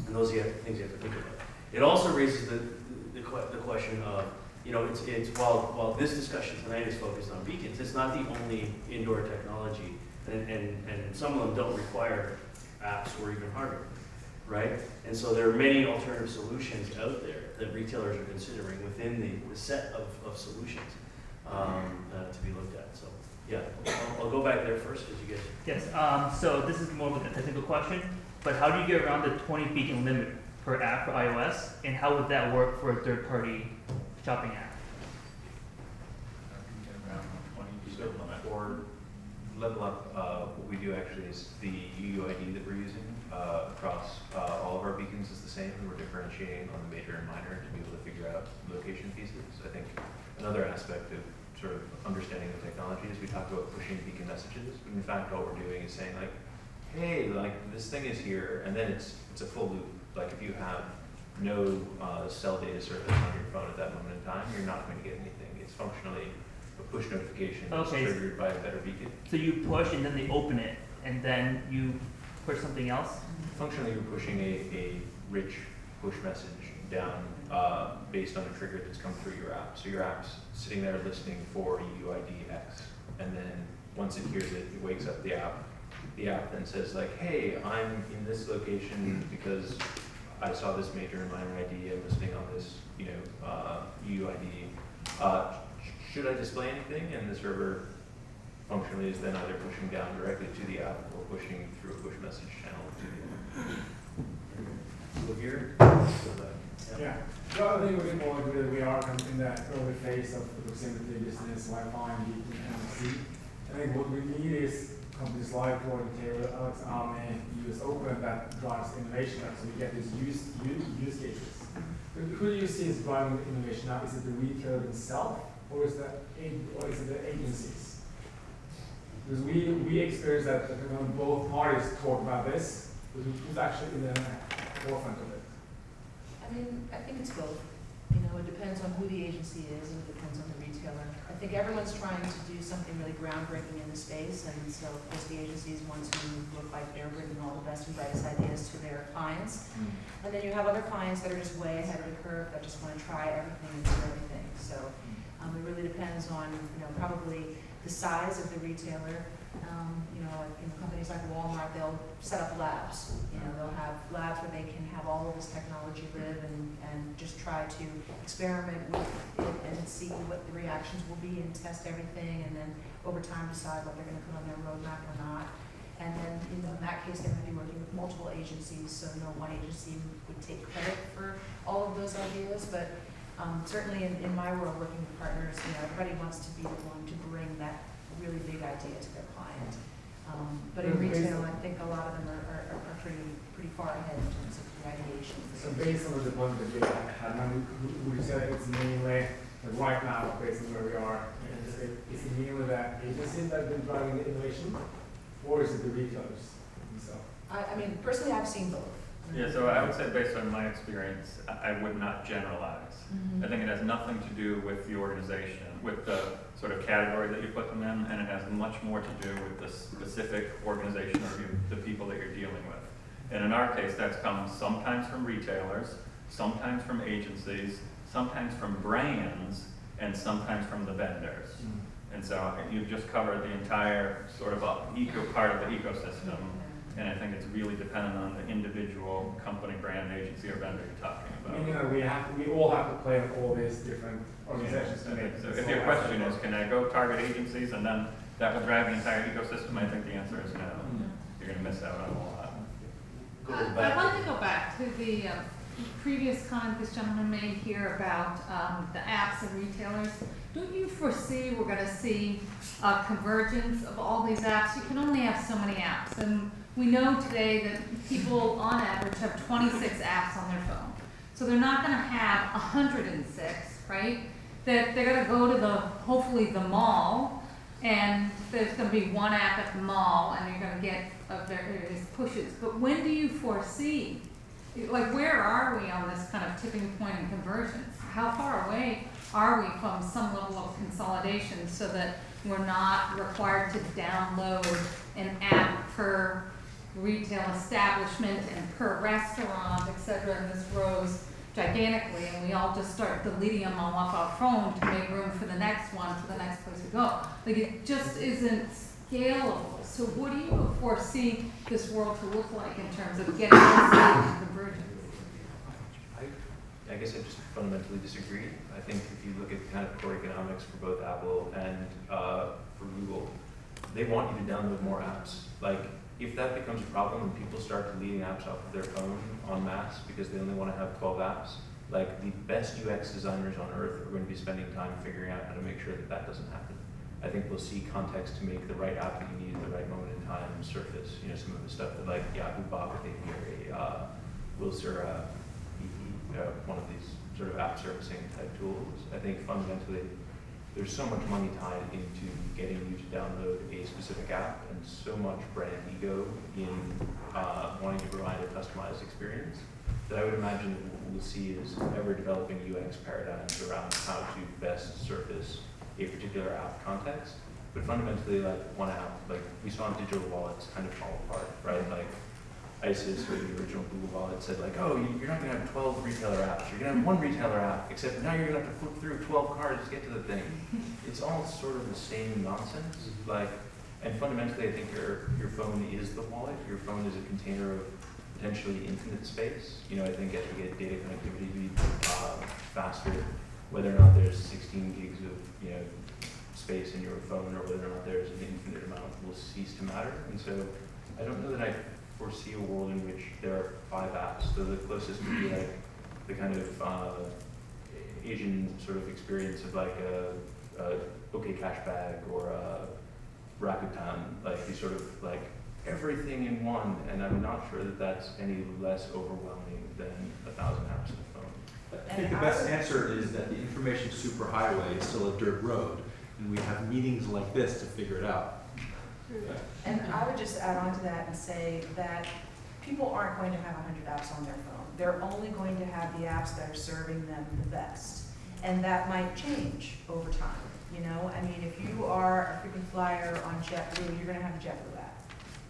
And those are the things you have to think about. It also raises the question of, you know, it's while this discussion tonight is focused on beacons, it's not the only indoor technology, and some of them don't require apps or even hardware, right? And so there are many alternative solutions out there that retailers are considering within the set of solutions to be looked at. So yeah, I'll go back there first because you guys. Yes. So this is more of a technical question, but how do you get around the 20 beacon limit per app for iOS, and how would that work for a third-party shopping app? Or Level Up, what we do actually is the UUID that we're using across all of our beacons is the same, and we're differentiating on the major and minor to be able to figure out location pieces. I think another aspect of sort of understanding the technology is we talk about pushing beacon messages, but in fact all we're doing is saying like, hey, like this thing is here, and then it's a full loop. Like if you have no cell data service on your phone at that moment in time, you're not going to get anything. It's functionally a push notification that's triggered by a better beacon. So you push and then they open it, and then you push something else? Functionally, you're pushing a rich push message down based on a trigger that's come through your app. So your app's sitting there listening for UUID X, and then once it hears it, it wakes up the app. The app then says like, hey, I'm in this location because I saw this major in minor ID, I'm listening on this, UUID. Should I display anything? And the server functionally is then either pushing down directly to the app or pushing through a push message channel to the app. So here, Yeah. Well, I think we can all agree that we are kind of in the early phase of the proximity business, Wi-Fi, and NFC. I think what we need is companies like Roy Taylor, Alex Army, US Open that drives innovation, so we get these use cases. But who do you see is driving the innovation now? Is it the retailer itself, or is it the agencies? Because we experience that when both parties talk about this, but who's actually in the forefront of it? I mean, I think it's both. You know, it depends on who the agency is and it depends on the retailer. I think everyone's trying to do something really groundbreaking in the space, and so of course the agencies want to look like they're bringing all the best and brightest ideas to their clients. And then you have other clients that are just way ahead of the curve that just want to try everything and do everything. So it really depends on, probably the size of the retailer. Companies like Walmart, they'll set up labs. They'll have labs where they can have all of this technology live and just try to experiment with it and see what the reactions will be and test everything, and then over time decide what they're going to put on their roadmap or not. And then in that case, they might be working with multiple agencies, so no one agency would take credit for all of those ideas. But certainly in my world, working with partners, everybody wants to be the one to bring that really big idea to their client. But in retail, I think a lot of them are pretty far ahead in terms of the ideation. So based on the deployment that you had, would you say that it's mainly, right now, based on where we are, is it mainly the agencies that have been driving the innovation, or is it the retailers themselves? I mean, personally, I've seen both. Yeah, so I would say based on my experience, I would not generalize. I think it has nothing to do with the organization, with the sort of category that you put them in, and it has much more to do with the specific organization or the people that you're dealing with. And in our case, that's come sometimes from retailers, sometimes from agencies, sometimes from brands, and sometimes from the vendors. And so you've just covered the entire sort of part of the ecosystem. And I think it's really dependent on the individual company, brand, agency, or vendor you're talking about. We all have to play with all these different organizations. So if your question is, can I go target agencies and then that will drive the entire ecosystem, I think the answer is no. You're going to miss out on a lot. I want to go back to the previous comment this gentleman made here about the apps and retailers. Don't you foresee we're going to see a convergence of all these apps? You can only have so many apps, and we know today that people on average have 26 apps on their phone. So they're not going to have 106, right? That they're going to go to hopefully the mall, and there's going to be one app at the mall, and you're going to get various pushes. But when do you foresee, like, where are we on this kind of tipping point in convergence? How far away are we from some level of consolidation so that we're not required to download an app per retail establishment and per restaurant, et cetera, and this grows gigantically, and we all just start deleting them all off our phone to make room for the next one, for the next place to go. Like, it just isn't scalable. So what do you foresee this world to look like in terms of getting this convergence? I guess I just fundamentally disagree. I think if you look at kind of core economics for both Apple and for Google, they want you to download more apps. Like, if that becomes a problem and people start deleting apps off of their phone en masse because they only want to have 12 apps, like, the best UX designers on earth are going to be spending time figuring out how to make sure that that doesn't happen. I think we'll see context to make the right app that you need at the right moment in time surface. Some of the stuff that like Yahoo Bot with API, Wilsura, one of these sort of app surfacing type tools. I think fundamentally there's so much money tied into getting you to download a specific app and so much brand ego in wanting to provide a customized experience that I would imagine what we'll see is ever developing UX paradigms around how to best surface a particular app context. But fundamentally, like, one app, like we saw in digital wallets kind of fall apart, right? Like, ISIS or the original Google Wallet said like, oh, you're not gonna have 12 retailer apps, you're gonna have one retailer app, except now you're gonna have to flip through 12 cards to get to the thing. It's all sort of the same nonsense, like, and fundamentally I think your phone is the wallet, your phone is a container of potentially infinite space. You know, I think as we get data connectivity be faster, whether or not there's 16 gigs of, you know, space in your phone or whether or not there's an infinite amount will cease to matter. And so I don't know that I foresee a world in which there are 5 apps. So the closest would be like the kind of Asian sort of experience of like a OK Cashback or a Rakuten, like these sort of like everything in one, and I'm not sure that that's any less overwhelming than 1,000 apps in a phone. I think the best answer is that the information superhighway is still a dirt road, and we have meetings like this to figure it out. And I would just add on to that and say that people aren't going to have 100 apps on their phone. They're only going to have the apps that are serving them the best. And that might change over time, you know? I mean, if you are a frequent flyer on JetBlue, you're gonna have a JetBlue app.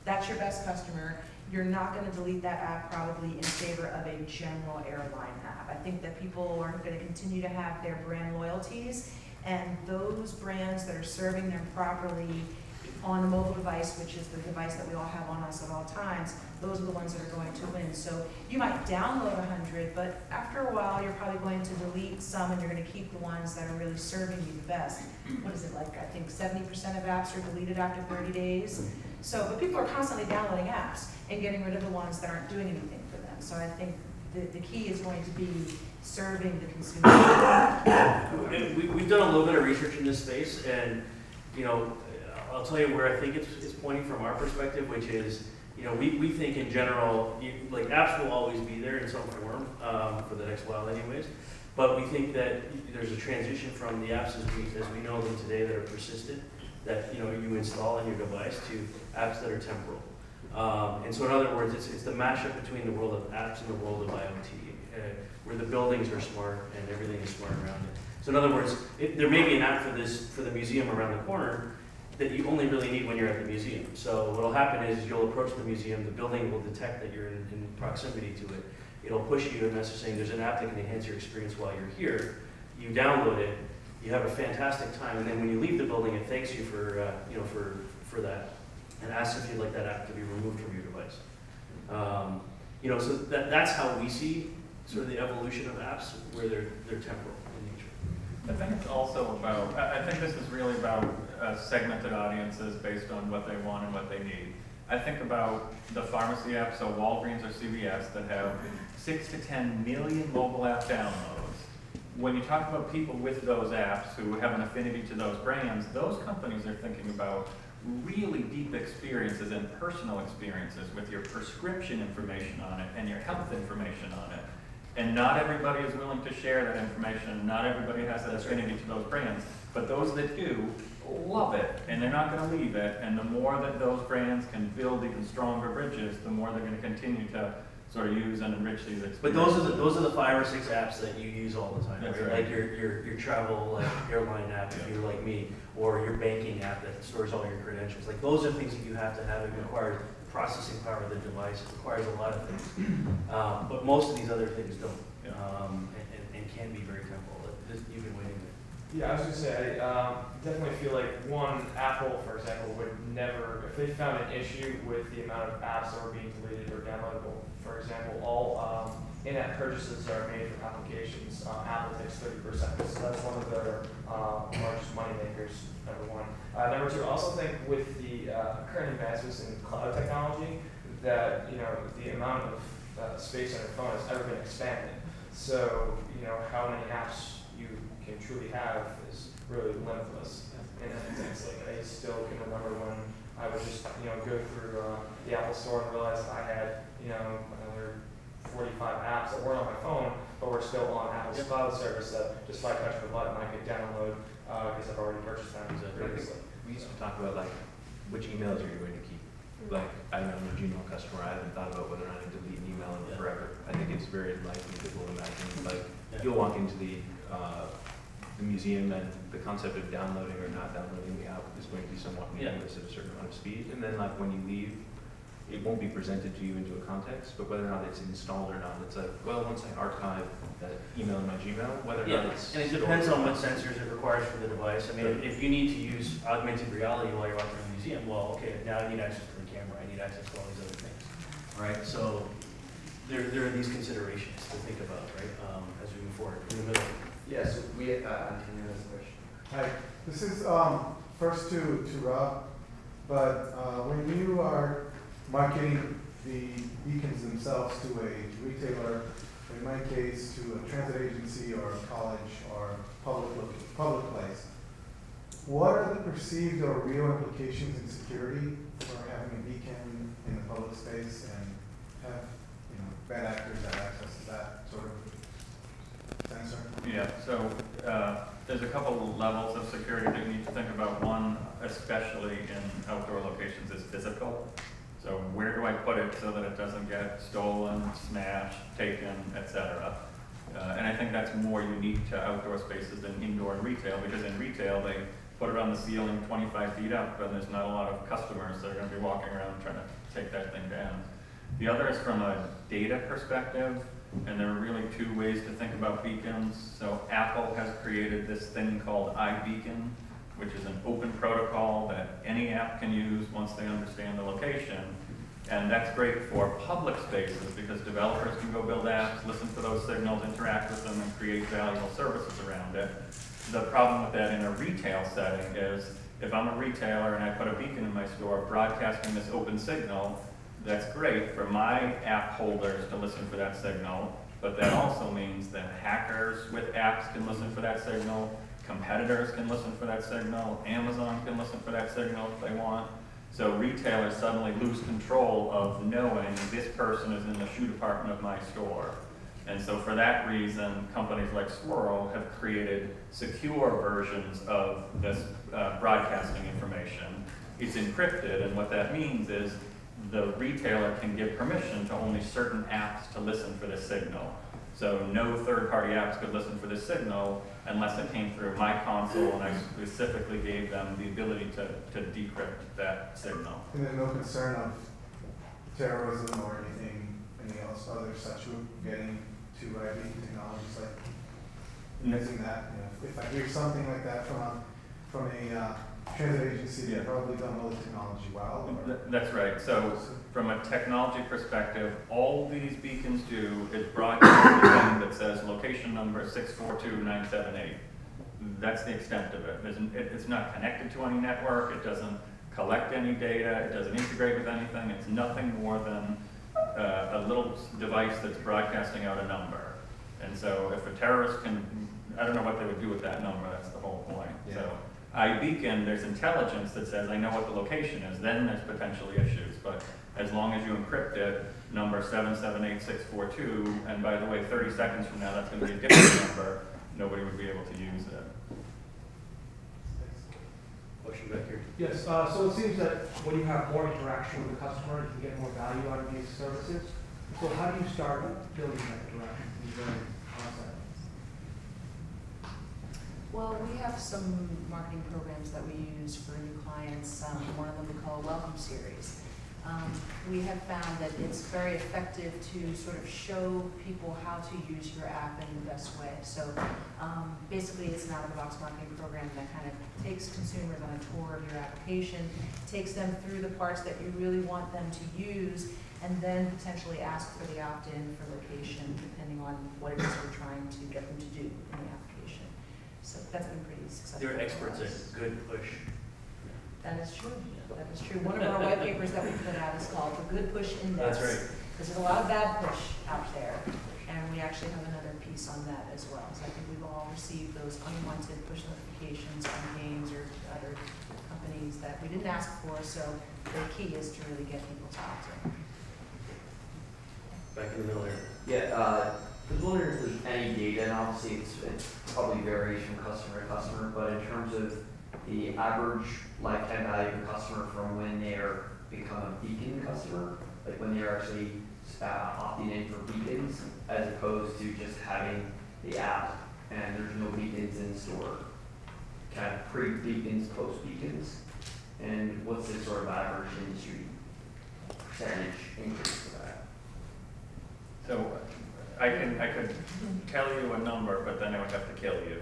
That's your best customer. You're not gonna delete that app probably in favor of a general airline app. I think that people are gonna continue to have their brand loyalties, and those brands that are serving them properly on the mobile device, which is the device that we all have on us at all times, those are the ones that are going to win. So you might download 100, but after a while, you're probably going to delete some and you're gonna keep the ones that are really serving you the best. What is it, like, I think 70% of apps are deleted after 30 days. So, but people are constantly downloading apps and getting rid of the ones that aren't doing anything for them. So I think the key is going to be serving the consumer. We've done a little bit of research in this space, and, you know, I'll tell you where I think it's pointing from our perspective, which is, you know, we think in general, like apps will always be there in some form for the next while anyways, but we think that there's a transition from the apps as we know them today that are persistent, that, you know, you install on your device, to apps that are temporal. And so in other words, it's the mashup between the world of apps and the world of IoT, where the buildings are smart and everything is smart around it. So in other words, there may be an app for the museum around the corner that you only really need when you're at the museum. So what'll happen is you'll approach the museum, the building will detect that you're in proximity to it. It'll push you a message saying there's an app that can enhance your experience while you're here. You download it, you have a fantastic time, and then when you leave the building, it thanks you for for that, and asks if you'd like that app to be removed from your device. You know, so that's how we see sort of the evolution of apps, where they're temporal in nature. I think it's also about, I think this is really about segmented audiences based on what they want and what they need. I think about the pharmacy apps, so Walgreens or CVS, that have 6 to 10 million mobile app downloads. When you talk about people with those apps who have an affinity to those brands, those companies are thinking about really deep experiences and personal experiences with your prescription information on it and your health information on it. And not everybody is willing to share that information. Not everybody has that affinity to those brands. But those that do love it, and they're not going to leave it. And the more that those brands can build even stronger bridges, the more they're going to continue to sort of use and enrich these experiences. But those are the 5 or 6 apps that you use all the time, right? Like your travel, like airline app, if you're like me, or your banking app that stores all your credentials. Like those are things that you have to have. It requires processing power of the device. It requires a lot of things. But most of these other things don't, and can be very temporal. You've been waiting. Yeah, I was gonna say, I definitely feel like Apple, for example, would never, if they found an issue with the amount of apps that were being deleted or downloadable, for example, all in-app purchases that are made from applications, Apple takes 30%. So that's one of their largest money makers, number one. Number two, I also think with the current advancements in cloud technology, that, you know, the amount of space on your phone has ever been expanded. So, you know, how many apps you can truly have is really limitless in that sense. Like, I still can remember when I would just, you know, go through the Apple Store and realize I had, you know, another 45 apps that weren't on my phone, but were still on Apple's cloud service that just by touching the button I could download because I've already purchased them previously. We used to talk about like which emails are you going to keep. Like, I don't know, I'm a Gmail customer. I haven't thought about whether or not I delete an email forever. I think it's very likely that we'll imagine, like, you'll walk into the museum and the concept of downloading or not downloading the app is going to be somewhat meaningless at a certain amount of speed. And then, like, when you leave, it won't be presented to you into a context, but whether or not it's installed or not, it's like, well, once I archive that email in my Gmail, whether or Yeah, not it's and it stored depends or on what not. sensors it requires for the device. I mean, if you need to use augmented reality while you're walking around the museum, well, okay, now I need access to the camera, I need access to all these other things, right? So there are these considerations to think about, right, as we move forward. In the middle. Yes, we, Antonio has a question. Hi, this is first to Rob, but when you are marketing the beacons themselves to a retailer, in my case to a transit agency or a college or public place, what are the perceived or real implications in security for having a beacon in the public space and have bad actors have access to that sort of sensor? Yeah, so there's a couple of levels of security that you need to think about. One, especially in outdoor locations, is physical. So where do I put it so that it doesn't get stolen, smashed, taken, etc. And I think that's more unique to outdoor spaces than indoor and retail, because in retail they put it on the ceiling 25 feet up and there's not a lot of customers that are going to be walking around trying to take that thing down. The other is from a data perspective, and there are really two ways to think about beacons. So Apple has created this thing called iBeacon, which is an open protocol that any app can use once they understand the location. And that's great for public spaces because developers can go build apps, listen for those signals, interact with them, and create valuable services around it. The problem with that in a retail setting is if I'm a retailer and I put a beacon in my store broadcasting this open signal, that's great for my app holders to listen for that signal, but that also means that hackers with apps can listen for that signal, competitors can listen for that signal, Amazon can listen for that signal if they want. So retailers suddenly lose control of knowing this person is in the shoe department of my store. And so for that reason, companies like Swirl have created secure versions of this broadcasting information. It's encrypted, and what that means is the retailer can give permission to only certain apps to listen for this signal. So no third-party apps could listen for this signal unless it came through my console and I specifically gave them the ability to decrypt that signal. And then no concern of terrorism or any else other such getting to IB technologies like using that. If I hear something like that from a transit agency, they probably don't know the technology well. That's right. So from a technology perspective, all these beacons do is broadcast a thing that says location number 642978. That's the extent of it. It's not connected to any network. It doesn't collect any data. It doesn't integrate with anything. It's nothing more than a little device that's broadcasting out a number. And so if a terrorist can, I don't know what they would do with that number. That's the whole point. Yeah. So iBeacon, there's intelligence that says I know what the location is. Then there's potentially issues. But as long as you encrypt it, number 778642, and by the way, 30 seconds from now, that's going to be a different number. Nobody would be able to use it. Motion back here. Yes, so it seems that when you have more interaction with the customer, you can get more value out of these services. So how do you start building that interaction from the very onset? Well, we have some marketing programs that we use for new clients. One of them we call a Welcome Series. We have found that it's very effective to sort of show people how to use your app in the best way. So basically it's an out-of-the-box marketing program that kind of takes consumers on a tour of your application, takes them through the parts that you really want them to use, and then potentially ask for the opt-in for location, depending on what it is we're trying to get them to do in the application. So that's been pretty successful. They're experts for at us. good push. That is true. That is true. One of our white papers that we put out is called the Good Push Index. That's right. Because there's a lot of bad push out there, and we actually have another piece on that as well. So I think we've all received those unwanted push notifications from games or other companies that we didn't ask for. So the key is to really get people to opt in. Back in the middle here. Yeah, I was wondering if there's any data, and obviously it's probably varies from customer to customer, but in terms of the average lifetime value of a customer from when they are become a beacon customer, like when they're actually opting in for beacons, as opposed to just having the app and there's no beacons in store, kind of pre-beacons, post-beacons, and what's the sort of average industry percentage tell you a number, but then I would have to kill you.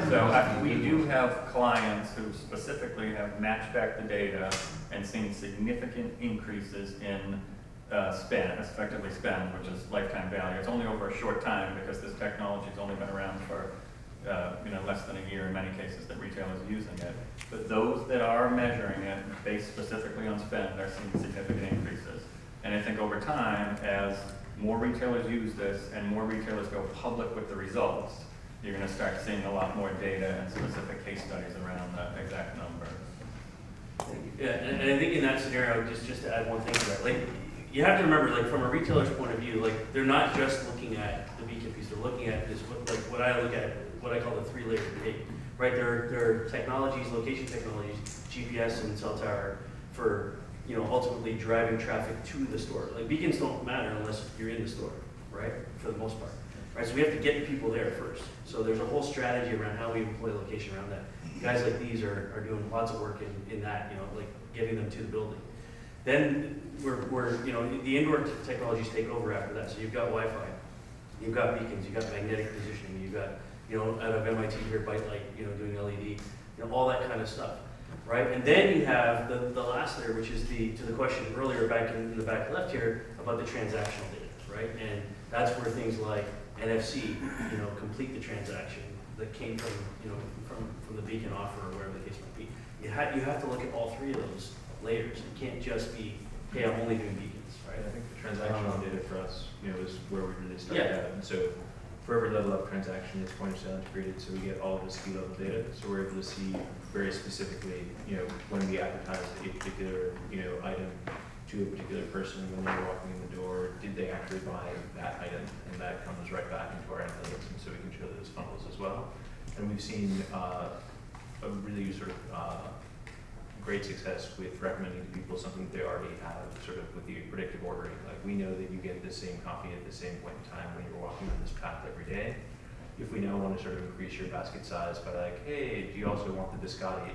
So we do have clients who specifically have matched back the data and seen significant increases in spend, effectively spend, which is lifetime value. It's only over a short time because this technology's only been around for less than a year in many cases that retailers are using it. But those that are measuring it based specifically on spend are seeing significant increases. And I think over time, as more retailers use this and more retailers go public with the results, you're going to start seeing a lot more data and specific case studies around that exact number. Yeah, and I think in that scenario, just to add one thing to that, like, you have to remember, like, from a retailer's point of view, like, they're not just looking at the beacon piece, they're looking at this, what I look at, what I call the three-layer cake, right? There are technologies, location technologies, GPS and cell tower for, ultimately driving traffic to the store. Like, beacons don't matter unless you're in the store, right? For the most part, right? So we have to get people there first. So there's a whole strategy around how we employ location around that. Guys like these are doing lots of work in that, like getting them to the building. Then we're the indoor technologies take over after that. So you've got Wi-Fi, you've got beacons, you've got magnetic positioning, you've got, out of MIT here, Byte Light, doing LED, all that kind of stuff, right? And then you have the last layer, which is to the question earlier back in the back left here about the transactional data, right? And that's where things like NFC, complete the transaction that came from the beacon offer or wherever the case might be. You have to look at all three of those layers. It can't just be, hey, I'm only doing beacons, right? I think the transactional data for us, is where we really started Yeah. out. And so for every level up transaction, it's point of sale integrated, so we get all of the SKU level data. So we're able to see very specifically, when we advertise a particular, item to a particular person when they're walking in the door, did they actually buy that item? And that comes right back into our analytics, and so we can show those funnels as well. And we've seen a really sort of great success with recommending to people something that they already have, sort of with the predictive ordering. Like, we know that you get the same coffee at the same point in time when you're walking on this path every day. If we now want to sort of increase your basket size by like, hey, do you also want the biscotti?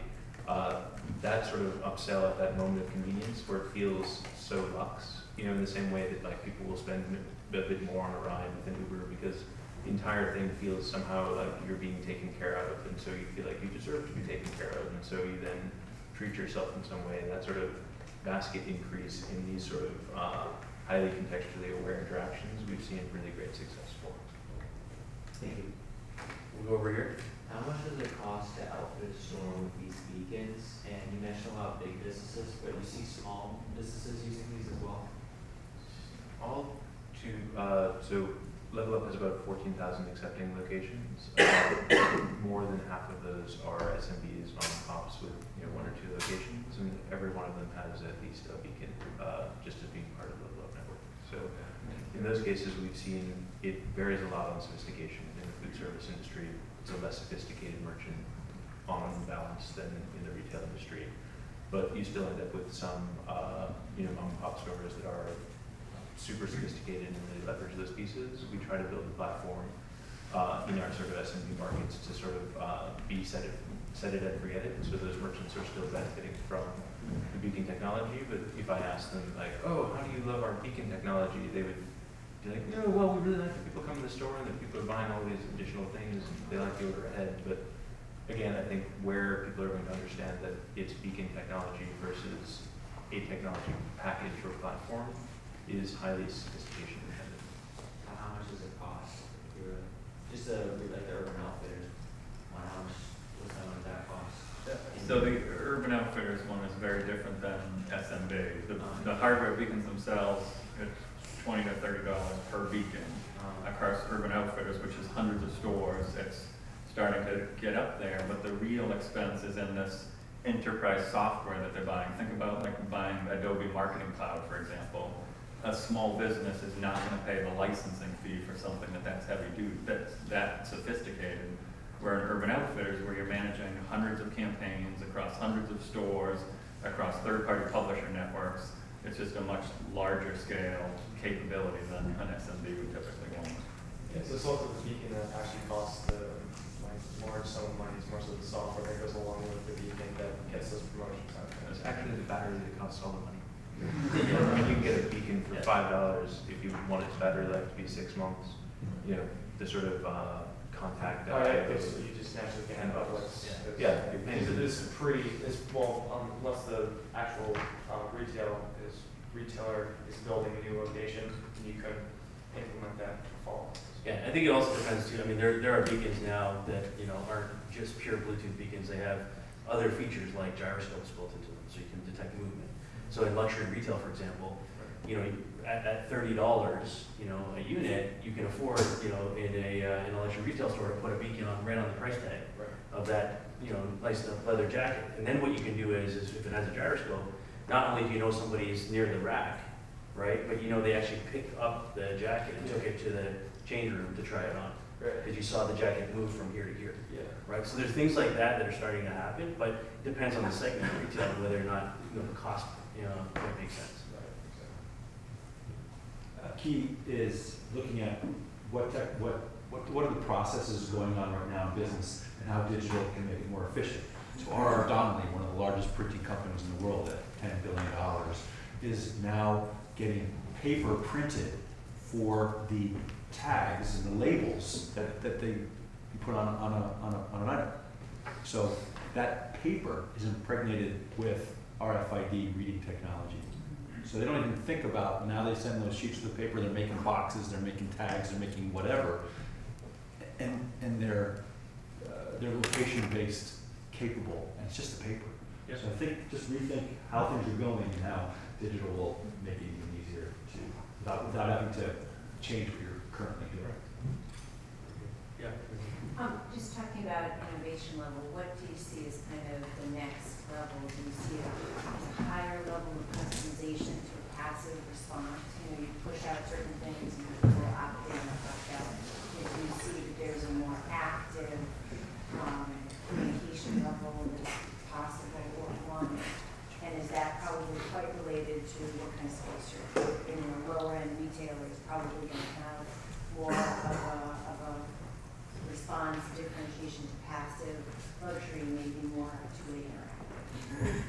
That sort of upsell at that moment of convenience where it feels so luxe, in the same way that like people will spend a bit more on a ride with an Uber because the entire thing feels somehow like you're being taken care of, and so you feel like you deserve to be taken care of, and so you then treat yourself in some way. And that sort of basket increase in these sort of highly contextually aware interactions, we've seen really great success for. Thank you. We'll go over here. How much does it cost to outfit a store with these beacons? And you mentioned a lot of big businesses, but you see small businesses using these as well? So Level Up has about 14,000 accepting locations. More than half of those are SMBs, mom and pops with one or two locations, and every one of them has at least a beacon, just as being part of the Level Up network. So in those cases, we've seen it varies a lot on sophistication. In the food service industry, it's a less sophisticated merchant on balance than in the retail industry, but you still end up with some mom and pop stores that are super sophisticated and really leverage those pieces. We try to build a platform in our sort of SMB markets to sort of be set it and forget it. So those merchants are still benefiting from the beacon technology. But if I ask them like, oh, how do you love our beacon technology? They would be like, no, well, we really like that people come to the store and that people are buying all these additional things and they like the order ahead. But again, I think where people are going to understand that it's beacon technology versus a technology package or platform is highly sophistication dependent. How much does it cost? If you're just like the Urban Outfitters, how much would that cost? So the Urban Outfitters one is very different than SMB. The hardware beacons themselves, it's $20 to $30 per beacon. Across Urban Outfitters, which is hundreds of stores, it's starting to get up there, but the real expense is in this enterprise software that they're buying. Think about like buying Adobe Marketing Cloud, for example. A small business is not going to pay the licensing fee for something that's heavy duty, that's that sophisticated. Where in Urban Outfitters, where you're managing hundreds of campaigns across hundreds of stores, across third-party publisher networks, it's just a much larger scale capability than an SMB would typically want. Yeah, so it's also the beacon that actually costs the large sum of money. It's more so the software that goes along with the beacon that gets those promotions out there. It's actually the battery that costs all the money. I mean, you can get a beacon for $5 if you want its battery life to be 6 months. you know, the sort of contact. Oh, yeah, so you just naturally can have outlets. Yeah. This is well, unless the actual retailer is building a new location, you could implement that fall. Yeah, I think it also depends too. I mean, there are beacons now that, you know, aren't just pure Bluetooth beacons. They have other features like gyroscopes built into them, so you can detect movement. So in luxury retail, for example, you know, at $30, you know, a unit, you can afford, you know, in a luxury retail store to put a beacon on right on the price tag of that, you know, nice leather jacket. And then what you can do is if it has a gyroscope, not only do you know somebody's near the rack, right, but you know they actually picked up the jacket and took it to the change room to try it on. Because you saw the jacket move from here to here. Right? So there's things like that that are starting to happen, but it depends on the segment of retail whether or not, you know, the cost, you know, might make sense. Key is looking at what are the processes going on right now in business and how digital can make it more efficient. So R.R. Donnelley, one of the largest printing companies in the world at $10 billion, is now getting paper printed for the tags and the labels that they put on an item. So that paper is impregnated with RFID reading technology. So they don't even think about, now they send those sheets of paper, they're making boxes, they're making tags, they're making whatever, and they're location-based capable, and it's just the paper. Yes. So I think, just rethink how things are going and how digital will make it even easier to, without having to change what you're currently doing. Yeah. Just talking about innovation level, what do you see as kind of the next level? Do you see a higher level of customization to a passive response? You know, you push out certain things and people will opt in or opt out. Do you see that there's a more active communication level that's possible or wanted? And is that probably quite related to what kind of space you're in? Your lower end retailer is probably going to have more of a response differentiation to passive. Luxury may be more two-way interactive.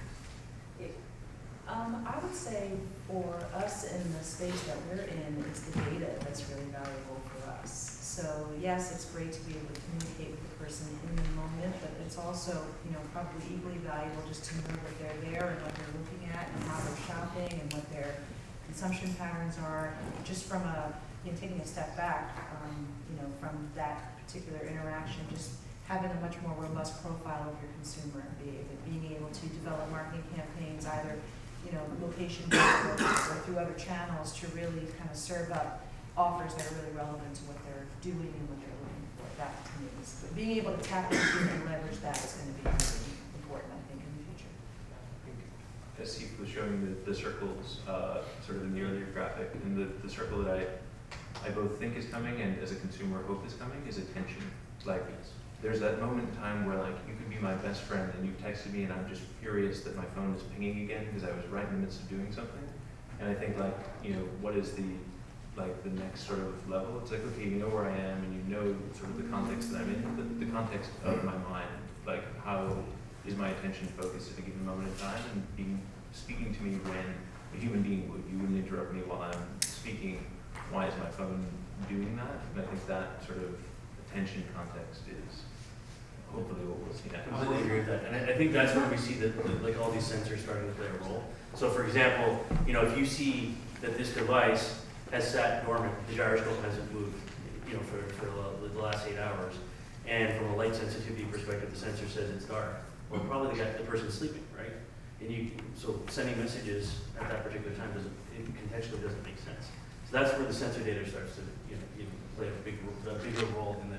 I would say for us in the space that we're in, it's the data that's really valuable for us. So yes, it's great to be able to communicate with the person in the moment, but it's also, you know, probably equally valuable just to know that they're there and what they're looking at and how they're shopping and what their consumption patterns are. Just from taking a step back, you know, from that particular interaction, just having a much more robust profile of your consumer and being able to develop marketing campaigns, either, you know, location-based or through other channels to really kind of serve up offers that are really relevant to what they're doing and what they're looking for. That to me is, but being able to tap into and leverage that is going to be really important, I think, in the future. As Steve was showing the circles, sort of in the earlier graphic, and the circle that I both think is coming and as a consumer hope is coming is attention. Like, there's that moment in time where like you could be my best friend and you texted me and I'm just furious that my phone is pinging again because I was right in the midst of doing something. And I think like, you know, what is the next sort of level? It's like, okay, you know where I am and you know sort of the context that I'm in, but the context of my mind, like how is my attention focused at a given moment in time and speaking to me when a human being would. You wouldn't interrupt me while I'm speaking. Why is my phone doing that? And I think that sort of attention context is hopefully what we'll see next. I completely agree with that. And I think that's where we see that like all these sensors starting to play a role. So for example, you know, if you see that this device has sat dormant, the gyroscope hasn't moved, you know, for the last 8 hours, and from a light sensitivity perspective, the sensor says it's dark, well, probably the person's sleeping, right? And so sending messages at that particular time contextually doesn't make sense. So that's where the sensor data starts to play a bigger role in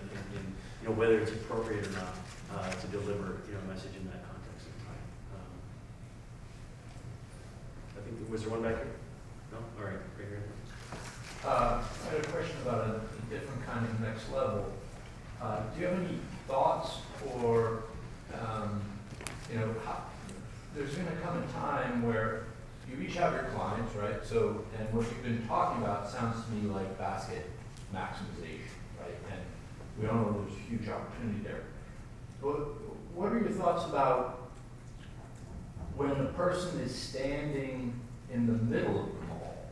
you know, whether it's appropriate or not to deliver, you know, a message in that context of time. I think, was there one back here? No? All right, right here. I had a question about a different kind of next level. Do you have any thoughts or, you know, there's going to come a time where you each have your clients, right? So, and what you've been talking about sounds to me like basket maximization, right? And we all know there's a huge opportunity there. What are your thoughts about when a person is standing in the middle of the mall?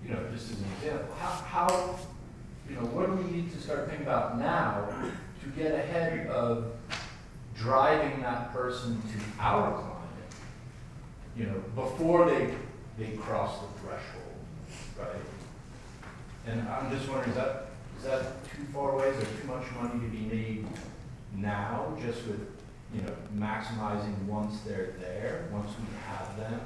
You know, just as an example, how before they cross the threshold, right? And I'm just wondering, is that too far away? Is there too much money to be made now, just with, you know, maximizing once they're there, once we have them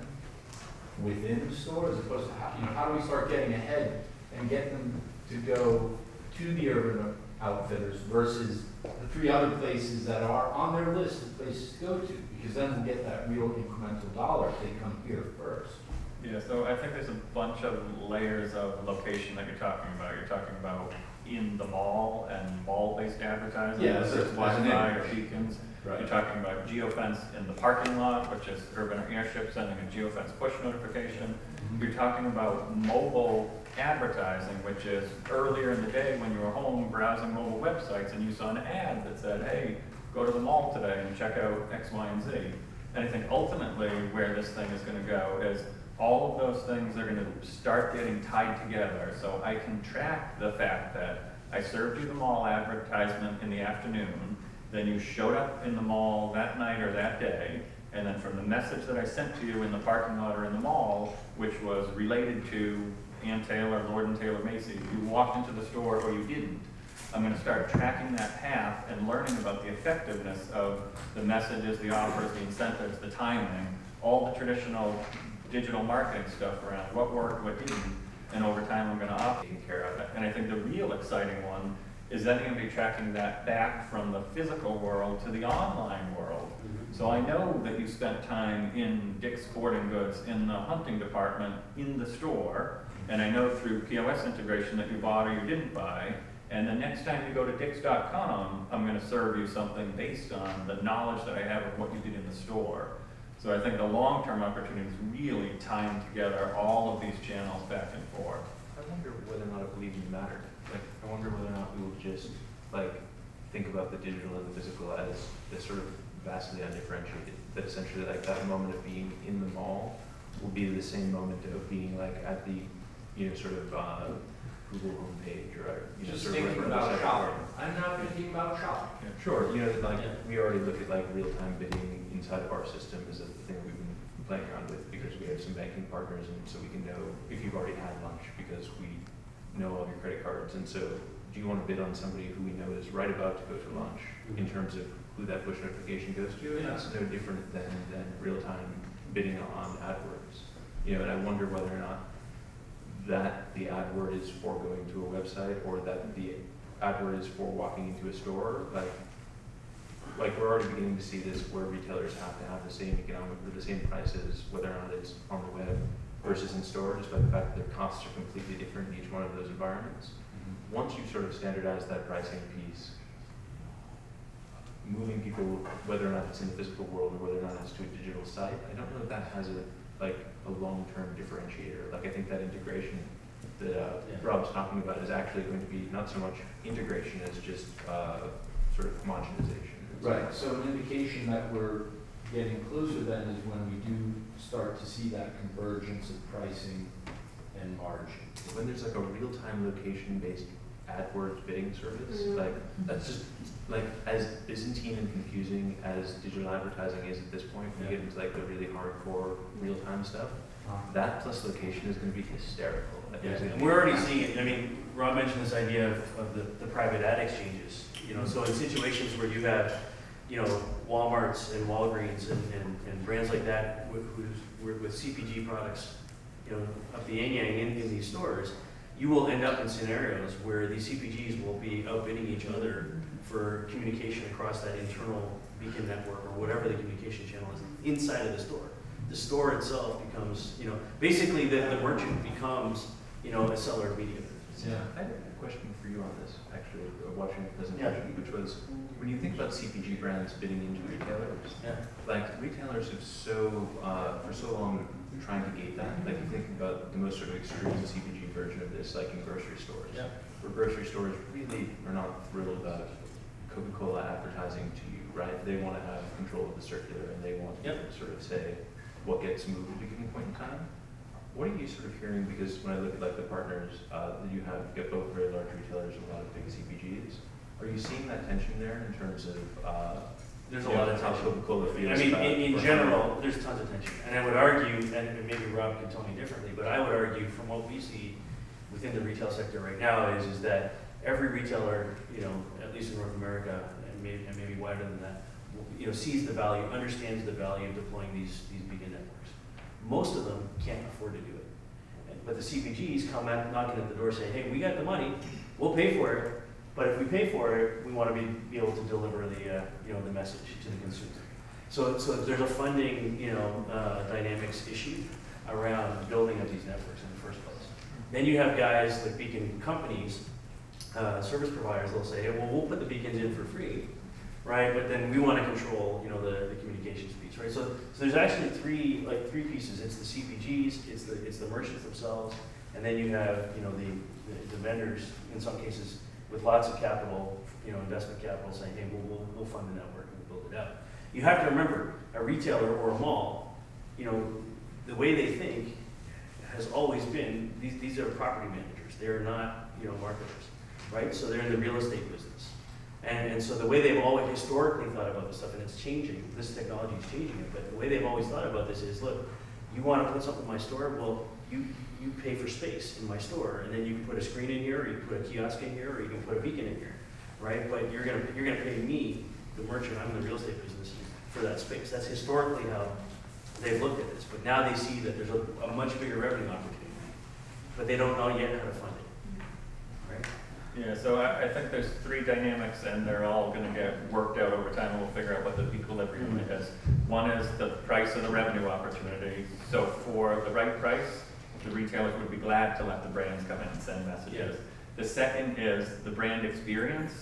within the store, as opposed to how do we start getting ahead and get them to go to the Urban Outfitters versus the 3 other places that are on their list of places to go to? Because then we'll get that real incremental dollar if they come here first. Yeah, so I think there's a bunch of layers of location that you're talking about. You're talking about in the mall and mall-based advertising, Yeah, whether it's that's an Wi-Fi or integration. beacons. Right. You're talking about geofence in the parking lot, which is Urban Airship sending a geofence push notification. You're talking about mobile advertising, which is earlier in the day when you were home browsing mobile websites and you saw an ad that said, hey, go to the mall today and check out X, Y, and Z. And I think ultimately where this thing is going to go is all of those things are going to start getting tied together. So I can track the fact that I served you the mall advertisement in the afternoon, then you showed up in the mall that night or that day, and then from the message that I sent to you in the parking lot or in the mall, which was related to Ann Taylor, Lord & Taylor Macy's, you walked into the store or you didn't. I'm going to start tracking that path and learning about the effectiveness of the messages, the offers, the incentives, the timing, all the traditional digital marketing stuff around what worked, what didn't, and over time I'm going to take care of it. And I think the real exciting one is then going to be tracking that back from the physical world to the online world. So I know that you spent time in Dick's Sporting Goods in the hunting department in the store, and I know through POS integration that you bought or you didn't buy, and the next time you go to Dicks.com, I'm going to serve you something based on the knowledge that I have of what you did in the store. So I think the long-term opportunity is really tying together all of these channels back and forth. I wonder whether or not it will even matter. Like, I wonder whether or not we will just, like, think about the digital and the physical as sort of vastly undifferentiated. That essentially, like, that moment of being in the mall will be the same moment of being, like, at the, you know, sort of Google homepage or, you know, Just sort of thinking like about website shopping. where- I'm not thinking about shopping. Yeah, sure, you know, like, we already look at, like, real-time bidding inside of our system as a thing we've been playing around with because we have some banking partners, and so we can know if you've already had lunch because we know all your credit cards. And so do you want to bid on somebody who we know is right about to go to lunch in terms of who that push notification goes to? And it's no different than real-time bidding on AdWords. You know, and I wonder whether or not that the AdWord is for going to a website or that the AdWord is for walking into a store. Like we're already beginning to see this where retailers have to have the same economic, the same prices, whether or not it's on the web versus in store, just by the fact that their costs are completely different in each one of those environments. Once you sort of standardize that pricing piece, moving people, whether or not it's in the physical world or whether or not it's to a digital site, I don't know if that has a long-term differentiator. Like I think that integration that Rob's talking about is actually going to be not so much integration as just sort of homogenization. Right, so an indication that we're getting closer then is when we do start to see that convergence of pricing and margin. When there's like a real-time location-based AdWords bidding service, like that's just like as Byzantine and confusing as digital advertising is at this point, when you get into like the really hardcore real-time stuff, that plus location is going to be hysterical. And we're already seeing it. I mean, Rob mentioned this idea of the private ad exchanges. You know, so in situations where you have, you know, Walmarts and Walgreens and brands like that with CPG products, you know, up the yin-yang in these stores, you will end up in scenarios where these CPGs will be outbidding each other for communication across that internal beacon network or whatever the communication channel is inside of the store. The store itself becomes, you know, basically the merchant becomes, you know, a seller of media. Yeah. I had a question for you on this, actually, watching the presentation, which was, when you think about CPG brands bidding into retailers, like retailers have for so long trying to gate that. Like you think about the most sort of extreme CPG version of this, like in grocery stores. Where grocery stores really are not thrilled about Coca-Cola advertising to you, right? They want to have control of the circular and they want to sort of say what gets moved at a given point in time. What are you sort of hearing? Because when I look at like the partners that you have, you get both very large retailers and a lot of big CPGs. Are you seeing that tension there in terms of there's a Yeah, lot of how tension. Coca-Cola I feels mean, about in for general, there's tons of tension. And I would argue, and maybe Rob can tell me differently, but I would argue from what we see within the retail sector right now is that every retailer, you know, at least in North America, and maybe wider than that, you know, sees the value, understands the value of deploying these beacon networks. Most of them can't afford to do it. But the CPGs come out knocking at the door saying, hey, we got the money, we'll pay for it, but if we pay for it, we want to be able to deliver the, you know, the message to the consumer. So there's a funding, you know, dynamics issue around building of these networks in the first place. Then you have guys like beacon companies, service providers, they'll say, hey, well, we'll put the beacons in for free, right? But then we want to control, you know, the communications piece, right? So there's actually three pieces. It's the CPGs, it's the merchants themselves, and then you have, you know, the vendors, in some cases, with lots of capital, you know, investment capital saying, hey, we'll fund the network and we'll build it out. You have to remember, a retailer or a mall, you know, the way they think has always been, these are property managers. They're not, you know, marketers, right? So they're in the real estate business. And so the way they've always historically thought about this stuff, and it's changing, this technology is changing it, but the way they've always thought about this is, look, you want to put something in my store, well, you pay for space in my store, and then you can put a screen in here, or you can put a kiosk in here, or you can put a beacon in here, right? But you're gonna pay me, the merchant, I'm in the real estate business, for that space. That's historically how they've looked at this, but now they see that there's a much bigger revenue opportunity, but they don't know yet how to fund it, right? Yeah, so I think there's three dynamics, and they're all going to get worked out over time, and we'll figure out what the equilibrium is. One is the price of the revenue opportunity. So for the right price, the retailers would be glad to let the brands come in and send messages. The second is the brand experience.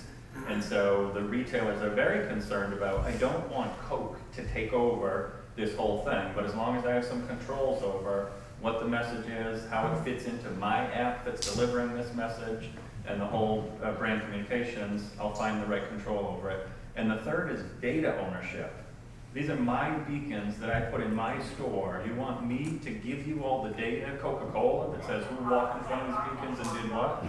And so the retailers are very concerned about, I don't want Coke to take over this whole thing, but as long as I have some controls over what the message is, how it fits into my app that's delivering this message, and the whole brand communications, I'll find the right control over it. And the third is data ownership. These are my beacons that I put in my store. You want me to give you all the data, Coca-Cola, that says who walked in front of these beacons and did what?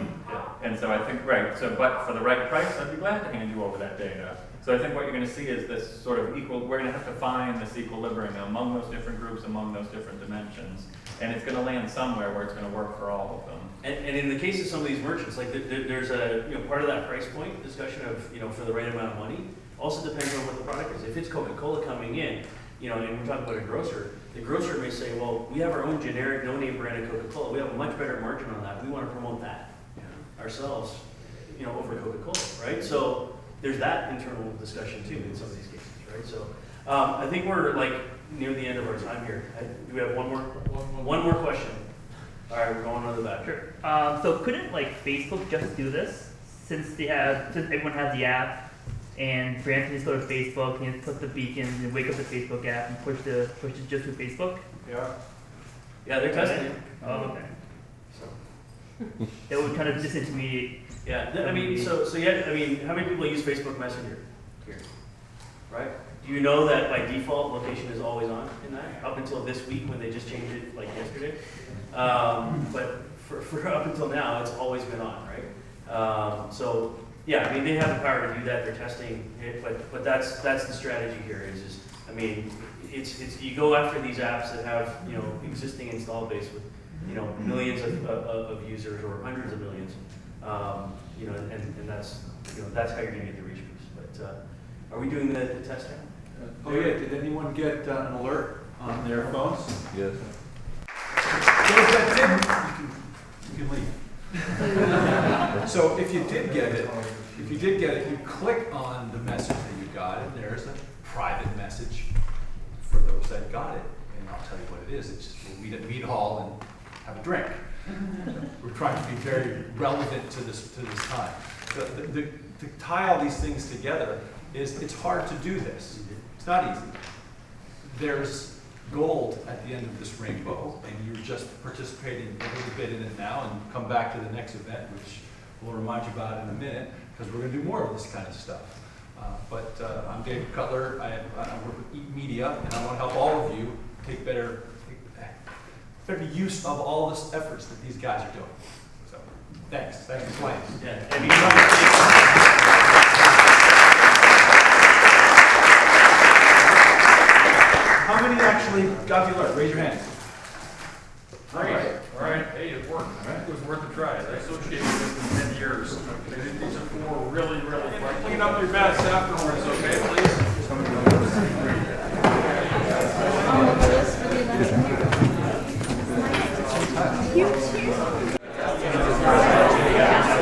And so I think, right, so but for the right price, I'd be glad to hand you over that data. So I think what you're going to see is this sort of we're going to have to find this equilibrium among those different groups, among those different dimensions. And it's going to land somewhere where it's going to work for all of them. And in the case of some of these merchants, like there's a, you know, part of that price point discussion of, you know, for the right amount of money, also depends on what the product is. If it's Coca-Cola coming in, you know, and we're talking about a grocer, the grocer may say, well, we have our own generic, no-name brand of Coca-Cola. We have a much better margin on that. We want to promote that ourselves, you know, over Coca-Cola, right? So there's that internal discussion too in some of these cases, right? So I think we're like near the end of our time here. Do we have one more question? All right, we're going on to the back. Sure. So couldn't like Facebook just do this since everyone has the app? And brands can just go to Facebook and put the beacons and wake up the Facebook app and push it just through Facebook? Yeah. Yeah, they're testing it. Oh, okay. So that would kind of disintermediate. Yeah, I mean, so yeah, I mean, how many people use Facebook Messenger here? Right? Do you know that by default location is always on in that? Up until this week when they just changed it like yesterday. But for up until now, it's always been on, right? So yeah, I mean, they have the power to do that. They're testing it, but that's the strategy here. Is I mean, it's you go after these apps that have, you know, existing install base with, you know, millions of users or hundreds of millions, you know, and that's, you know, that's how you're going to get the reach boost. But are we doing the test now? Oh yeah, did anyone get an alert on their phones? Yes. You can leave. So if you did get it, you click on the message that you got, and there's a private message for those that got it. And I'll tell you what it is. It's just we'll meet at Mead Hall and have a drink. We're trying to be very relevant to this time. To tie all these things together it's hard to do this. It's not easy. There's gold at the end of this rainbow, and you're just participating a little bit in it now, and come back to the next event, which we'll remind you about in a minute, because we're going to do more of this kind of stuff. I'm David Cutler. I work with Eat Media, and I want to help all of you take better use of all this efforts that these guys are doing. So, thanks for playing. Yeah. many actually got the alert? Raise your hands. Great, all right, hey, it worked, it was worth a try. I associated with this in 10 years. These are 4 really, really fun. Clean up your mess afterwards, okay, please?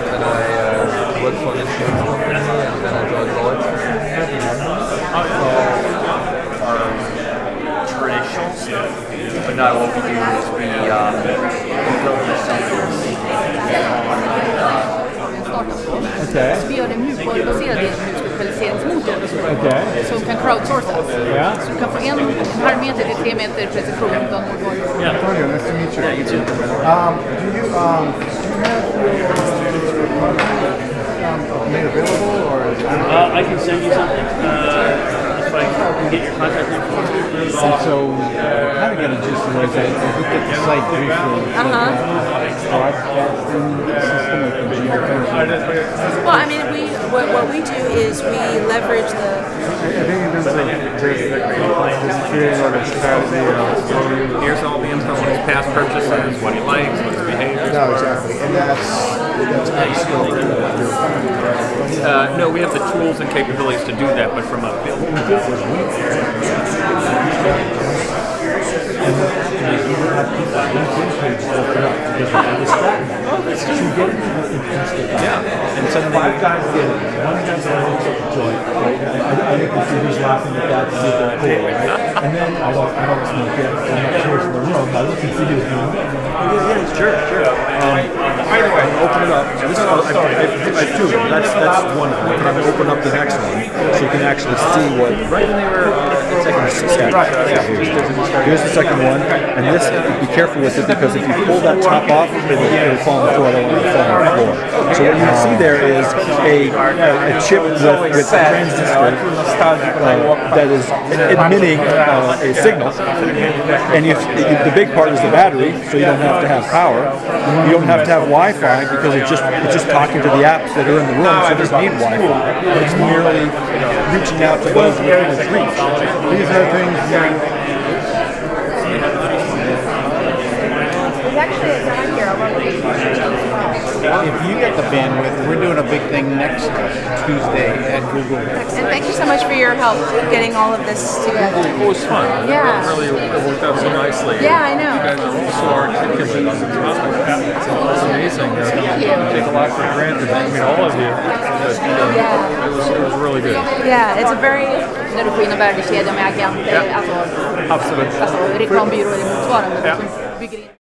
And I look for insurance and then I draw bullets. Traditional stuff, but now what we do is we build these something. Okay. Så vi gör det mjukvarubaserad elhusvisualiseringsmotor som kan crowdsourcas. Yeah. Så du kan få 1,5 meter till 3 meter precision utan hårdvara. Yeah. Antonio, nice to meet you. Yeah, you too. Do you have made available or? I can send you something if I can get your contact information. So, kind of get a gist of what I looked at the site briefly. Broadcasting system with the geofencing. Well, I mean, what we do is we leverage the. I think there's a creating order strategy. Here's all the info on his past purchases, what he likes, what his behavior. No, exactly, and that's kind of still no, we have the tools and capabilities to do that, but from a build. Yeah, and so 5 guys did it. 1 guy looks at the joint, right? I think the CD's laughing at that to see if they're cool, right? And then I don't smoke it. I'm not sure for the room. I look and see who's doing it. Yeah, sure. By the way, open it up. So this is I have 2. That's one. I'm going to open up the next one so you can actually see what. Right when they were Here's the second one, and this. Be careful with it because if you pull that top off, it'll fall on the floor. I don't want it to fall on the floor. So what you see there is a chip with a transistor that is emitting a signal, and the big part is the battery, so you don't have to have power. You don't have to have Wi-Fi because it's just talking to the apps that are in the room, so it doesn't need Wi-Fi. But it's merely reaching out to those within its reach. These are things. Actually, it's on here. If you get the bandwidth, we're doing a big thing next Tuesday at Google. And thank you so much for your help getting all of this together. It was fun. Yeah. It worked out so nicely. Yeah, I know. You guys are also articulate on the topic. It's amazing. Thank you. Take a lot for granted. I mean, all of you. Yeah. It was really good. Yeah, it's a very... När du får in en värdekedja med agenter, alltså Absolut. reklambyrå eller motsvarande. Ja. Som bygger in.